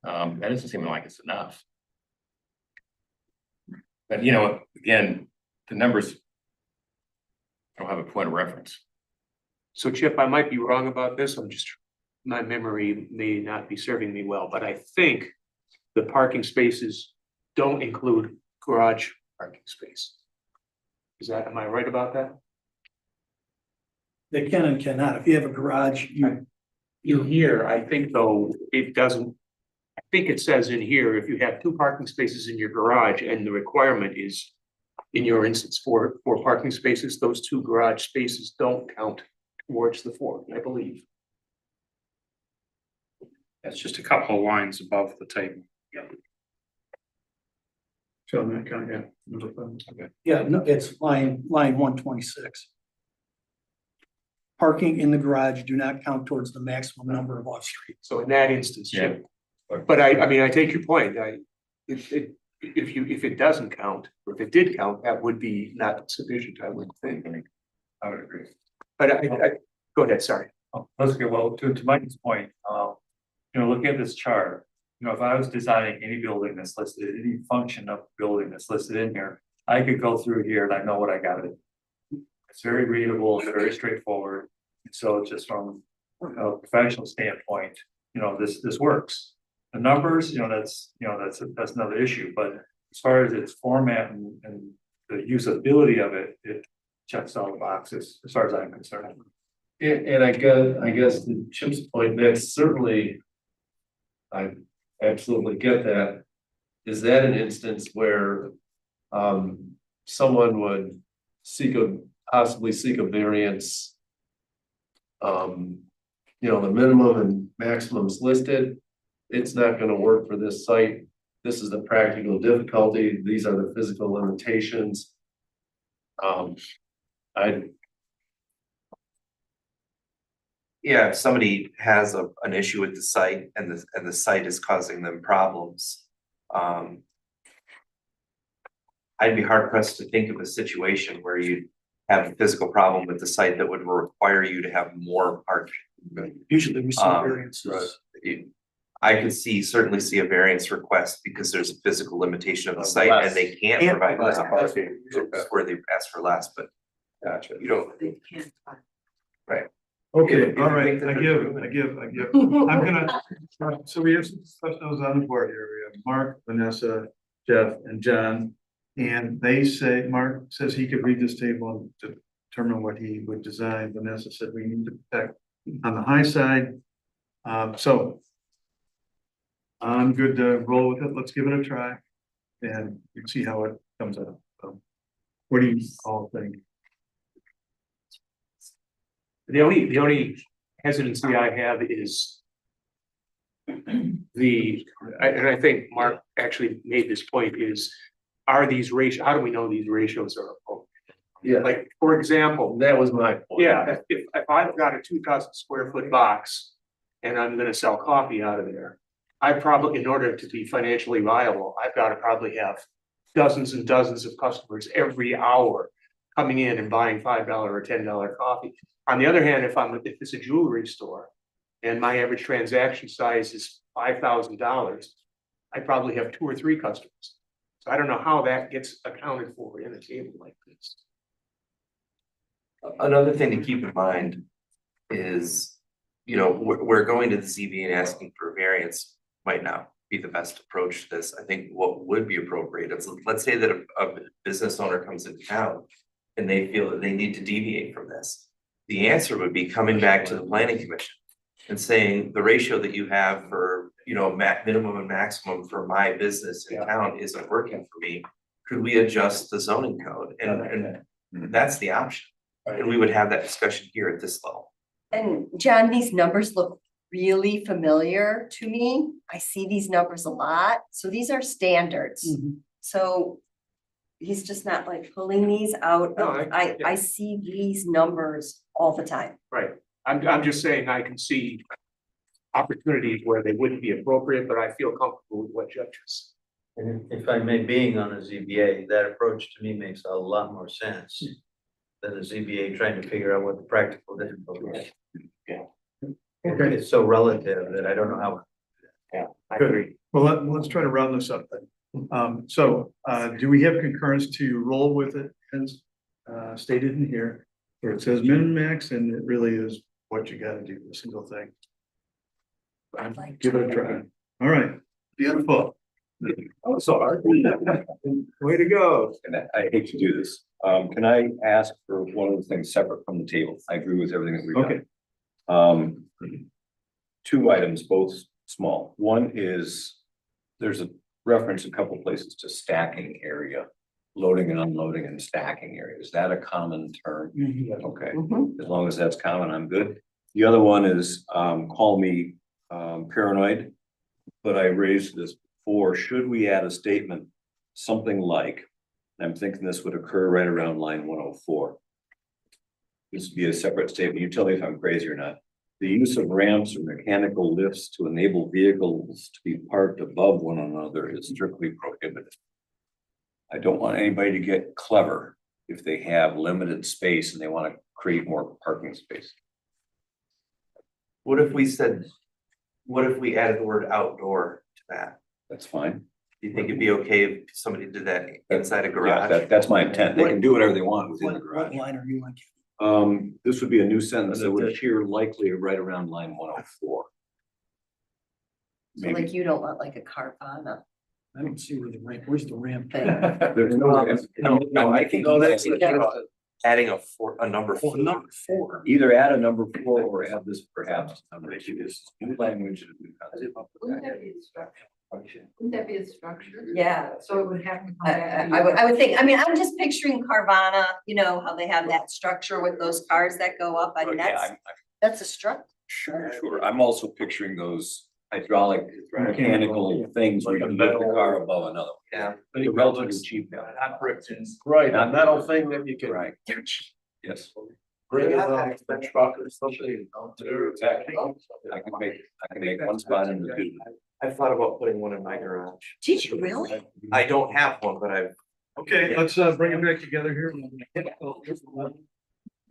That doesn't seem like it's enough. But you know, again, the numbers don't have a point of reference. So Chip, I might be wrong about this. My memory may not be serving me well, but I think the parking spaces don't include garage parking space. Am I right about that? They can and cannot. If you have a garage, In here, I think though, it doesn't. I think it says in here, if you have 2 parking spaces in your garage and the requirement is, in your instance, 4 parking spaces, those 2 garage spaces don't count towards the 4, I believe. That's just a couple of lines above the table. So that kind of, yeah. yeah, no, it's line 126. Parking in the garage do not count towards the maximum number of off-street. So in that instance, Yeah. Chip. But I mean, I take your point. If it doesn't count, or if it did count, that would be not sufficient, I would think. I would agree. But go ahead, sorry. Oh, that's good. Well, to Mike's point, looking at this chart, if I was designing any building that's listed, any function of building that's listed in here, I could go through here and I know what I got it. It's very readable, very straightforward. So just from a professional standpoint, this works. The numbers, that's another issue, but as far as its format and the usability of it, it checks all the boxes as far as I'm concerned. And I guess to Chip's point, that's certainly, I absolutely get that. Is that an instance where someone would possibly seek a variance? The minimum and maximums listed, it's not going to work for this site. This is the practical difficulty. These are the physical limitations. Yeah, if somebody has an issue with the site and the site is causing them problems. I'd be hard pressed to think of a situation where you have a physical problem with the site that would require you to have more parking. Usually we see variances. I could certainly see a variance request because there's a physical limitation of the site and they can't provide less parking. Where they ask for less, but Gotcha. you don't. Right. Okay, all right, I give. I'm gonna, so we have some professionals on the board here. We have Mark, Vanessa, Jeff, and John. And they say, Mark says he could read this table to determine what he would design. Vanessa said we need to protect on the high side. So I'm good to roll with it. Let's give it a try. And you can see how it comes out. So, what do you all think? The only hesitancy I have is and I think Mark actually made this point is, how do we know these ratios are appropriate? Yeah, Like, for example, that was my point. yeah, if I've got a 2,000 square foot box and I'm gonna sell coffee out of there, I probably, in order to be financially viable, I've got to probably have dozens and dozens of customers every hour coming in and buying $5 or $10 coffee. On the other hand, if it's a jewelry store and my average transaction size is $5,000, I probably have 2 or 3 customers. So I don't know how that gets accounted for in a table like this. Another thing to keep in mind is, we're going to the ZBA and asking for a variance might not be the best approach to this. I think what would be appropriate is, let's say that a business owner comes into town and they feel that they need to deviate from this. The answer would be coming back to the planning commission and saying the ratio that you have for, minimum and maximum for my business in town isn't working for me. Could we adjust the zoning code? And that's the option. And we would have that discussion here at this level. And John, these numbers look really familiar to me. I see these numbers a lot. So these are standards. So he's just not like pulling these out. No, I see these numbers all the time. Right. I'm just saying I can see opportunities where they wouldn't be appropriate, but I feel comfortable with what judges. And if I may, being on a ZBA, that approach to me makes a lot more sense than the ZBA trying to figure out what the practical difficulty is. Yeah. It's so relative that I don't know how. Yeah, I Good. agree. Well, let's try to round this up then. Do we have concurrence to roll with it as stated in here? Where it says min max and it really is what you gotta do, a single thing. I'd like Give it a try. All right, beautiful. Oh, sorry. Way to go. And I hate to do this. Can I ask for one of the things separate from the table? I agree with everything that we've done. Okay. 2 items, both small. One is, there's a reference a couple places to stacking area, loading and unloading and stacking area. Is that a common term? Okay, as long as that's common, I'm good. The other one is, call me paranoid, but I raised this before. Should we add a statement, something like, and I'm thinking this would occur right around line 104. This would be a separate statement. You tell me if I'm crazy or not. The use of ramps or mechanical lifts to enable vehicles to be parked above one another is strictly prohibited. I don't want anybody to get clever if they have limited space and they want to create more parking space. What if we added the word outdoor to that? That's fine. Do you think it'd be okay if somebody did that inside a Yeah, garage? that's my intent. They can do whatever they want within the What garage. line are you on? This would be a new sentence that would appear likely right around line 104. So like you don't want like a Carvana. I don't see where where's the ramp? thing. There's no, I think Adding a number Oh, 4. number 4. either add a number 4 or add this perhaps number 2. This is new language. Wouldn't that be a structure? Wouldn't that be a structure? Yeah. So it would have to come I back. I would think, I mean, I'm just picturing Carvana, how they have that structure with those cars that go up. I mean, that's a structure. Sure. I'm also picturing those hydraulic mechanical things where you can lift the car above another. Yeah. But it's relatively cheap now. Not bricks. Right, a metal thing that you can. Right. Yes. Bring it on the truck or something. Exactly. I can make one spot in the 2. I thought about putting one in my garage. Did you really? I don't have one, but I've. Okay, let's bring it back together here.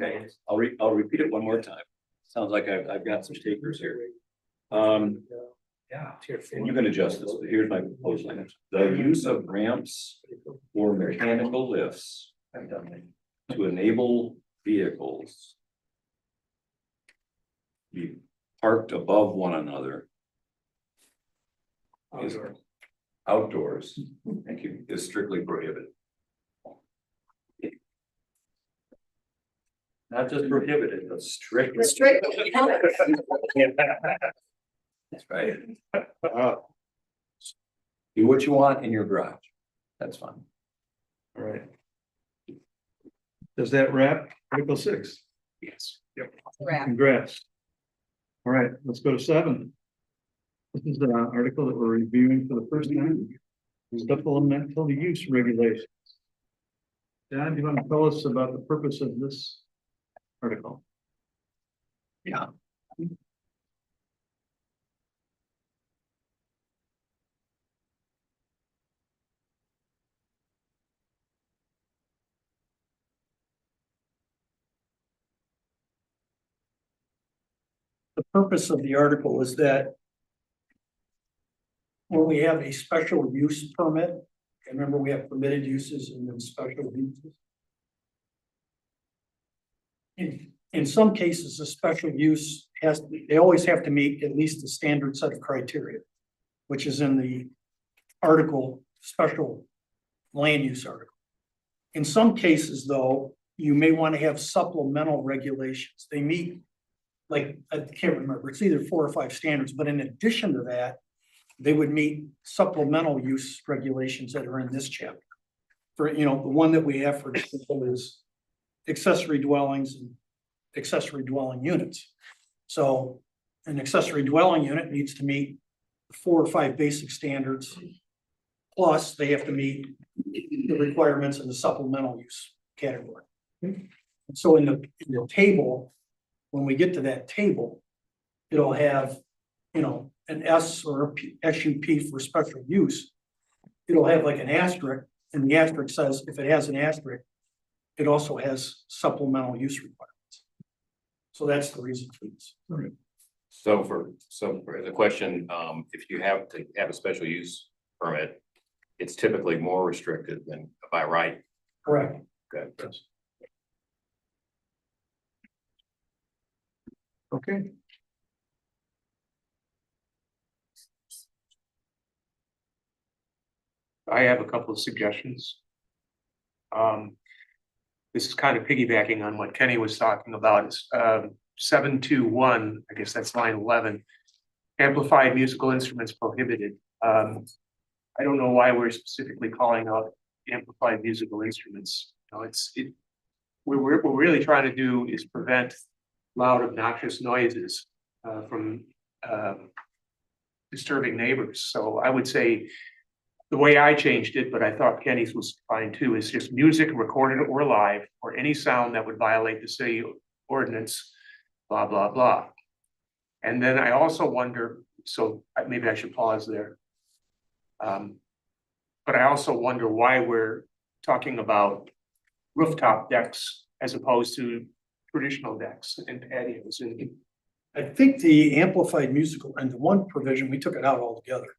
Okay, I'll repeat it one more time. Sounds like I've got some takers here. Yeah. And you can adjust this, but here's my proposed language. The use of ramps or mechanical lifts to enable vehicles be parked above one another is outdoors, thank you, is strictly prohibited. Not just prohibited, but Strictly. Strictly. That's right. Do what you want in your garage. That's fine. All right. Does that wrap Article 6? Yes. Yep. Wrap. Congrats. All right, let's go to 7. This is the article that we're reviewing for the first time. Supplemental use regulations. John, do you want to tell us about the purpose of this article? Yeah. purpose of the article is that when we have a special use permit, and remember we have permitted uses and then special uses. In some cases, a special use they always have to meet at least a standard set of criteria, which is in the article, special land use article. In some cases, though, you may want to have supplemental regulations. They meet, like, I can't remember, it's either 4 or 5 standards, but in addition to that, they would meet supplemental use regulations that are in this chapter. For, the one that we have, for example, is accessory dwellings and accessory dwelling units. So an accessory dwelling unit needs to meet 4 or 5 basic standards. Plus, they have to meet the requirements in the supplemental use category. And so in the table, when we get to that table, it'll have, an S or a SUP for special use. It'll have like an asterisk, and the asterisk says if it has an asterisk, it also has supplemental use requirements. So that's the reason for this. So for the question, if you have to have a special use permit, it's typically more restricted than by right. Correct. Good. Okay. I have a couple of suggestions. This is kind of piggybacking on what Kenny was talking about. It's 721, I guess that's line 11. Amplified musical instruments prohibited. I don't know why we're specifically calling out amplified musical instruments. What we're really trying to do is prevent loud, obnoxious noises from disturbing neighbors. So I would say the way I changed it, but I thought Kenny's was fine too, is just music recorded or live, or any sound that would violate the city ordinance, blah, blah, blah. And then I also wonder, so maybe I should pause there. But I also wonder why we're talking about rooftop decks as opposed to traditional decks and patios. And I think the amplified musical and the one provision, we took it out altogether.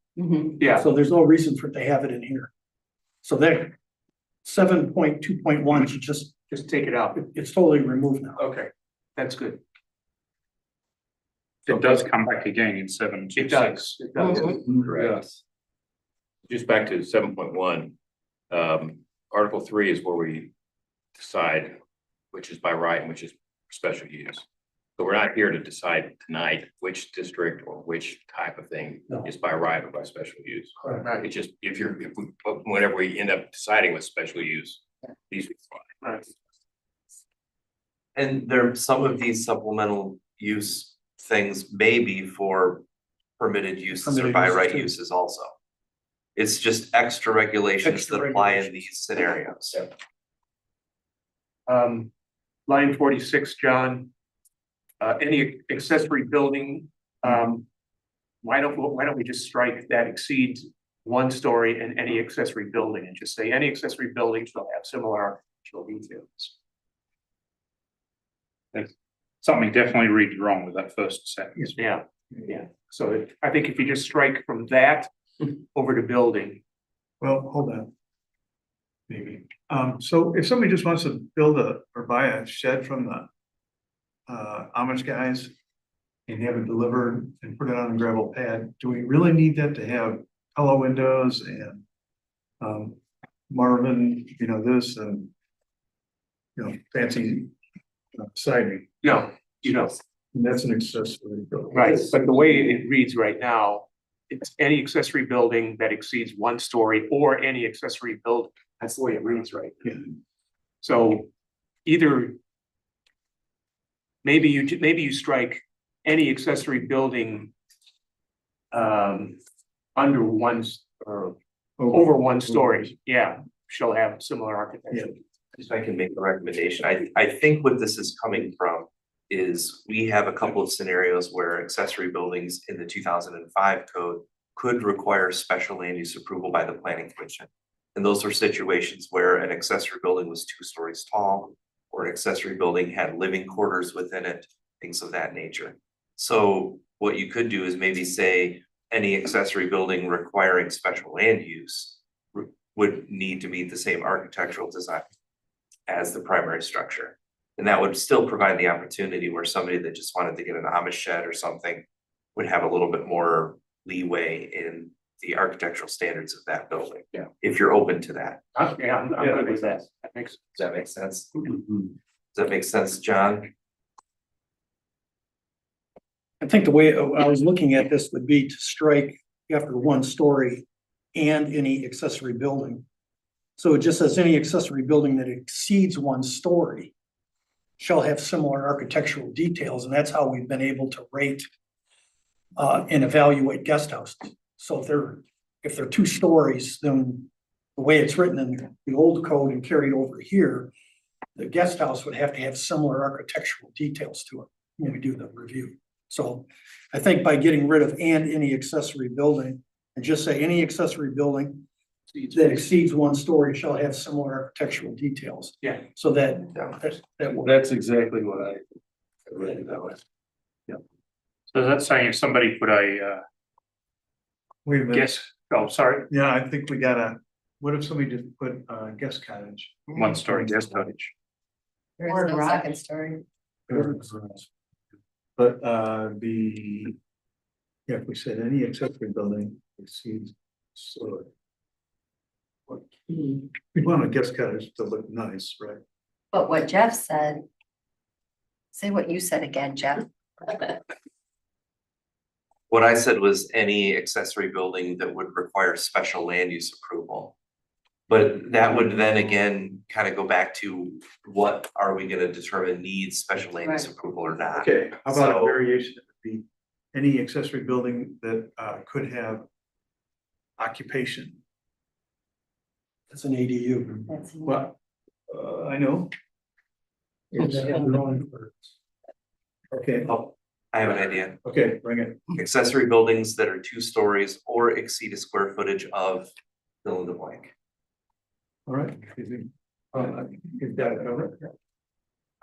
yeah, So there's no reason for it to have it in here. So there, 7.2.1 should just take it out. it's totally removed now. Okay, that's good. It does come back again in 7. It does. It does. Correct. Just back to 7.1, Article 3 is where we decide which is by right and which is special use. So we're not here to decide tonight which district or which type of thing is by right or by special use. Correct. It's just whenever we end up deciding with special use, these are fine. Right. And some of these supplemental use things may be for permitted uses or Permitted by uses right too. uses also. It's just extra regulations Extra that apply in regulations. these scenarios. Line 46, John. Any accessory building, why don't we just strike that exceeds 1 story in any accessory building and just say any accessory building shall have similar architectural details? Something definitely reads wrong with that first sentence. Yeah, yeah. So I think if you just strike from that over to building. Well, hold on. Maybe. So if somebody just wants to build or buy a shed from the Amish guys and have it delivered and put it on a gravel pad, do we really need that to have hello windows and Marvin, this and fancy siding? No, you know. And that's an accessory building. Right, but the way it reads right now, it's any accessory building that exceeds 1 story or any accessory building. That's the way it reads right now. Yeah. So either maybe you strike any accessory building under 1 or over 1 story, yeah, shall have similar architecture. If I can make a recommendation, I think what this is coming from is we have a couple of scenarios where accessory buildings in the 2005 code could require special land use approval by the planning commission. And those were situations where an accessory building was 2 stories tall, or an accessory building had living quarters within it, things of that nature. So what you could do is maybe say any accessory building requiring special land use would need to meet the same architectural design as the primary structure. And that would still provide the opportunity where somebody that just wanted to get an Amish shed or something would have a little bit more leeway in the architectural standards of that building. Yeah. If you're open to that. I'm good with that. That makes. Does that make sense? Does that make sense, John? I think the way I was looking at this would be to strike after 1 story and any accessory building. So it just says any accessory building that exceeds 1 story shall have similar architectural details, and that's how we've been able to rate and evaluate guest houses. So if they're 2 stories, then the way it's written in the old code and carried over here, the guest house would have to have similar architectural details to it when we do the review. So I think by getting rid of and any accessory building and just say any accessory building that exceeds 1 story shall have similar architectural details. Yeah. So that will. That's exactly what I read that way. So that's saying if somebody put a, Wait a minute. guess, oh, sorry, Yeah, I think we gotta, what if somebody just put a guest cottage? 1-story guest cottage. There Or is no garage. second story. But if we said any accessory building exceeds, so. We want a guest cottage to look nice, right? But what Jeff said. Say what you said again, Jeff. What I said was any accessory building that would require special land use approval. But that would then again kind of go back to what are we gonna determine needs special land use approval or not? Okay, how about a So- variation that would be any accessory building that could have occupation? That's an ADU. That's. Well, I know. Okay, I have an idea. okay, bring it. Accessory buildings that are 2 stories or exceed a square footage of fill in the blank. All right. Is that covered?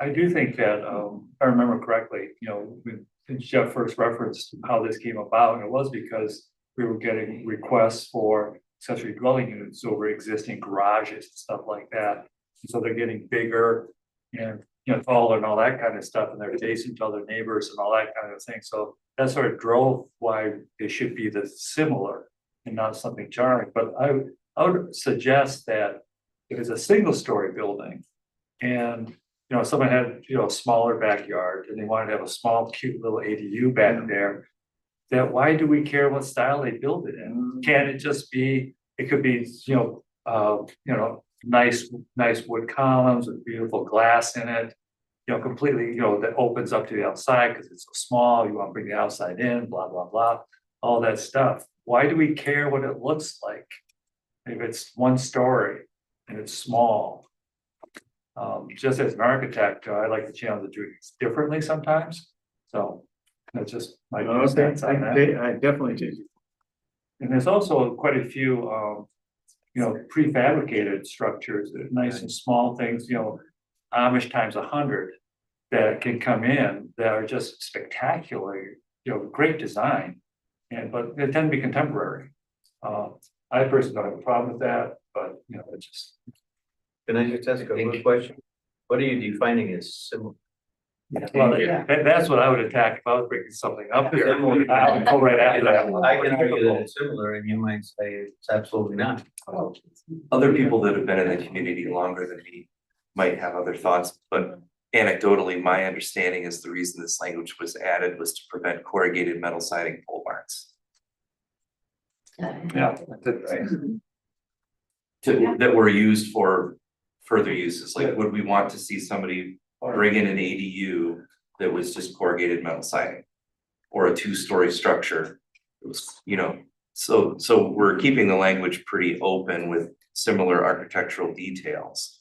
I do think that, if I remember correctly, when Jeff first referenced how this came about, and it was because we were getting requests for accessory dwelling units over existing garages and stuff like that. So they're getting bigger and, taller and all that kind of stuff, and they're adjacent to other neighbors and all that kind of thing. So that sort of drove why they should be the similar and not something jarring. But I would suggest that if it's a single story building and someone had, a smaller backyard and they wanted to have a small, cute little ADU back there. That why do we care what style they build it in? Can it just be, it could be, nice wood columns with beautiful glass in it. Completely, that opens up to the outside because it's so small, you want to bring the outside in, blah, blah, blah, all that stuff. Why do we care what it looks like? If it's 1 story and it's small. Just as an architect, I like the challenge of doing things differently sometimes. So that's just my stance on that. I definitely do. And there's also quite a few, prefabricated structures, nice and small things, Amish times 100 that can come in that are just spectacular, great design. But they tend to be contemporary. I personally don't have a problem with that, but it's just. Can I just ask a quick question? What are you defining as similar? Well, that's what I would attack if I was bringing something up here. I'll go right after that. I can argue that it's similar and you might say it's absolutely not. Other people that have been in the community longer than me might have other thoughts, but anecdotally, my understanding is the reason this language was added was to prevent corrugated metal siding pole barns. Yeah. That were used for further uses, like would we want to see somebody bring in an ADU that was just corrugated metal siding? Or a 2-story structure, it was, so we're keeping the language pretty open with similar architectural details.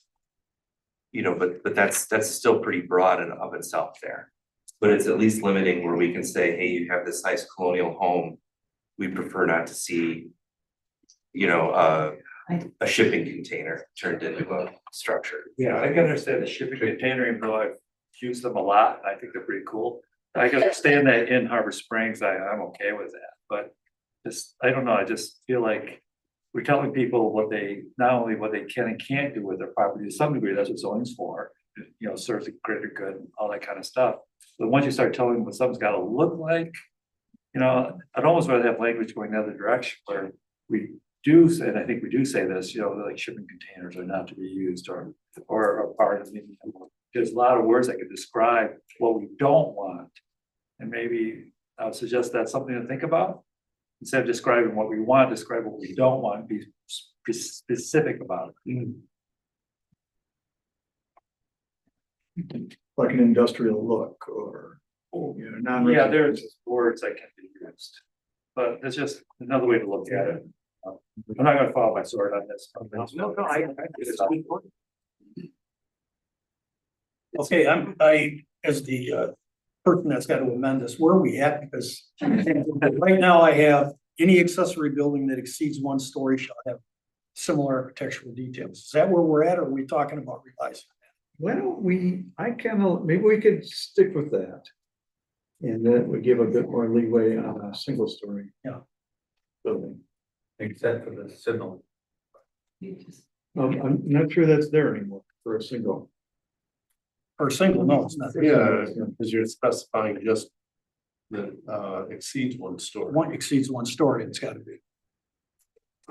But that's still pretty broad in of itself there. But it's at least limiting where we can say, hey, you have this nice colonial home. We prefer not to see, a shipping container turned into a structure. Yeah, I can understand the shipping container, even though I've used them a lot, and I think they're pretty cool. I can understand that in Harbor Springs, I'm okay with that, but just, I don't know, I just feel like we're telling people what they, not only what they can and can't do with their property, to some degree, that's what zoning's for. You know, serves a greater good, and all that kind of stuff. But once you start telling them what something's gotta look like, you know, I'd almost rather have language going the other direction where we do say, and I think we do say this, you know, like shipping containers are not to be used or a part of it. There's a lot of words that can describe what we don't want. And maybe I would suggest that's something to think about. Instead of describing what we want, describe what we don't want, be specific about it. Like an industrial look or, you know, non. Yeah, there's words that can be used, but it's just another way to look at it. I'm not gonna follow my sword on this. No, I it's a good point. Okay, as the person that's got to amend this, where are we at? Because right now I have any accessory building that exceeds 1 story shall have similar architectural details. Is that where we're at, or are we talking about revising? Why don't we, maybe we could stick with that. And then we give a bit more leeway on a single story. Yeah. Building. Except for the signal. I'm not sure that's there anymore for a single. For a single, no, it's not. Yeah, because you're specifying just that exceeds 1 story. One exceeds 1 story, it's gotta be.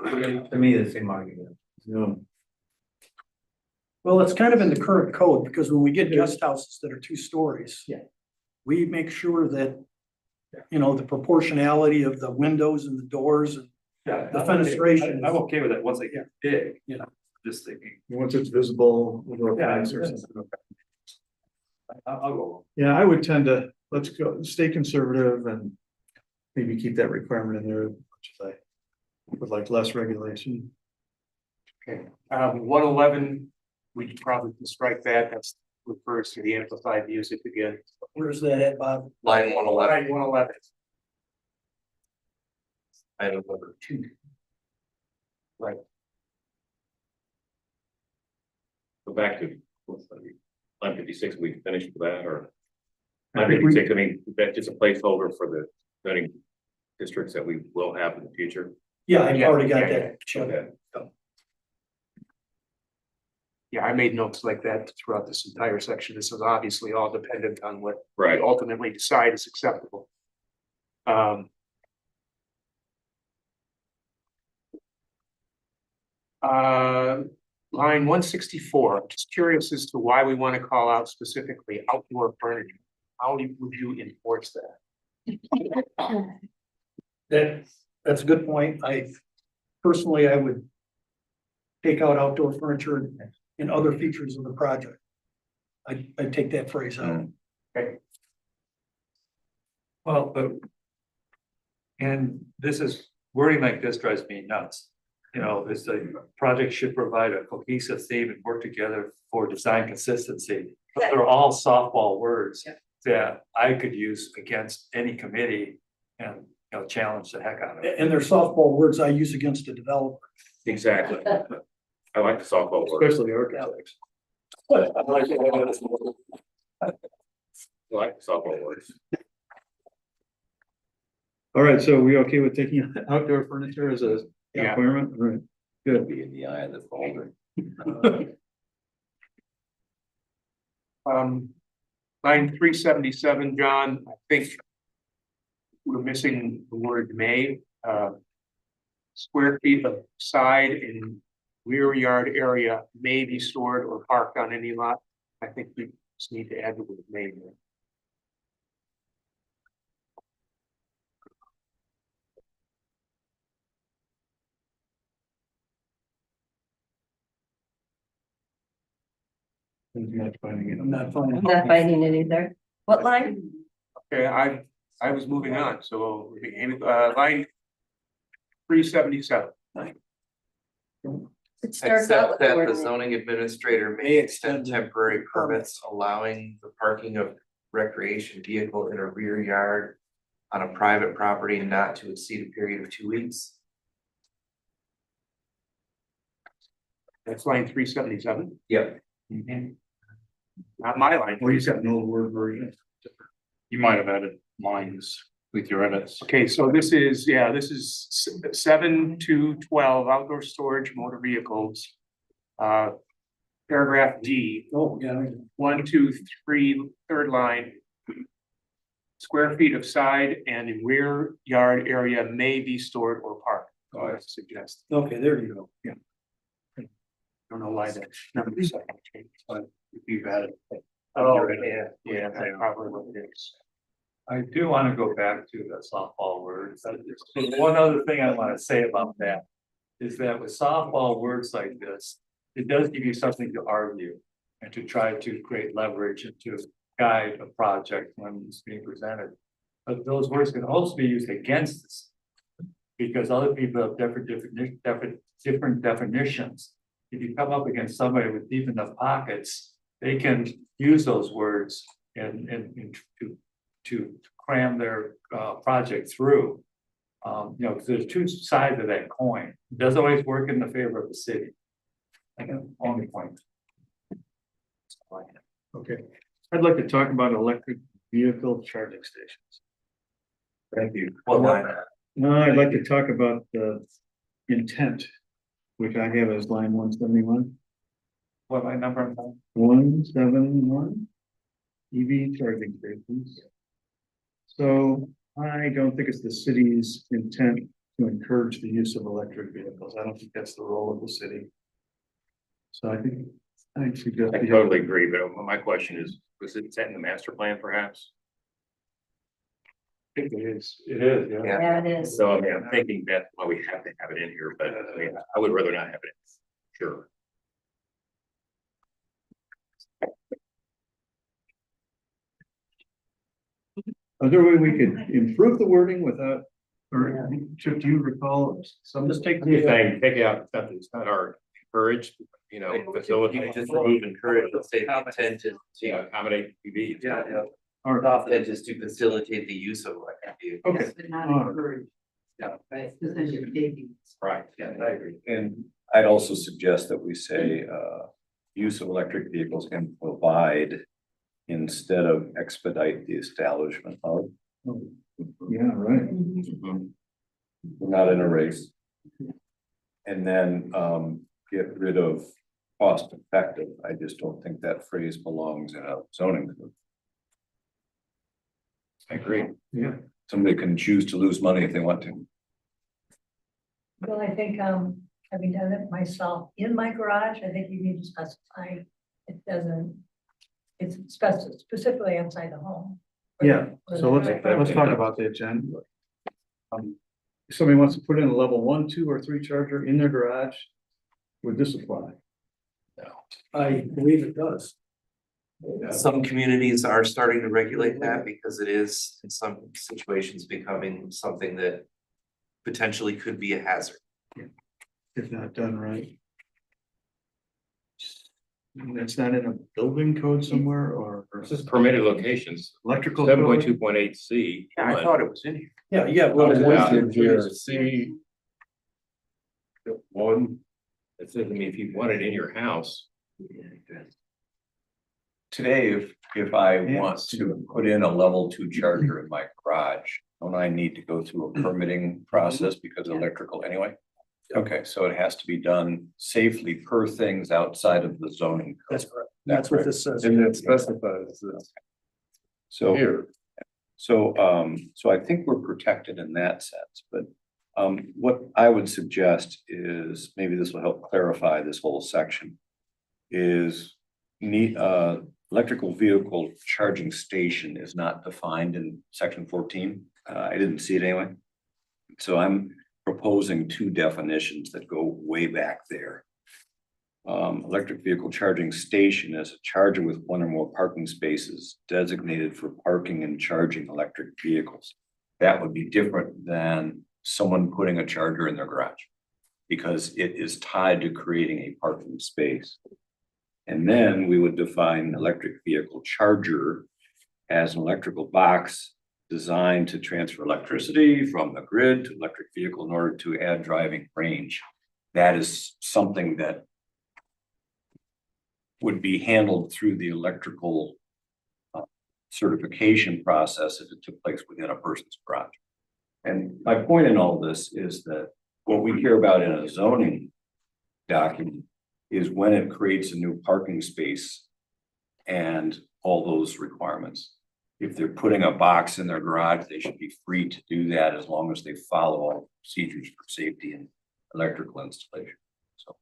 To me, the same argument. Yeah. Well, it's kind of in the current code, because when we get guest houses that are 2 stories. Yeah. We make sure that, you know, the proportionality of the windows and the doors and Yeah, the fenestration. I'm okay with it once they get big, you know. just thinking. Once it's visible over a Yeah, fence or something. I'll go. Yeah, I would tend to, let's go, stay conservative and maybe keep that requirement in there, which is I would like less regulation. Okay, 111, we could probably strike that, that's refers to the amplified music again. Where's that at, Bob? Line 111, Right, 111. item number 2. Right. Go back to line 56, we finished with that, or? I Line think we- 56, I mean, that's just a placeholder for the zoning districts that we will have in the future. Yeah, I've already got Yeah, that. Chuck. Okay. Yeah, I made notes like that throughout this entire section. This is obviously all dependent on what we Right. ultimately decide is acceptable. Line 164, I'm just curious as to why we want to call out specifically outdoor furniture. How would you enforce that? That's a good point. Personally, I would take out outdoor furniture and other features of the project. I'd take that phrase out. Okay. Well, but. And this is, wording like this drives me nuts. You know, it's the project should provide a cohesive theme and work together for design consistency. But they're all softball words that I could use against any committee and, you know, challenge the heck out of it. And they're softball words I use against a developer. Exactly. I like the softball word. Especially architects. I like the softball words. All right, so we okay with taking outdoor furniture as a Yeah. requirement? All right, good. Be in the eye of the beholder. Line 377, John, I think we're missing the word may. Square feet of side and rear yard area may be stored or parked on any lot. I think we just need to add the word may there. I'm not finding it. I'm not finding. I'm not finding it either. What line? Okay, I was moving on, so line 377. It starts out Except with that the word the may. zoning administrator may extend temporary permits allowing the parking of recreation vehicle in a rear yard on a private property not to exceed a period of 2 weeks. That's line 377. Yep. Not my line. Well, he's got an old word version. You might have added lines with your edits. Okay, so this is 7 to 12 outdoor storage motor vehicles. Paragraph D, Oh, yeah. 1, 2, 3, third line. Square feet of side and rear yard area may be stored or parked. So I suggest, Okay, there you go. Yeah. don't know why that number is changed, but if you've added. Oh, Yeah, that's probably what it is. I do want to go back to the softball words. One other thing I want to say about that is that with softball words like this, it does give you something to argue and to try to create leverage and to guide a project when it's being presented. But those words can also be used against us because other people have different definitions. If you come up against somebody with deep enough pockets, they can use those words and to cram their project through. You know, because there's two sides of that coin. It doesn't always work in the favor of the city. I can only point. Okay, I'd like to talk about electric vehicle charging stations. Thank you. What line? No, I'd like to talk about the intent, which I have as line 171. What my number? 171 EV charging stations. So I don't think it's the city's intent to encourage the use of electric vehicles. I don't think that's the role of the city. So I think I suggest. I totally agree, but my question is, was it set in the master plan perhaps? It is, yeah. Yeah, it is. So I mean, I'm thinking that, well, we have to have it in here, but I mean, I would rather not have it in. Sure. Is there a way we could improve the wording without, or Chip, do you recall some? Just take the thing, take out stuff that's not our encouraged, you know, facility. Just remove encourage, let's say the intent is To to, accommodate EVs. Or, intent is to facilitate the use of electric vehicles. okay, But not all right. encourage. Yeah. Right, because then you're taking. Right. Yeah, I agree. And I'd also suggest that we say, use of electric vehicles can provide instead of expedite the establishment of. Yeah, right. We're not in a race. And then, get rid of cost effective. I just don't think that phrase belongs in a zoning code. I agree. Yeah. Somebody can choose to lose money if they want to. Well, I think, having done it myself in my garage, I think you need to specify, it doesn't, it's specifically outside the home. Yeah, so let's talk about that, Jen. If somebody wants to put in a level 1, 2, or 3 charger in their garage, would this apply? I believe it does. Some communities are starting to regulate that because it is in some situations becoming something that potentially could be a hazard. If not done right. That's not in a building code somewhere or? This is permitted locations, Electrical. 7.2.8C. Yeah, I thought it was in here. Yeah, yeah. Well, well, it's one- out here, see. One, it says, I mean, if you want it in your house. Today, if I want to put in a level 2 charger in my garage, don't I need to go through a permitting process because of electrical anyway? Okay, so it has to be done safely per things outside of the zoning. code. That's correct. That's what this says. And it specifies this So, here. so I think we're protected in that sense, but what I would suggest is, maybe this will help clarify this whole section. Is electrical vehicle charging station is not defined in section 14. I didn't see it anyway. So I'm proposing 2 definitions that go way back there. Electric vehicle charging station is a charger with 1 or more parking spaces designated for parking and charging electric vehicles. That would be different than someone putting a charger in their garage because it is tied to creating a parking space. And then we would define electric vehicle charger as an electrical box designed to transfer electricity from the grid to electric vehicle in order to add driving range. That is something that would be handled through the electrical certification process if it took place within a person's garage. And my point in all this is that what we hear about in a zoning document is when it creates a new parking space and all those requirements. If they're putting a box in their garage, they should be free to do that as long as they follow all procedures for safety and electrical installation. So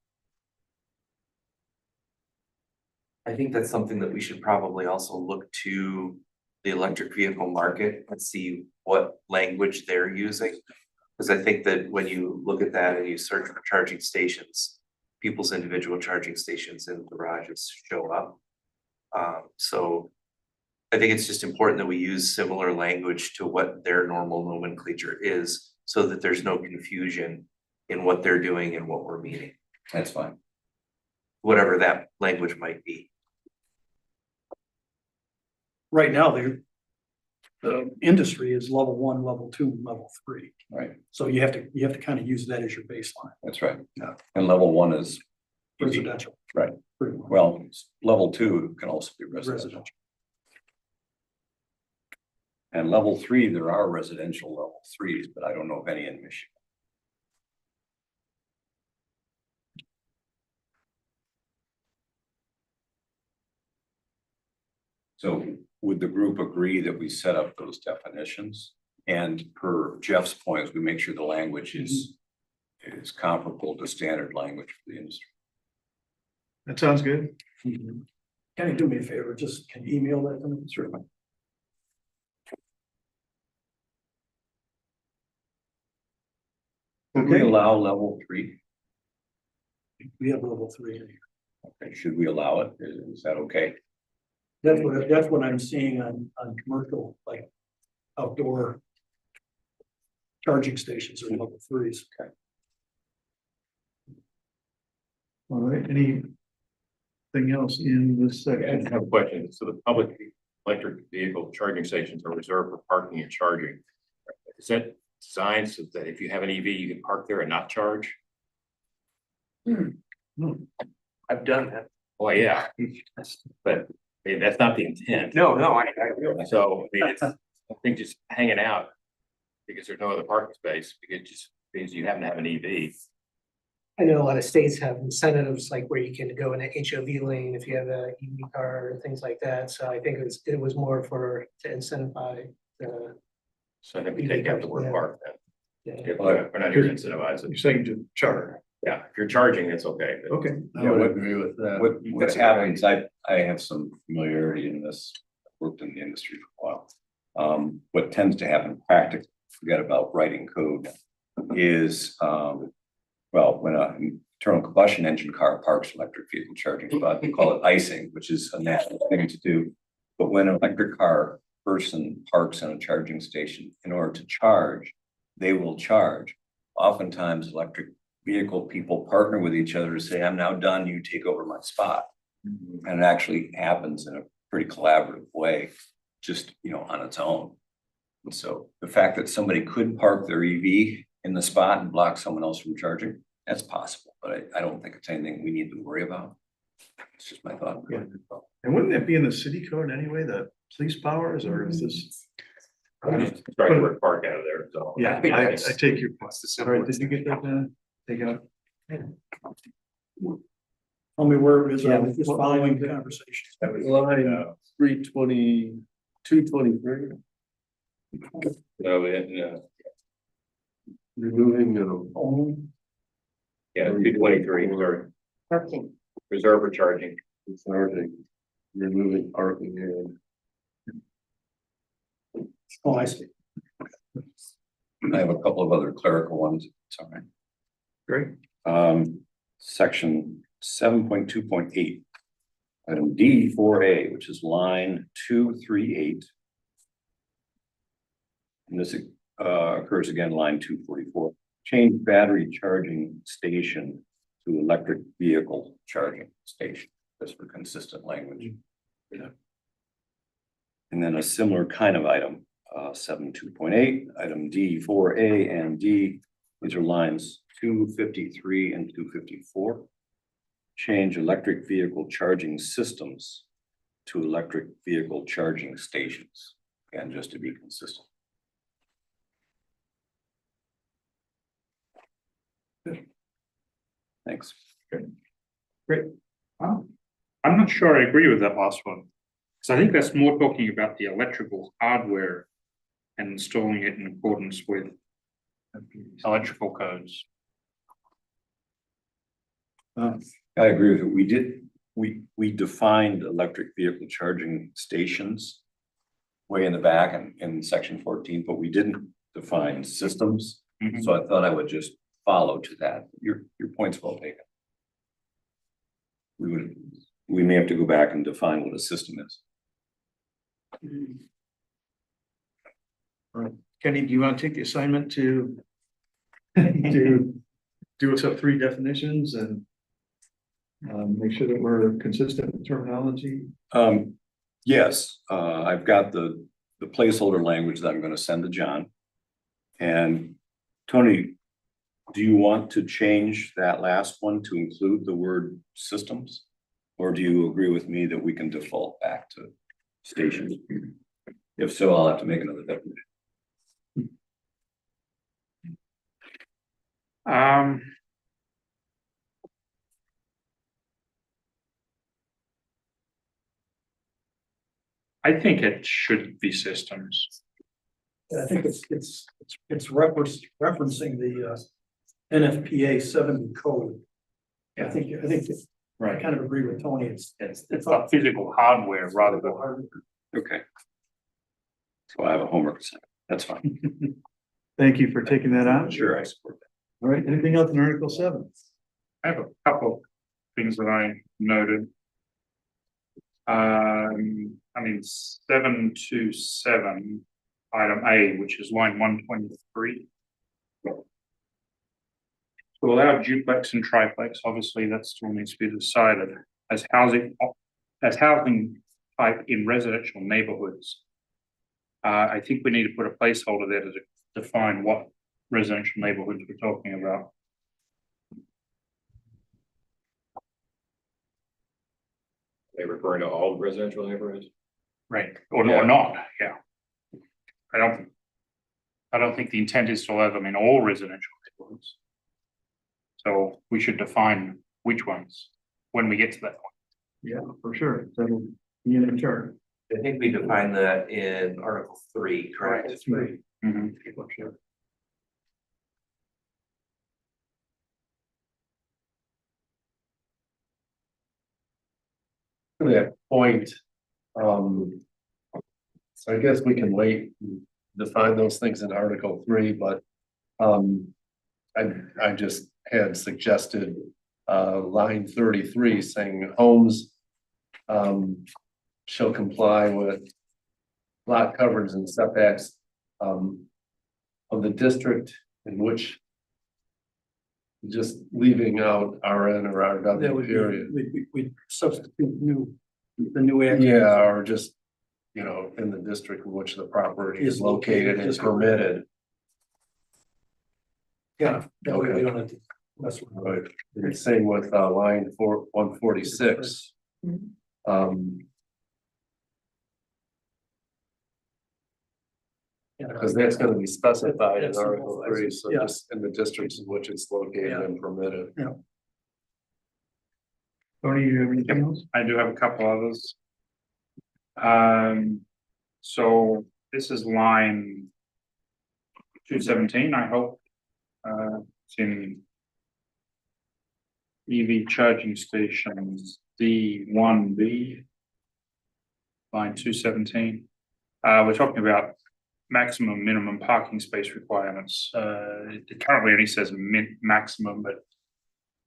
I think that's something that we should probably also look to the electric vehicle market and see what language they're using. Because I think that when you look at that and you search for charging stations, people's individual charging stations in garages show up. So I think it's just important that we use similar language to what their normal nomenclature is, so that there's no confusion in what they're doing and what we're meaning, that's fine. whatever that language might be. Right now, the industry is level 1, level 2, and level 3. Right, So you have to kind of use that as your baseline. that's right. Yeah. And level 1 is Residential. right. Pretty much. Well, level 2 can also be residential. Residential. And level 3, there are residential level 3s, but I don't know of any in Michigan. So would the group agree that we set up those definitions? And per Jeff's points, we make sure the language is comparable to standard language for the industry. That sounds good. Can you do me a favor? Just can you email that to me? Certainly. Should we Okay. allow level 3? We have level 3 in here. Okay, should we allow it? Is that okay? That's what I'm seeing on commercial, like outdoor charging stations are level 3s. Okay. All right, anything else in this I section? have a question. So the public electric vehicle charging stations are reserved for parking and charging. Is that designed so that if you have an EV, you can park there and not charge? I've done that. Well, yeah, but I mean, that's not the intent. No, I realize. So, I mean, it's, I think just hanging out because there's no other parking space, because it just means you happen to have an EV. I know a lot of states have incentives like where you can go in an HOV lane if you have a EV car or things like that. So I think it was more to incentivize the. So I think we take out the word Yeah. park then. Yeah. If We're not here to incentivize You're it. saying to charter. Yeah, if you're charging, it's okay. but- Okay. I would agree with that. What happens, I have some familiarity in this, I've worked in the industry for a while. What tends to happen practically, forget about writing code, is, well, when an internal combustion engine car parks electric vehicle charging spot, they call it icing, which is a national thing to do. But when an electric car person parks on a charging station, in order to charge, they will charge. Oftentimes, electric vehicle people partner with each other to say, I'm now done, you take over my spot. And it actually happens in a pretty collaborative way, just, on its own. And so the fact that somebody could park their EV in the spot and block someone else from charging, that's possible, but I don't think it's anything we need to worry about. It's just my thought. Yeah. And wouldn't that be in the city code anyway, the police powers, or is this? Just try to work park out of there, so. Yeah, I take your point. All right, did you get that down? Take out. Tell me where it is. Yeah, I was just what following line the is it? conversation. That was, Line 320, 223, no, we didn't, removing the yeah, 223, sorry, Parking. reserve for charging. charging, removing parking and Oh, I see. I have a couple of other clerical ones, sorry. Great. Section 7.2.8. Item D4A, which is line 238. And this occurs again, line 244. Change battery charging station to electric vehicle charging station. That's for consistent language. Yeah. And then a similar kind of item, 7.2.8, item D4A and D. These are lines 253 and 254. Change electric vehicle charging systems to electric vehicle charging stations, and just to be consistent. Thanks. Great. I'm not sure I agree with that last one. So I think that's more talking about the electrical hardware and installing it in accordance with electrical codes. I agree with it. We defined electric vehicle charging stations way in the back and in section 14, but we didn't define systems. So I thought I would just follow to that. Your point's well taken. We may have to go back and define what a system is. All right. Kenny, do you want to take the assignment to do us up 3 definitions and make sure that we're consistent with terminology? Yes, I've got the placeholder language that I'm going to send to John. And Tony, do you want to change that last one to include the word systems? Or do you agree with me that we can default back to stations? If so, I'll have to make another definition. I think it should be systems. I think it's referencing the NFPA 70 code. I think I kind of agree with Tony. It's about physical hardware rather than hardware. Okay. So I have a homework assignment. That's fine. Thank you for taking that on. Sure, I support that. All right, anything else in Article 7? I have a couple of things that I noted. I mean, 727, item A, which is line 123. To allow duplex and triplex, obviously that still needs to be decided as housing type in residential neighborhoods. I think we need to put a placeholder there to define what residential neighborhoods we're talking about. They referring to all residential neighborhoods? Right, or not, yeah. I don't think the intent is to allow them in all residential neighborhoods. So we should define which ones when we get to that point. Yeah, for sure. That'll be in the chart. I think we defined that in Article 3, correct? That's right. Sure. That point, so I guess we can wait and define those things in Article 3, but I just had suggested line 33 saying homes shall comply with lot coverage and setbacks of the district in which, just leaving out RN or RW period. We substitute the new act. Yeah, or just, you know, in the district in which the property is located and permitted. Yeah, that way we Okay. don't have to mess with it. Right, and same with line 146. Because that's gonna be specified in That's Article simple. 3, so Yeah. just in the districts in which it's located Yeah. and permitted. Tony, you have anything else? I do have a couple others. So this is line 217, I hope. It's in EV charging stations, D1B. Line 217. We're talking about maximum, minimum parking space requirements. It currently only says maximum, but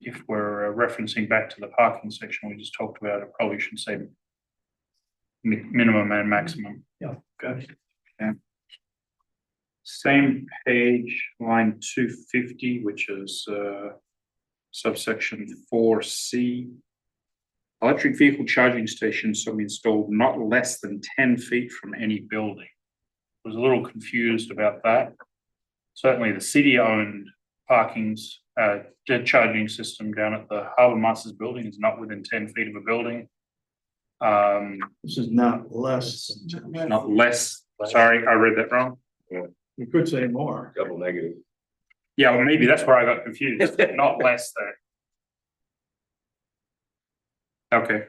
if we're referencing back to the parking section we just talked about, it probably should say minimum and maximum. Yeah, okay. Yeah. Same page, line 250, which is subsection 4C. Electric vehicle charging stations shall be installed not less than 10 feet from any building. I was a little confused about that. Certainly the city-owned parkings, charging system down at the Harbour Masters building is not within 10 feet of a building. This is not less. Not less, sorry, I read that wrong. You could say more. Double negative. Yeah, well, maybe that's where I got confused, not less than. Okay,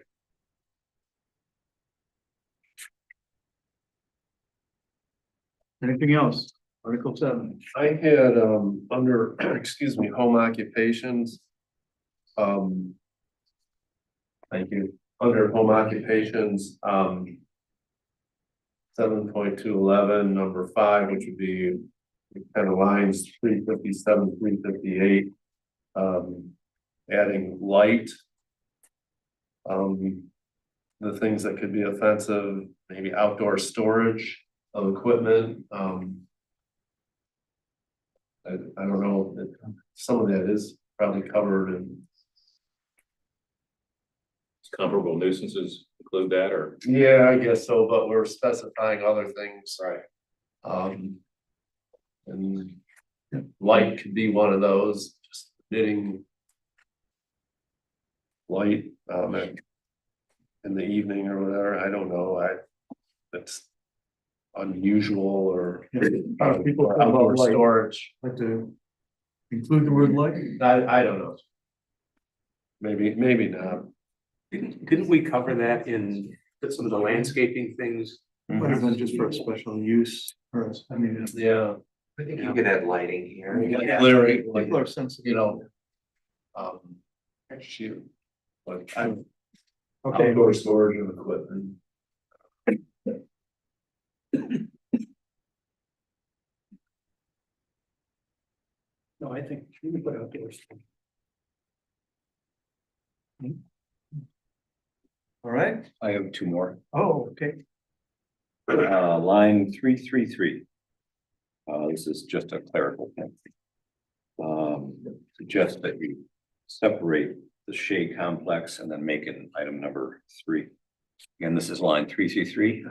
Anything else? Article 7. I had, under, excuse me, home occupations. Thank you, under home occupations, 7.211, number 5, which would be kind of lines 357, 358. Adding light. The things that could be offensive, maybe outdoor storage of equipment, I don't know, some of that is probably covered in. Comparable nuisances include that, or? Yeah, I guess so, but we're specifying other things. Right. And light could be one of those, just knitting. Light, in the evening or whatever, I don't know, that's unusual or. People or outdoor storage. like to include the word light. I don't know. Maybe not. Didn't we cover that in some of the landscaping things? Might have been just for a special use, or, I mean. Yeah. I think you could add lighting here. Clearing, like, People are sensitive. you know. Shoot. Like, Okay. outdoor storage of equipment. No, I think you can put outdoors. All right. I have two more. Oh, okay. Line 333. This is just a clerical thing. Suggest that you separate the Shea complex and then make it item number 3. Again, this is line 333.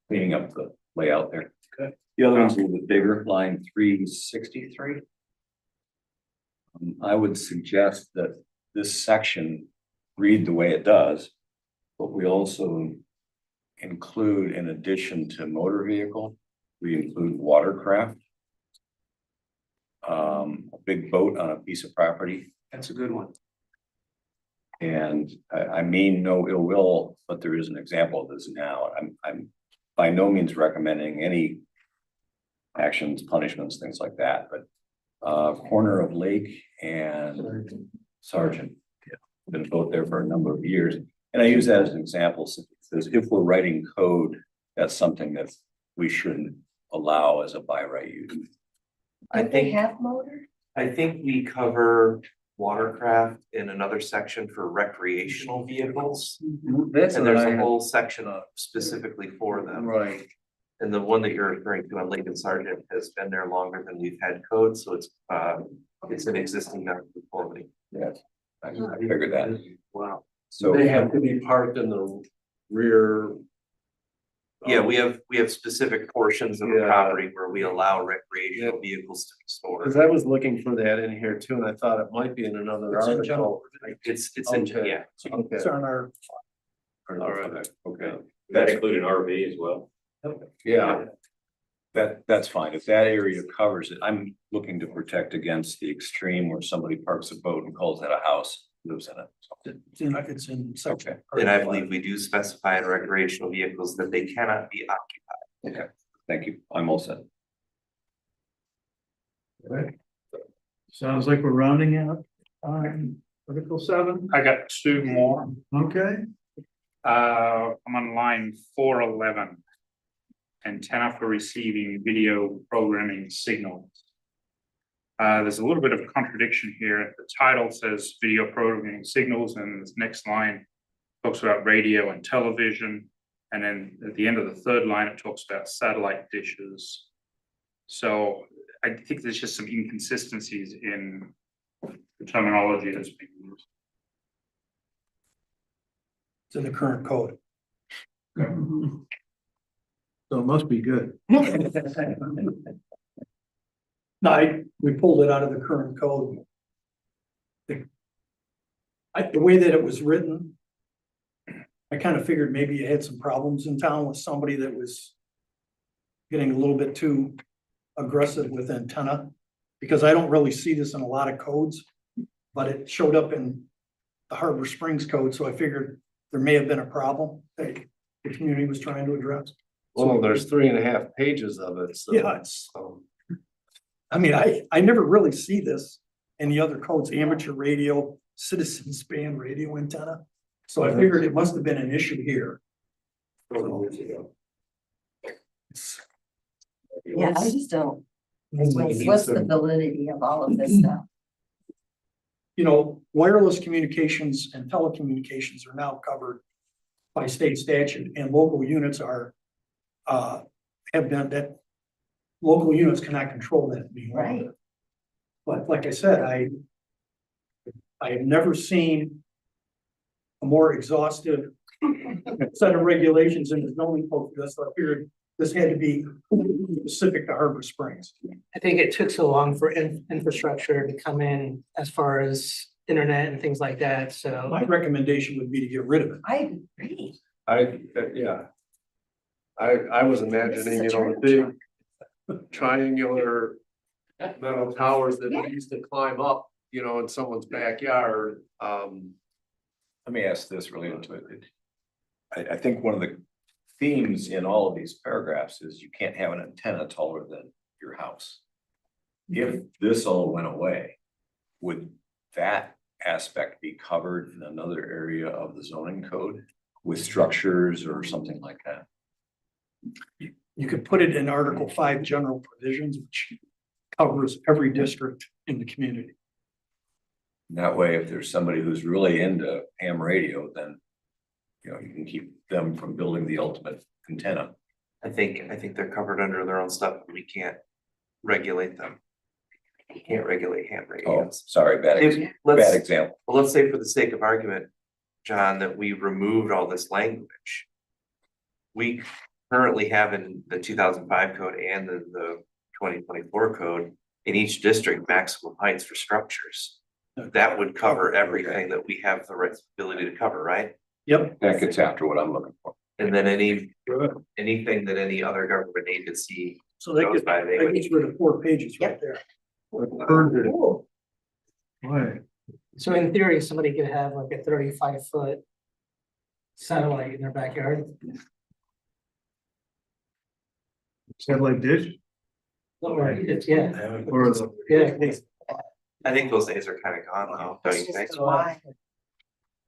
Cleaning up the layout there. Okay. The other one's a little bit bigger, line 363. I would suggest that this section read the way it does, but we also include, in addition to motor vehicle, we include watercraft. A big boat on a piece of property. That's a good one. And I mean no ill will, but there is an example of this now. I'm by no means recommending any actions, punishments, things like that, but corner of Lake and Sergeant. Been both there for a number of years. And I use that as an example, because if we're writing code, that's something that we shouldn't allow as a by right use. Do they have motor? I think we cover watercraft in another section for recreational vehicles. That's And what there's I a had. whole section specifically for them. Right. And the one that you're referring to on Lincoln Sergeant has been there longer than we've had code, so it's an existing non-conformity. Yes, I figured that. Wow. So They have to be parked in the rear. Yeah, we have specific portions of the Yeah. property where we allow recreational vehicles to be stored. Cause I was looking for that in here too, and I thought it might be in another It's in article. general. It's in, Okay. yeah. Okay. It's on our, All right. okay, That included RV as well. Yeah. that's fine. If that area covers it, I'm looking to protect against the extreme where somebody parks a boat and calls it a house, lives in it. it's in section. And I believe we do specify in recreational vehicles that they cannot be occupied. Okay, thank you. I'm all set. Sounds like we're rounding out on Article 7. I got 2 more. Okay. I'm on line 411. Antenna for receiving video programming signals. There's a little bit of a contradiction here. The title says video programming signals, and this next line talks about radio and television. And then at the end of the third line, it talks about satellite dishes. So I think there's just some inconsistencies in the terminology that's being used. It's in the current code. So it must be good. No, we pulled it out of the current code. the way that it was written, I kind of figured maybe you had some problems in town with somebody that was getting a little bit too aggressive with antenna, because I don't really see this in a lot of codes, but it showed up in the Harbor Springs code, so I figured there may have been a problem that the community was trying to address. Well, there's 3.5 pages of it, so. Yeah, it's, I mean, I never really see this in the other codes, amateur radio, citizens band radio antenna. So I figured it must have been an issue here. Yeah, I just don't. What's the validity of all of this stuff? You know, wireless communications and telecommunications are now covered by state statute, and local units are, have been that, local units cannot control that anymore. Right. But like I said, I have never seen a more exhaustive set of regulations in the zoning code for this. So I figured this had to be specific to Harbor Springs. I think it took so long for infrastructure to come in as far as internet and things like that, so. My recommendation would be to get rid of it. I agree. Yeah. I was imagining, you know, the big triangular metal towers that we used to climb up, you know, in someone's backyard. Let me ask this related to it. I think one of the themes in all of these paragraphs is you can't have an antenna taller than your house. If this all went away, would that aspect be covered in another area of the zoning code with structures or something like that? You could put it in Article 5 general provisions, which covers every district in the community. And that way, if there's somebody who's really into ham radio, then you know, you can keep them from building the ultimate antenna. I think they're covered under their own stuff, but we can't regulate them. You can't regulate ham Oh, radios. sorry, bad Let's- example. Well, let's say for the sake of argument, John, that we removed all this language. We currently have in the 2005 code and the 2024 code, in each district, maximum heights for structures. That would cover everything that we have the ability to cover, right? Yep. That gets after what I'm looking for. And then anything that any other government agency So that goes gets, by, they that would. gets rid of 4 pages right there. Why? So in theory, somebody could have like a 35-foot satellite in their backyard. Satellite dish? Or it's, yeah, Or the, yeah. I think those days are kind of gone now, don't you think? Why?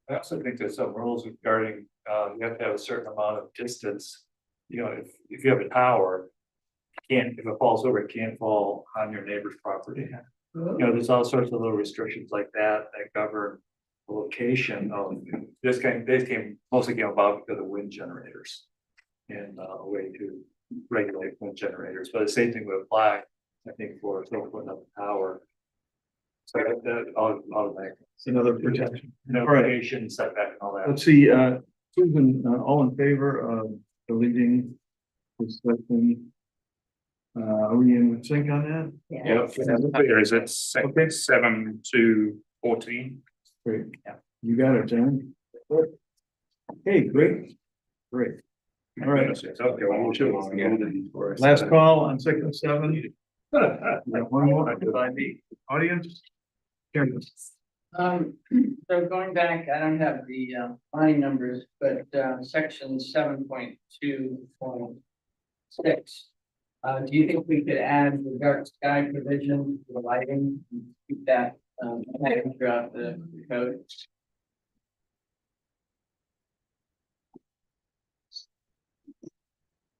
I also think there's some rules regarding, you have to have a certain amount of distance. You know, if you have a tower, if it falls over, it can't fall on your neighbor's property. You know, there's all sorts of little restrictions like that govern the location of, mostly came about because of wind generators. And a way to regulate wind generators, but the same thing would apply, I think, for putting up a tower. So that automatic. it's another protection. All right. Notification, setback and all that. Let's see, Susan, all in favor of deleting this section? Are we in sync on that? Yeah, there is it, 7 to 14. Great. You got it, John. Hey, great, great. All right. Okay, well, we'll show you. Last call on 6 and 7. You got one more audience? Karen. So going back, I don't have the line numbers, but section 7.2.6. Do you think we could add the dark sky provision to the lighting, and keep that throughout the code?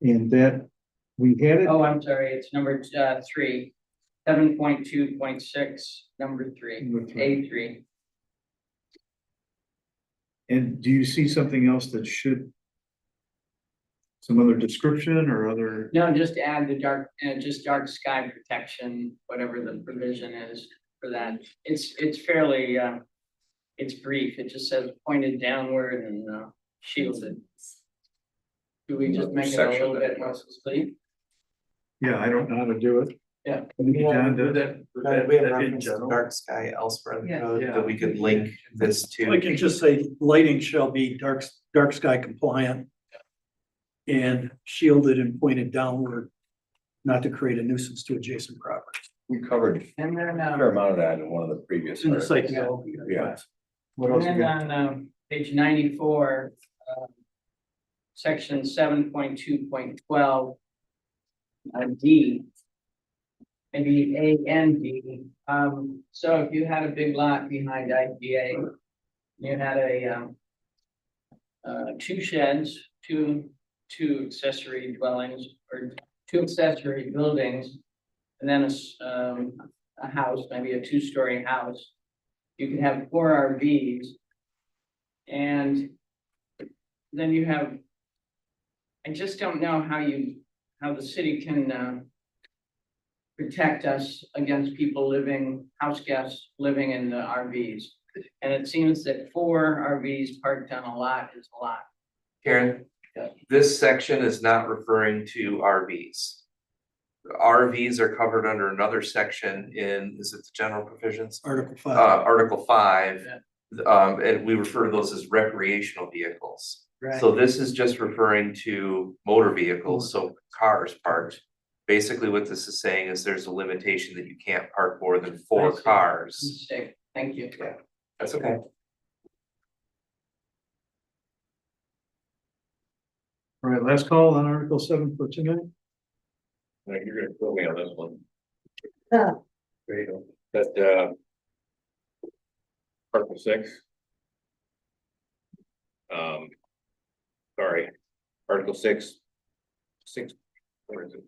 And that, we had it, Oh, I'm sorry, it's number 3, 7.2.6, number 3, Number three. A3. and do you see something else that should? Some other description or other, No, just add the dark, just dark sky protection, whatever the provision is for that. It's fairly, it's brief. It just says pointed downward and shielded. Do we just make it a Section little bit more complete? yeah, I don't know how to do it. Yeah. John does. That dark sky elsewhere in the Yeah. code that we could link this to. I can just say lighting shall be dark sky compliant. And shielded and pointed downward, not to create a nuisance to adjacent properties. We covered And then, a fair amount of that in one of the previous. In the site articles. development. Yeah. What and else? then you got? on, page 94, section 7.2.12, D. Maybe A and D. So if you had a big lot behind IGA, you had two sheds, two accessory dwellings, or two accessory buildings, and then a house, maybe a two-story house. You can have 4 RVs. And then you have, I just don't know how the city can protect us against people house guests living in the RVs. And it seems that 4 RVs parked on a lot is a lot. Karen, this section is not referring to RVs. RVs are covered under another section is it the general provisions? Article 5. Article 5, and we refer to those as recreational vehicles. So this is just referring to motor vehicles, so cars parked. Basically, what this is saying is there's a limitation that you can't park more than 4 cars. Mistake. Thank you. Yeah, that's okay. All right, last call on Article 7 for tonight. Now, you're gonna quote me on this one. Yeah. There you go. But, Article 6. Sorry, Article 6. Where is it?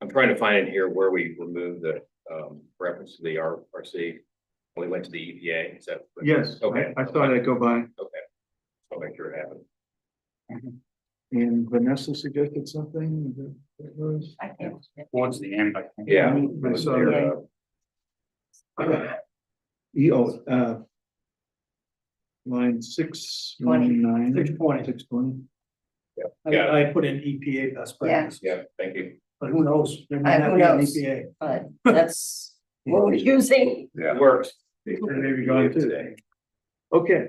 I'm trying to find it here where we removed the, reference to the RC. We went to the EPA, is that? Yes, Okay. I thought I'd go by. Okay. I'll make sure it happens. And Vanessa suggested something. That was. I can't. Towards the end, I think. Yeah. I saw that. Line 619. 620. 620. I put in EPA best practice. Yeah, thank you. But who knows? There Who might not be an knows? EPA. But that's what we're using. Yeah. Works. Maybe gone today. Okay.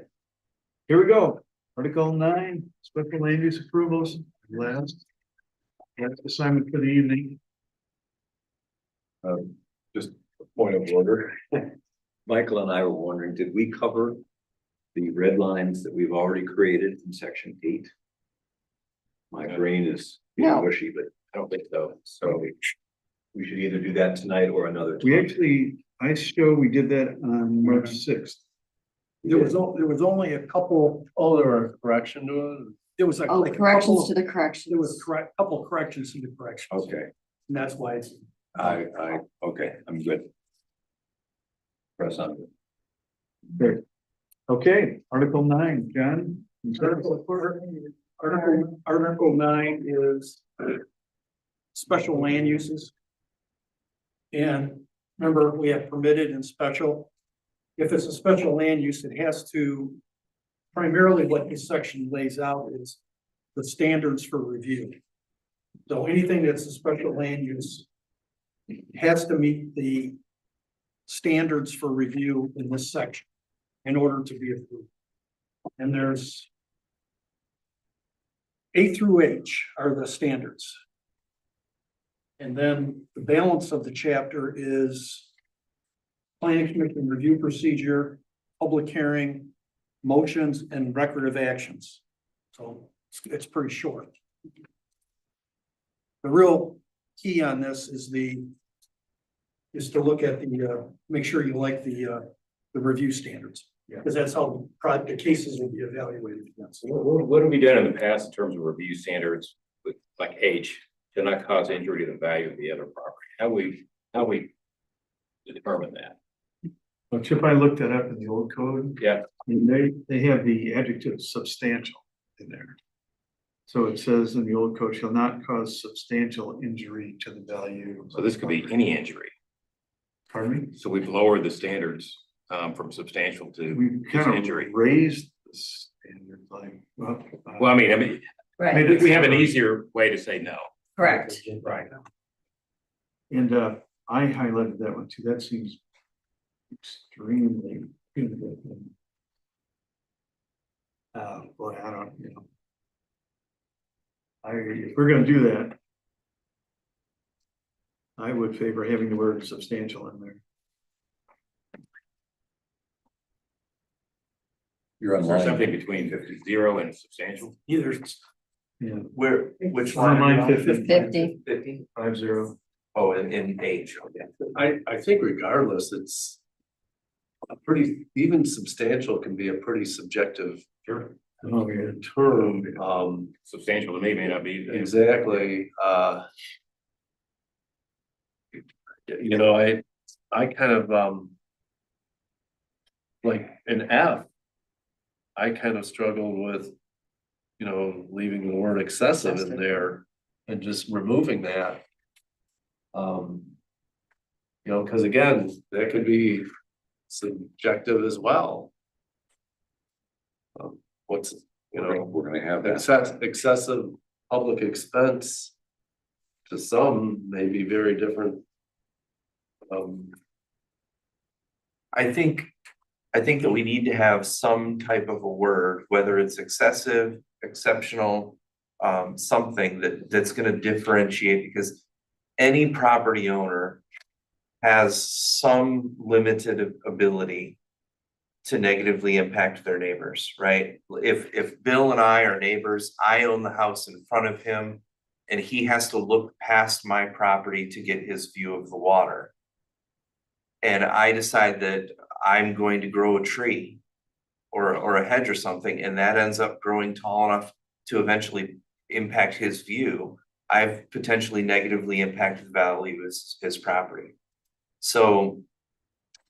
Here we go. Article 9, special land use approvals, last assignment for the evening. Just a point of order. Michael and I were wondering, did we cover the red lines that we've already created in section 8? My brain is No. wishy, but I don't think so. so we should either do that tonight or another time. We actually, I show we did that on March 6th. There was only a couple, Oh, there were correction to it? there was like. Oh, like a corrections couple- to the corrections. There was couple corrections to the corrections. Okay, And that's why it's. okay, I'm good. Press on. Good. Okay, Article 9, John. Article 9 is special land uses. And remember, we have permitted and special. If it's a special land use, it has to, primarily what this section lays out is the standards for review. So anything that's a special land use has to meet the standards for review in this section in order to be approved. And there's A through H are the standards. And then the balance of the chapter is planning commission review procedure, public hearing, motions, and record of actions. So it's pretty short. The real key on this is to look at make sure you like the review standards. Because that's how the cases will be evaluated against. What have we done in the past in terms of review standards with like H to not cause injury to the value of the other property? How we determine that? Well, Chip, I looked that up in the old code. Yeah. And they have the adjective substantial in there. So it says in the old code shall not cause substantial injury to the value. So this could be any injury. Pardon me? So we've lowered the standards from substantial to We just kind of injury. raised the standard like, well. Well, I mean, Right. we have an easier way to say no. Correct. Right. And I highlighted that one too. That seems extremely punitive. Boy, I don't, you know. If we're gonna do that, I would favor having the word substantial in there. You're on Is there line. something between 0 and substantial? Either. Yeah. Where, which On line? line 50. 50? 50. Oh, in H, okay. I think regardless, it's a pretty, even substantial can be a pretty subjective Oh, yeah. term. Substantial to me may not be. Exactly, you know, I kind of, like an F, I kind of struggled with, you know, leaving the word excessive in there and just removing that. You know, because again, that could be subjective as well. What's, you know, We're gonna have that. excessive public expense to some may be very different. I think that we need to have some type of a word, whether it's excessive, exceptional, something that's gonna differentiate, because any property owner has some limited ability to negatively impact their neighbors, right? If Bill and I are neighbors, I own the house in front of him, and he has to look past my property to get his view of the water. And I decide that I'm going to grow a tree or a hedge or something, and that ends up growing tall enough to eventually impact his view, I've potentially negatively impacted the value of his property. So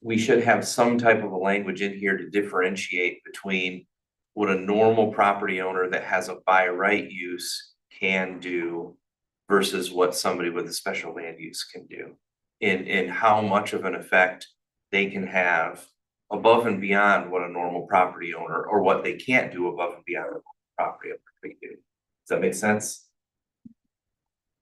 we should have some type of a language in here to differentiate between what a normal property owner that has a by right use can do versus what somebody with a special land use can do. In how much of an effect they can have above and beyond what a normal property owner, or what they can't do above and beyond what a property owner can do. Does that make sense?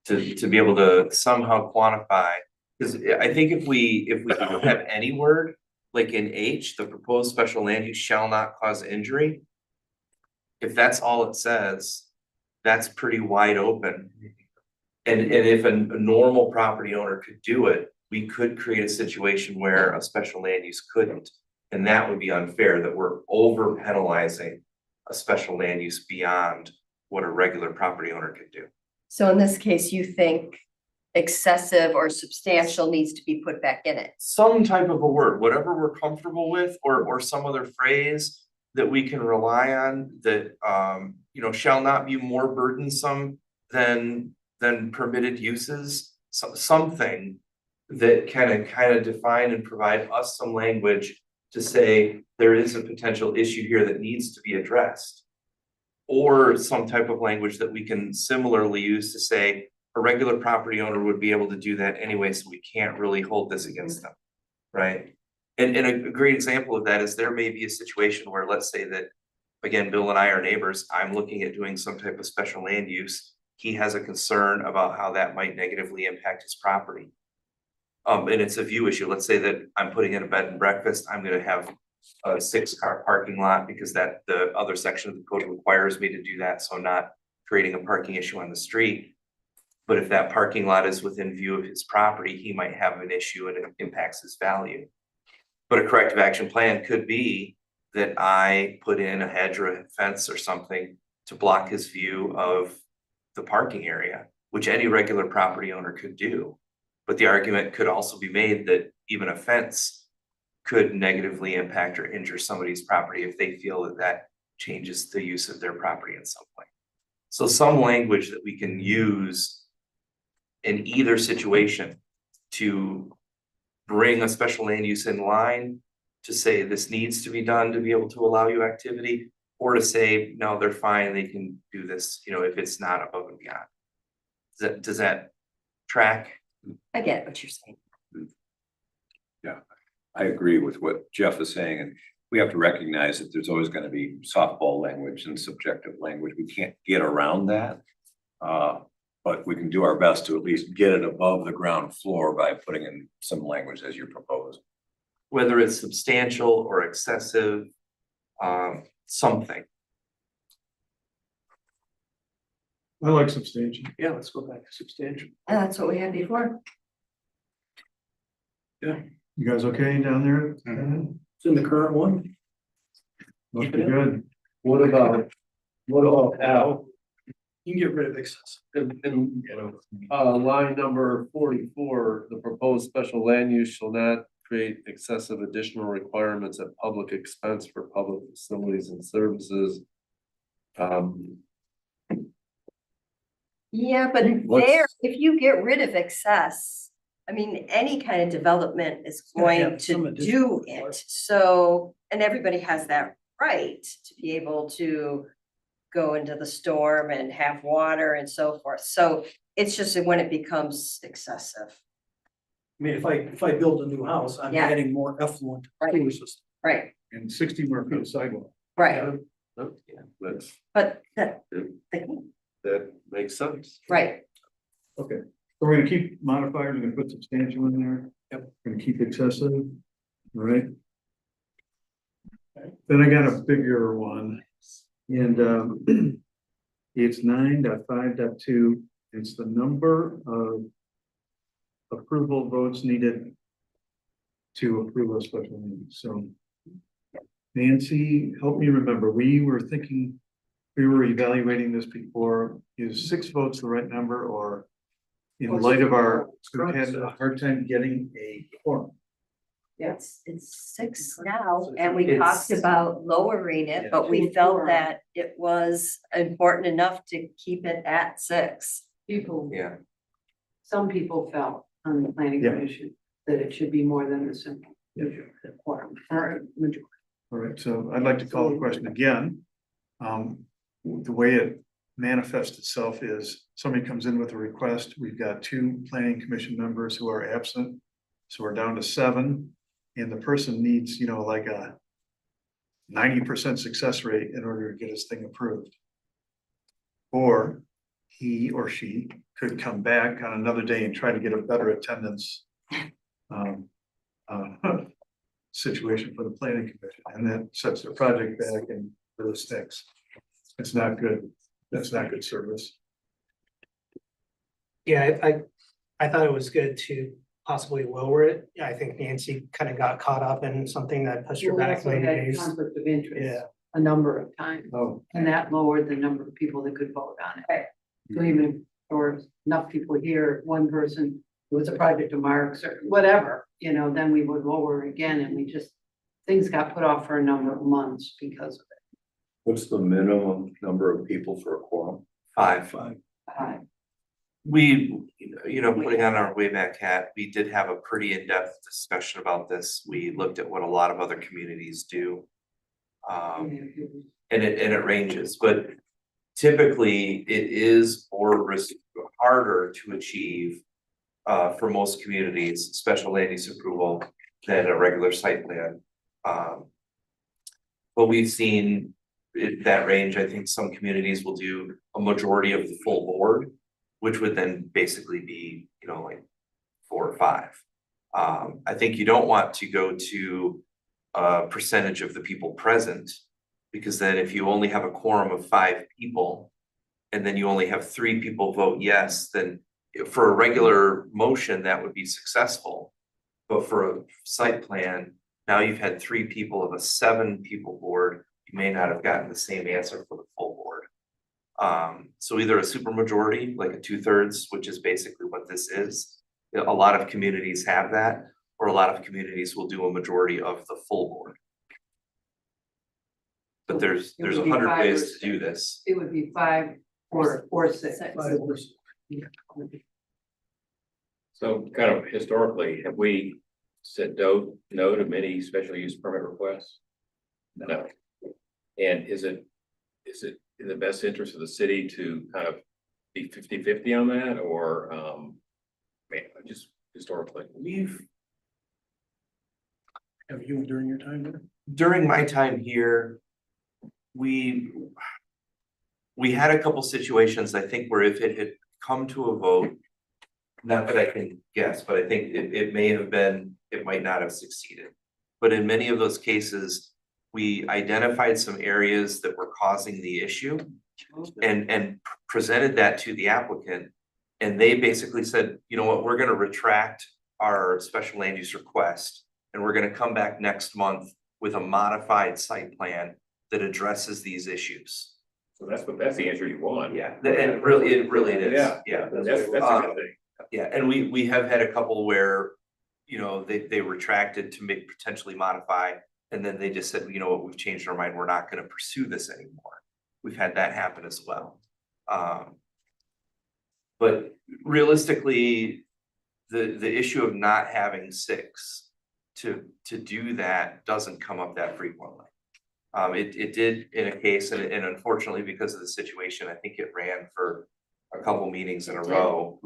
To be able to somehow quantify, because I think if we don't have any word, like in H, the proposed special land use shall not cause injury. If that's all it says, that's pretty wide open. And if a normal property owner could do it, we could create a situation where a special land use couldn't. And that would be unfair, that we're over penalizing a special land use beyond what a regular property owner could do. So in this case, you think excessive or substantial needs to be put back in it? Some type of a word, whatever we're comfortable with, or some other phrase that we can rely on that, you know, shall not be more burdensome than permitted uses. Something that can kind of define and provide us some language to say there is a potential issue here that needs to be addressed. Or some type of language that we can similarly use to say a regular property owner would be able to do that anyway, so we can't really hold this against them, right? And a great example of that is there may be a situation where, let's say that, again, Bill and I are neighbors, I'm looking at doing some type of special land use. He has a concern about how that might negatively impact his property. And it's a view issue. Let's say that I'm putting in a bed and breakfast, I'm gonna have a 6-car parking lot because that the other section of the code requires me to do that, so I'm not creating a parking issue on the street. But if that parking lot is within view of his property, he might have an issue and it impacts his value. But a corrective action plan could be that I put in a hedge or a fence or something to block his view of the parking area, which any regular property owner could do. But the argument could also be made that even a fence could negatively impact or injure somebody's property if they feel that that changes the use of their property in some way. So some language that we can use in either situation to bring a special land use in line, to say this needs to be done to be able to allow you activity, or to say, no, they're fine, they can do this, you know, if it's not above and beyond. Does that track? I get what you're saying. Yeah, I agree with what Jeff is saying, and we have to recognize that there's always gonna be softball language and subjective language. We can't get around that. But we can do our best to at least get it above the ground floor by putting in some language as you propose. Whether it's substantial or excessive, something. I like substantial. Yeah, let's go back to substantial. And that's what we had before. You guys okay down there? It's in the current one. Must be good. What about Al? You can get rid of excess. In line number 44, the proposed special land use shall not create excessive additional requirements at public expense for public facilities and services. Yeah, but What's- there, if you get rid of excess, I mean, any kind of development is gonna going have some to additional do it. So, and everybody has that right to be able to go into the storm and have water and so forth. So it's just when it becomes excessive. I mean, if I build a new house, I'm Yeah. adding more effluent Right. sewer system. Right, And 60 more feet of sidewalk. right. That's, But that makes sense. right, Okay, so we're gonna keep modifiers, we're gonna put substantial in there. Yep. We're gonna keep excessive, all right? Then I got a bigger one, and it's 9.5.2. It's the number of approval votes needed to approve a special meeting, so. Nancy, help me remember, we were evaluating this before, is 6 votes the right number, or in light of our, we've had a hard time getting a quorum? yes, it's 6 now, and we It's- talked about lowering it, but we felt that it was important enough to keep it at 6. People, Yeah. some people felt on the planning Yeah. commission that it should be more than a simple Yeah. quorum or majority. All right, so I'd like to call the question again. The way it manifests itself is somebody comes in with a request, we've got 2 planning commission members who are absent. So we're down to 7, and the person needs, like a 90% success rate in order to get his thing approved. Or he or she could come back on another day and try to get a better attendance situation for the planning commission, and that sets the project back and really stinks. It's not good. That's not good service. Yeah, I thought it was good to possibly lower it. I think Nancy kind of got caught up in something that pushed her back 90 days. Conflict of interest. Yeah. A number of times, Oh, and that lowered the number of people that could vote on it. So even if there were enough people here, one person, it was a project of Mark's or whatever, then we would lower again, and things got put off for a number of months because of What's the minimum number of people for a quorum? 5. it. We, putting on our Wayback hat, we did have a pretty in-depth discussion about this. We looked at what a lot of other communities do. And it ranges, but typically it is harder to achieve for most communities, special land use approval than a regular site plan. But we've seen that range. I think some communities will do a majority of the full board, which would then basically be, like 4 or 5. I think you don't want to go to a percentage of the people present, because then if you only have a quorum of 5 people, and then you only have 3 people vote yes, then for a regular motion, that would be successful. But for a site plan, now you've had 3 people of a 7 people board, you may not have gotten the same answer for the full board. So either a super majority, like a 2/3, which is basically what this is. A lot of communities have that, or a lot of communities will do a majority of the full board. But there's It would be 100 5 ways or to do this. It would be 5 or 6. Yeah. So kind of historically, have we said no to many special use permit requests? No. And is it in the best interest of the city to kind of be 50-50 on that, or just historically? Have you during your time there? During my time here, we had a couple situations, I think, where if it had come to a vote. Not that I can guess, but I think it may have been, it might not have succeeded. But in many of those cases, we identified some areas that were causing the issue and presented that to the applicant. And they basically said, you know what, we're gonna retract our special land use request. And we're gonna come back next month with a modified site plan that addresses these issues. So that's the answer you want. Yeah, and it really is, Yeah. yeah. That's a good thing. Yeah, and we have had a couple where, you know, they retracted to make potentially modify. And then they just said, you know what, we've changed our mind, we're not gonna pursue this anymore. We've had that happen as well. But realistically, the issue of not having 6 to do that doesn't come up that frequently. It did in a case, and unfortunately, because of the situation, I think it ran for a couple meetings in a row.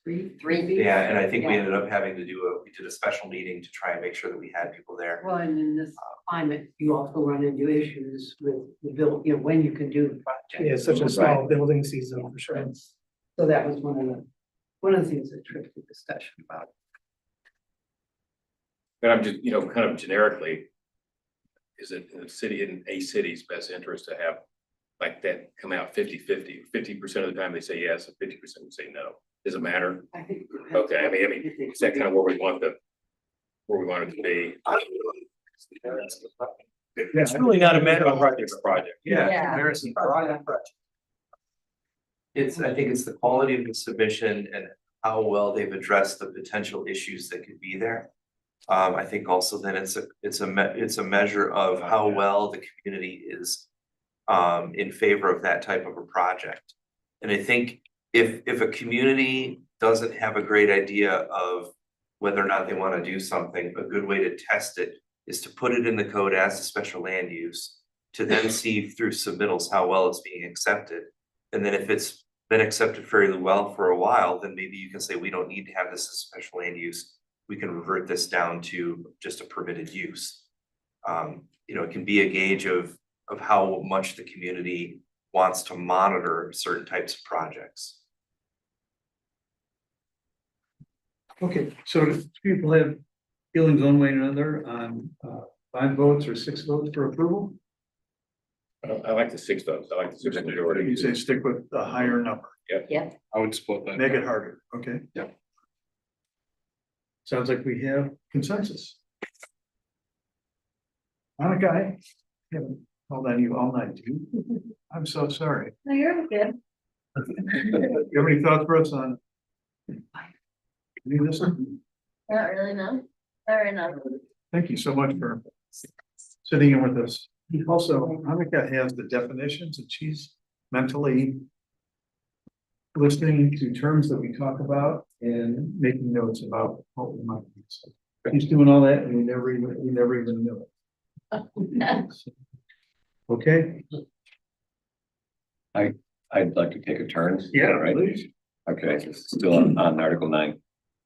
Three. Yeah, and I think we Yeah. ended up having to we did a special meeting to try and make sure that we had people there. Well, and in this climate, you also run into issues with the build, you know, when you can do the project. Yeah, it's such a small building season for sure. So that was one of the things that triggered the discussion about. But I'm just, you know, kind of generically, is it in a city's best interest to have like that come out 50-50? 50% of the time they say yes, and 50% would say no. Does it matter? I think. Okay, I mean, is that kind of where we want it to be? It's really not a matter of project to project. Yeah. Comparison project. I think it's the quality of the submission and how well they've addressed the potential issues that could be there. I think also then it's a measure of how well the community is in favor of that type of a project. And I think if a community doesn't have a great idea of whether or not they want to do something, a good way to test it is to put it in the code as a special land use, to then see through submittals how well it's being accepted. And then if it's been accepted fairly well for a while, then maybe you can say, we don't need to have this as special land use. We can revert this down to just a permitted use. You know, it can be a gauge of how much the community wants to monitor certain types of projects. Okay, so do people have feelings one way or another on 5 votes or 6 votes for approval? I like the 6 votes. I like the 6 majority. You say stick with the higher number, Yeah. I would split that. make it harder, okay? Yeah. Sounds like we have consensus. Monica, I haven't called on you all night, do you? I'm so sorry. No, you're good. You have any thoughts for us on? Any of this? Not really, no. Sorry, no. Thank you so much for sitting in with us. Also, Monica has the definitions and she's mentally listening to terms that we talk about and making notes about what we might be. So she's doing all that and we never even knew it. Okay, I'd like to take a turn. Yeah, Right. please. Okay, this is still on Article 9.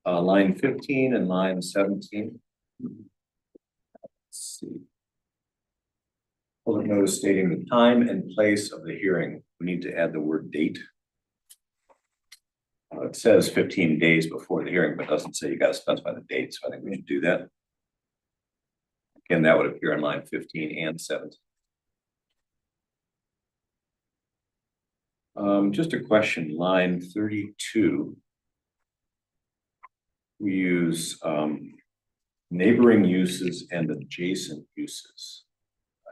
Line 15 and line 17. Let's see. Public notice stating the time and place of the hearing. We need to add the word date. It says 15 days before the hearing, but doesn't say you gotta specify the date, so I think we should do that. Again, that would appear in line 15 and 17. Just a question, line 32. We use neighboring uses and adjacent uses.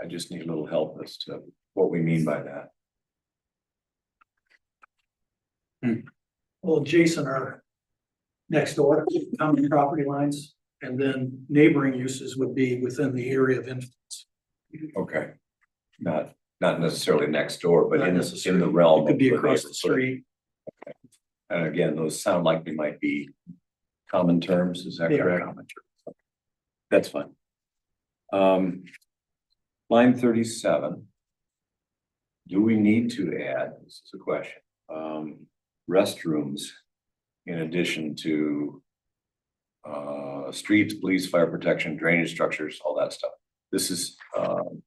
I just need a little help as to what we mean by that. Well, adjacent are next door, common property lines, and then neighboring uses would be within the area of influence. Okay. Not necessarily next door, but Not in the necessarily. realm. It could be of across the neighborhood. street. And again, those sound like they might be common terms, is that They are correct? common terms. That's fine. Line 37. Do we need to add, this is a question, restrooms in addition to streets, police, fire protection, drainage structures, all that stuff? This is to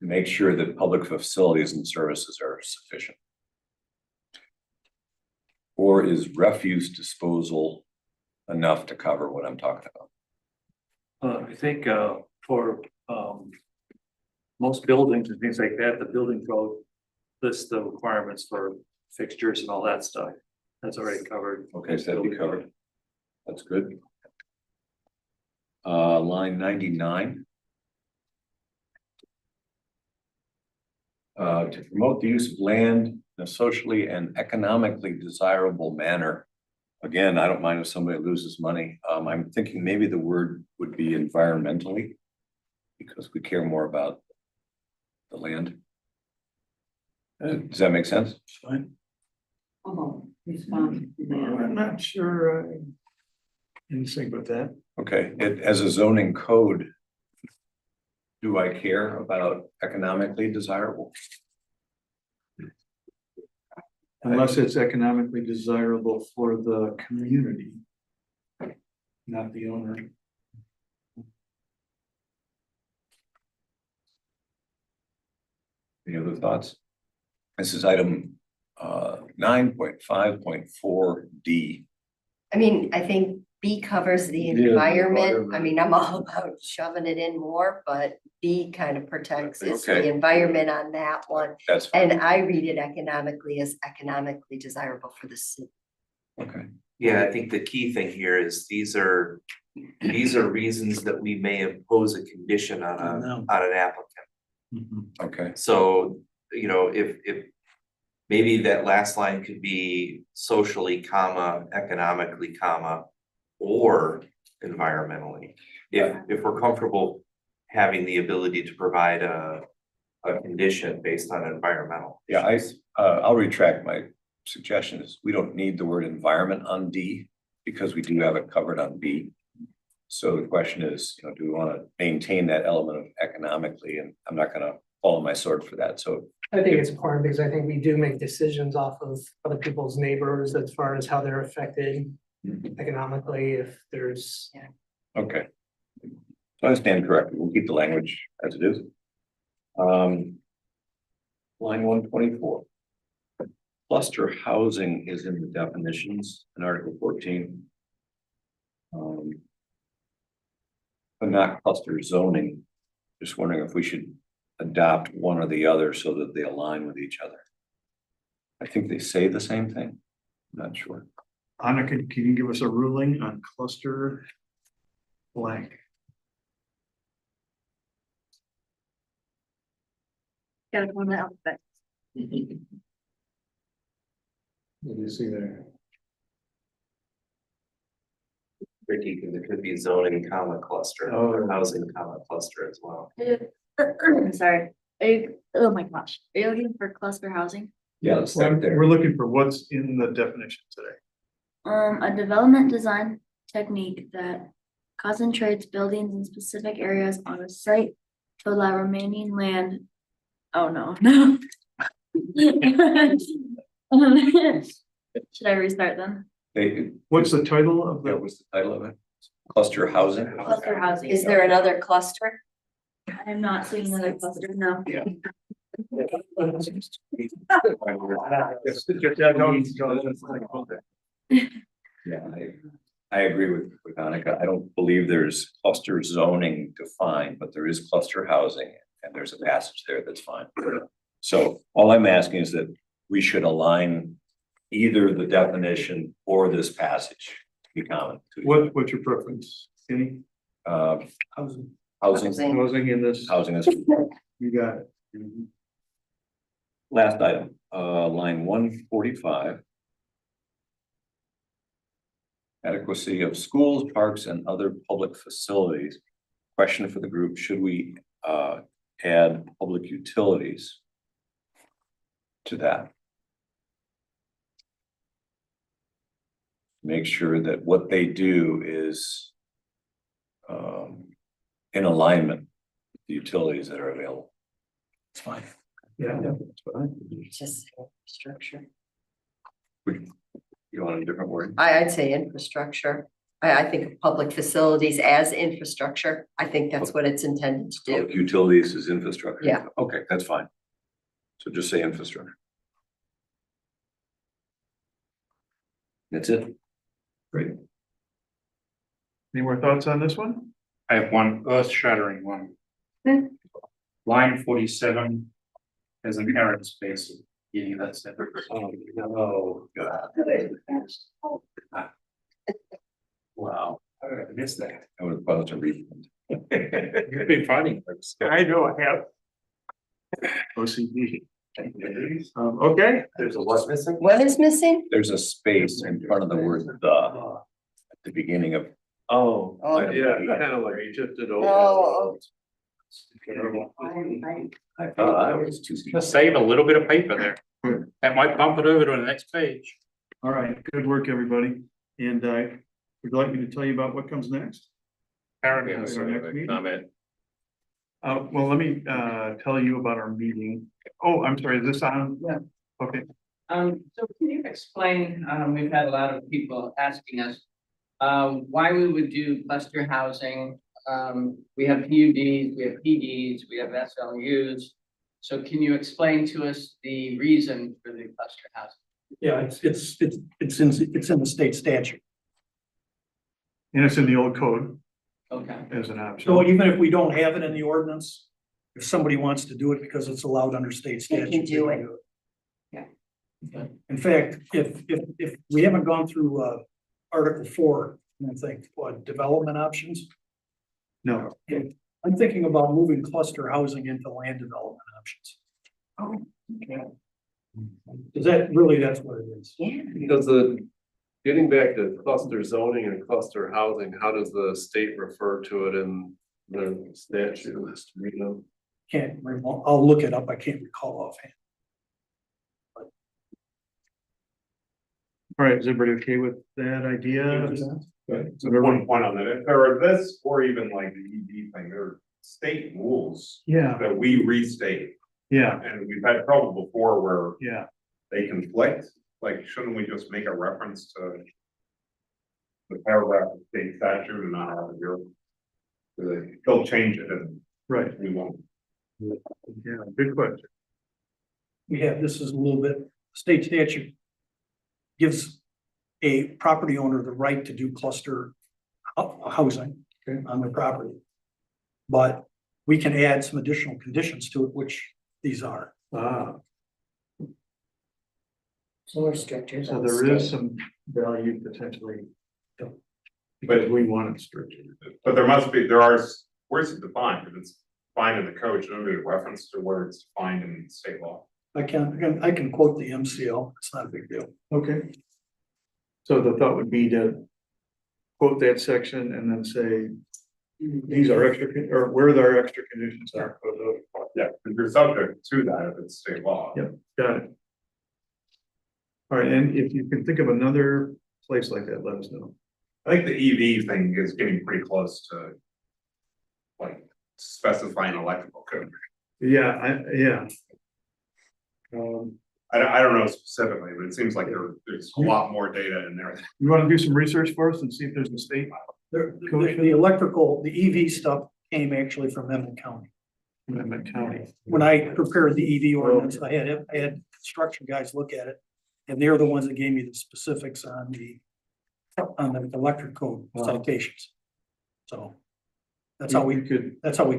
make sure that public facilities and services are sufficient. Or is refuse disposal enough to cover what I'm talking about? I think, for, most buildings and things like that, the building code lists the requirements for fixtures and all that stuff. That's already covered. Okay, so that'd be covered. That's good. Line 99. To promote the use of land in a socially and economically desirable manner. Again, I don't mind if somebody loses money. I'm thinking maybe the word would be environmentally, because we care more about the land. Does that make sense? Fine. Respond to that. I'm not sure. Anything with that? Okay, as a zoning code, do I care about economically desirable? Unless it's economically desirable for the community, not the owner. Any other thoughts? This is item 9.5.4D. I mean, I think B covers the Yeah, the environment. I environment. mean, I'm all about shoving it in more, but B kind of protects it's the Okay. environment on that one. That's fine. And I read it economically as economically desirable for the city. Okay. Yeah, I think the key thing here is these are reasons that we may impose a condition on an applicant. Okay. So, if maybe that last line could be socially, economically, or environmentally. If we're comfortable having the ability to provide a condition based on environmental. Yeah, I'll retract my suggestion is we don't need the word environment on D because we do have it covered on B. So the question is, do we want to maintain that element of economically? And I'm not going to follow my sword for that. So I think it's important because I think we do make decisions off of other people's neighbors as far as how they're affected economically, if there's. okay. So I stand corrected. We'll keep the language as it is. Line 124. Cluster housing is in the definitions in Article 14. But not cluster zoning. Just wondering if we should adopt one or the other so that they align with each other. I think they say the same thing. I'm not sure. Anna, can you give us a ruling on cluster blank? Got it on the alphabet. What do you see there? Tricky, because it could be zoning, cluster, Oh. or housing, cluster as well. I'm sorry. Oh my gosh, are you looking for cluster housing? Yeah, let's start there. We're looking for what's in the definition today. A development design technique that concentrates buildings in specific areas on a site to allow remaining land. Oh, no. Should I restart then? What's the title of That was the title of it. Cluster housing. Cluster housing. Is there another cluster? I'm not seeing another cluster, no. Yeah. Yeah, I agree with Annika. I don't believe there's cluster zoning defined, but there is cluster housing and there's a passage there that's fine. So all I'm asking is that we should align either the definition or this passage to be common. What's your preference? Any? Housing. Housing in this? Housing is. You got it. Last item, line 145. Adequacy of schools, parks, and other public facilities. Question for the group, should we add public utilities to that? Make sure that what they do is in alignment with the utilities that are available. It's fine. Yeah, that's fine. Just infrastructure. You want a different word? I'd say infrastructure. I think of public facilities as infrastructure. I think that's what it's intended to do. Public utilities is infrastructure. Yeah. Okay, that's fine. So just say infrastructure. That's it. Great. Any more thoughts on this one? I have one earth shattering one. Line 47 has an error space. Yeah, that's it. Oh, God. Wow, I missed that. I would have caused a refund. You've been fighting. I know I have. OCD. Okay, There's a what's missing? What is missing? There's a space in front of the word the at the beginning of. Oh, Oh. yeah, kind of like you shifted over. Oh, I thought I was too. Just save a little bit of paper there. That might bump it over to the next page. all right, good work, everybody. And would you like me to tell you about what comes next? Aaron Yeah, has sorry, I next have a meeting? comment. Well, let me tell you about our meeting. Oh, I'm sorry, is this on? Yeah. Okay, So can you explain, we've had a lot of people asking us, why we would do cluster housing? We have PUDs, we have PDs, we have SLUs. So can you explain to us the reason for the cluster housing? Yeah, it's in the state statute. and it's in the old code Okay, as an option. So even if we don't have it in the ordinance, if somebody wants to do it because it's allowed under state They statute. can do it. In fact, if we haven't gone through Article 4, I think, what, development options? No, I'm thinking about moving cluster housing into land development options. Oh, Okay. Is that really, that's what it is? yeah. Because getting back to cluster zoning and cluster housing, how does the state refer to it in the statute? You know? I'll look it up. I can't recall offhand. all right, is everybody okay with that idea? So one point on that, if there are this or even like the ED thing, there are state rules Yeah, that we restate. yeah, And we've had trouble before where yeah, they conflict, like, shouldn't we just make a reference to the paragraph of state statute and not have it here? They'll change it and right, we won't. yeah, good question. We have, this is a little bit, state statute gives a property owner the right to do cluster housing on their property. But we can add some additional conditions to it, which these are. Ah, So we're stricter. so than there state. is some value potentially. Because we want it stricter. But where's it defined? If it's defined in the code, should there be a reference to where it's defined in state law? I can quote the MCL, it's not a big deal. Okay. So the thought would be to quote that section and then say, these are extra, or where our extra conditions are. Yeah, because you're subject to that if it's state law. Yep, got it. All right, and if you can think of another place like that, let us know. I think the EV thing is getting pretty close to like specifying electrical code. Yeah, yeah. I don't know specifically, but it seems like there's a lot more data in there. You want to do some research for us and see if there's a state? The electrical, the EV stuff came actually from Emmett County. Emmett County. When I prepared the EV ordinance, I had construction guys look at it. And they're the ones that gave me the specifics on the electric code citations. So that's how we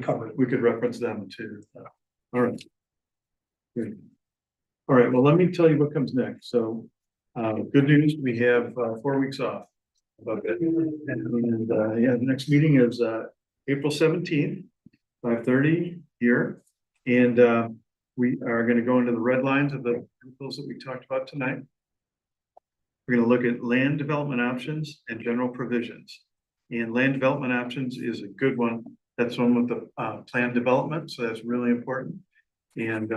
covered it. We could reference them too. All right. Good. All right, well, let me tell you what comes next. So, good news, we have 4 weeks off. About that. And yeah, the next meeting is April 17th, 5:30 here. And we are going to go into the red lines of the articles that we talked about tonight. We're going to look at land development options and general provisions. And land development options is a good one. That's one with the planned development, so that's really important. And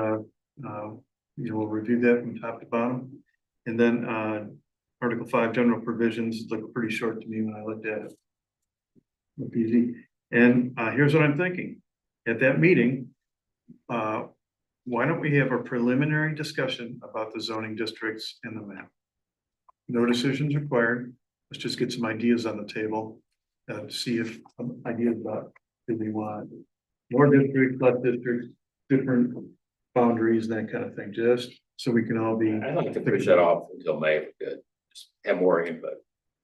we'll review that from top to bottom. And then Article 5 general provisions look pretty short to me when I looked at it. Look easy. And here's what I'm thinking. At that meeting, why don't we have a preliminary discussion about the zoning districts and the map? No decisions required. Let's just get some ideas on the table. See if ideas about do we want more districts, less districts, different boundaries, that kind of thing, just so we can all be. I'd like to push that off until May, if we could. have more input.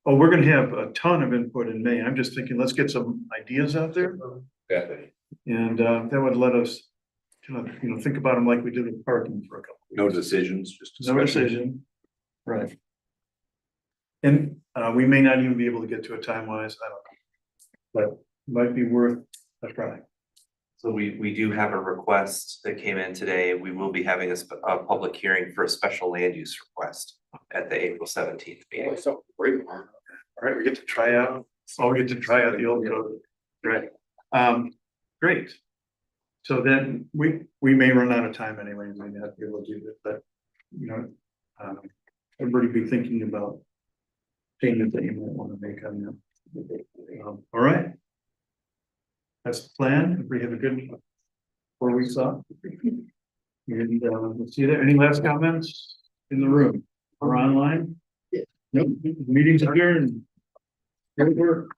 Oh, we're gonna have a ton of input in May. I'm just thinking, let's get some ideas out there. Yeah. And that would let us kind of, think about them like we did with parking for a couple. No decisions, just No discussion. decision. Right. And we may not even be able to get to a time wise, I don't know. But might be worth a try. So we do have a request that came in today. We will be having a public hearing for a special land use request at the April 17th meeting. All right, we get to try out, we get to try out the old code. Great. Great. So then we may run out of time anyway, we may not be able to do this, but everybody be thinking about changes that you might want to make on them. All right. That's the plan. We have a good 4 weeks off. And we'll see you there. Any last comments in the room or online? Nope. Meeting's adjourned. Good work.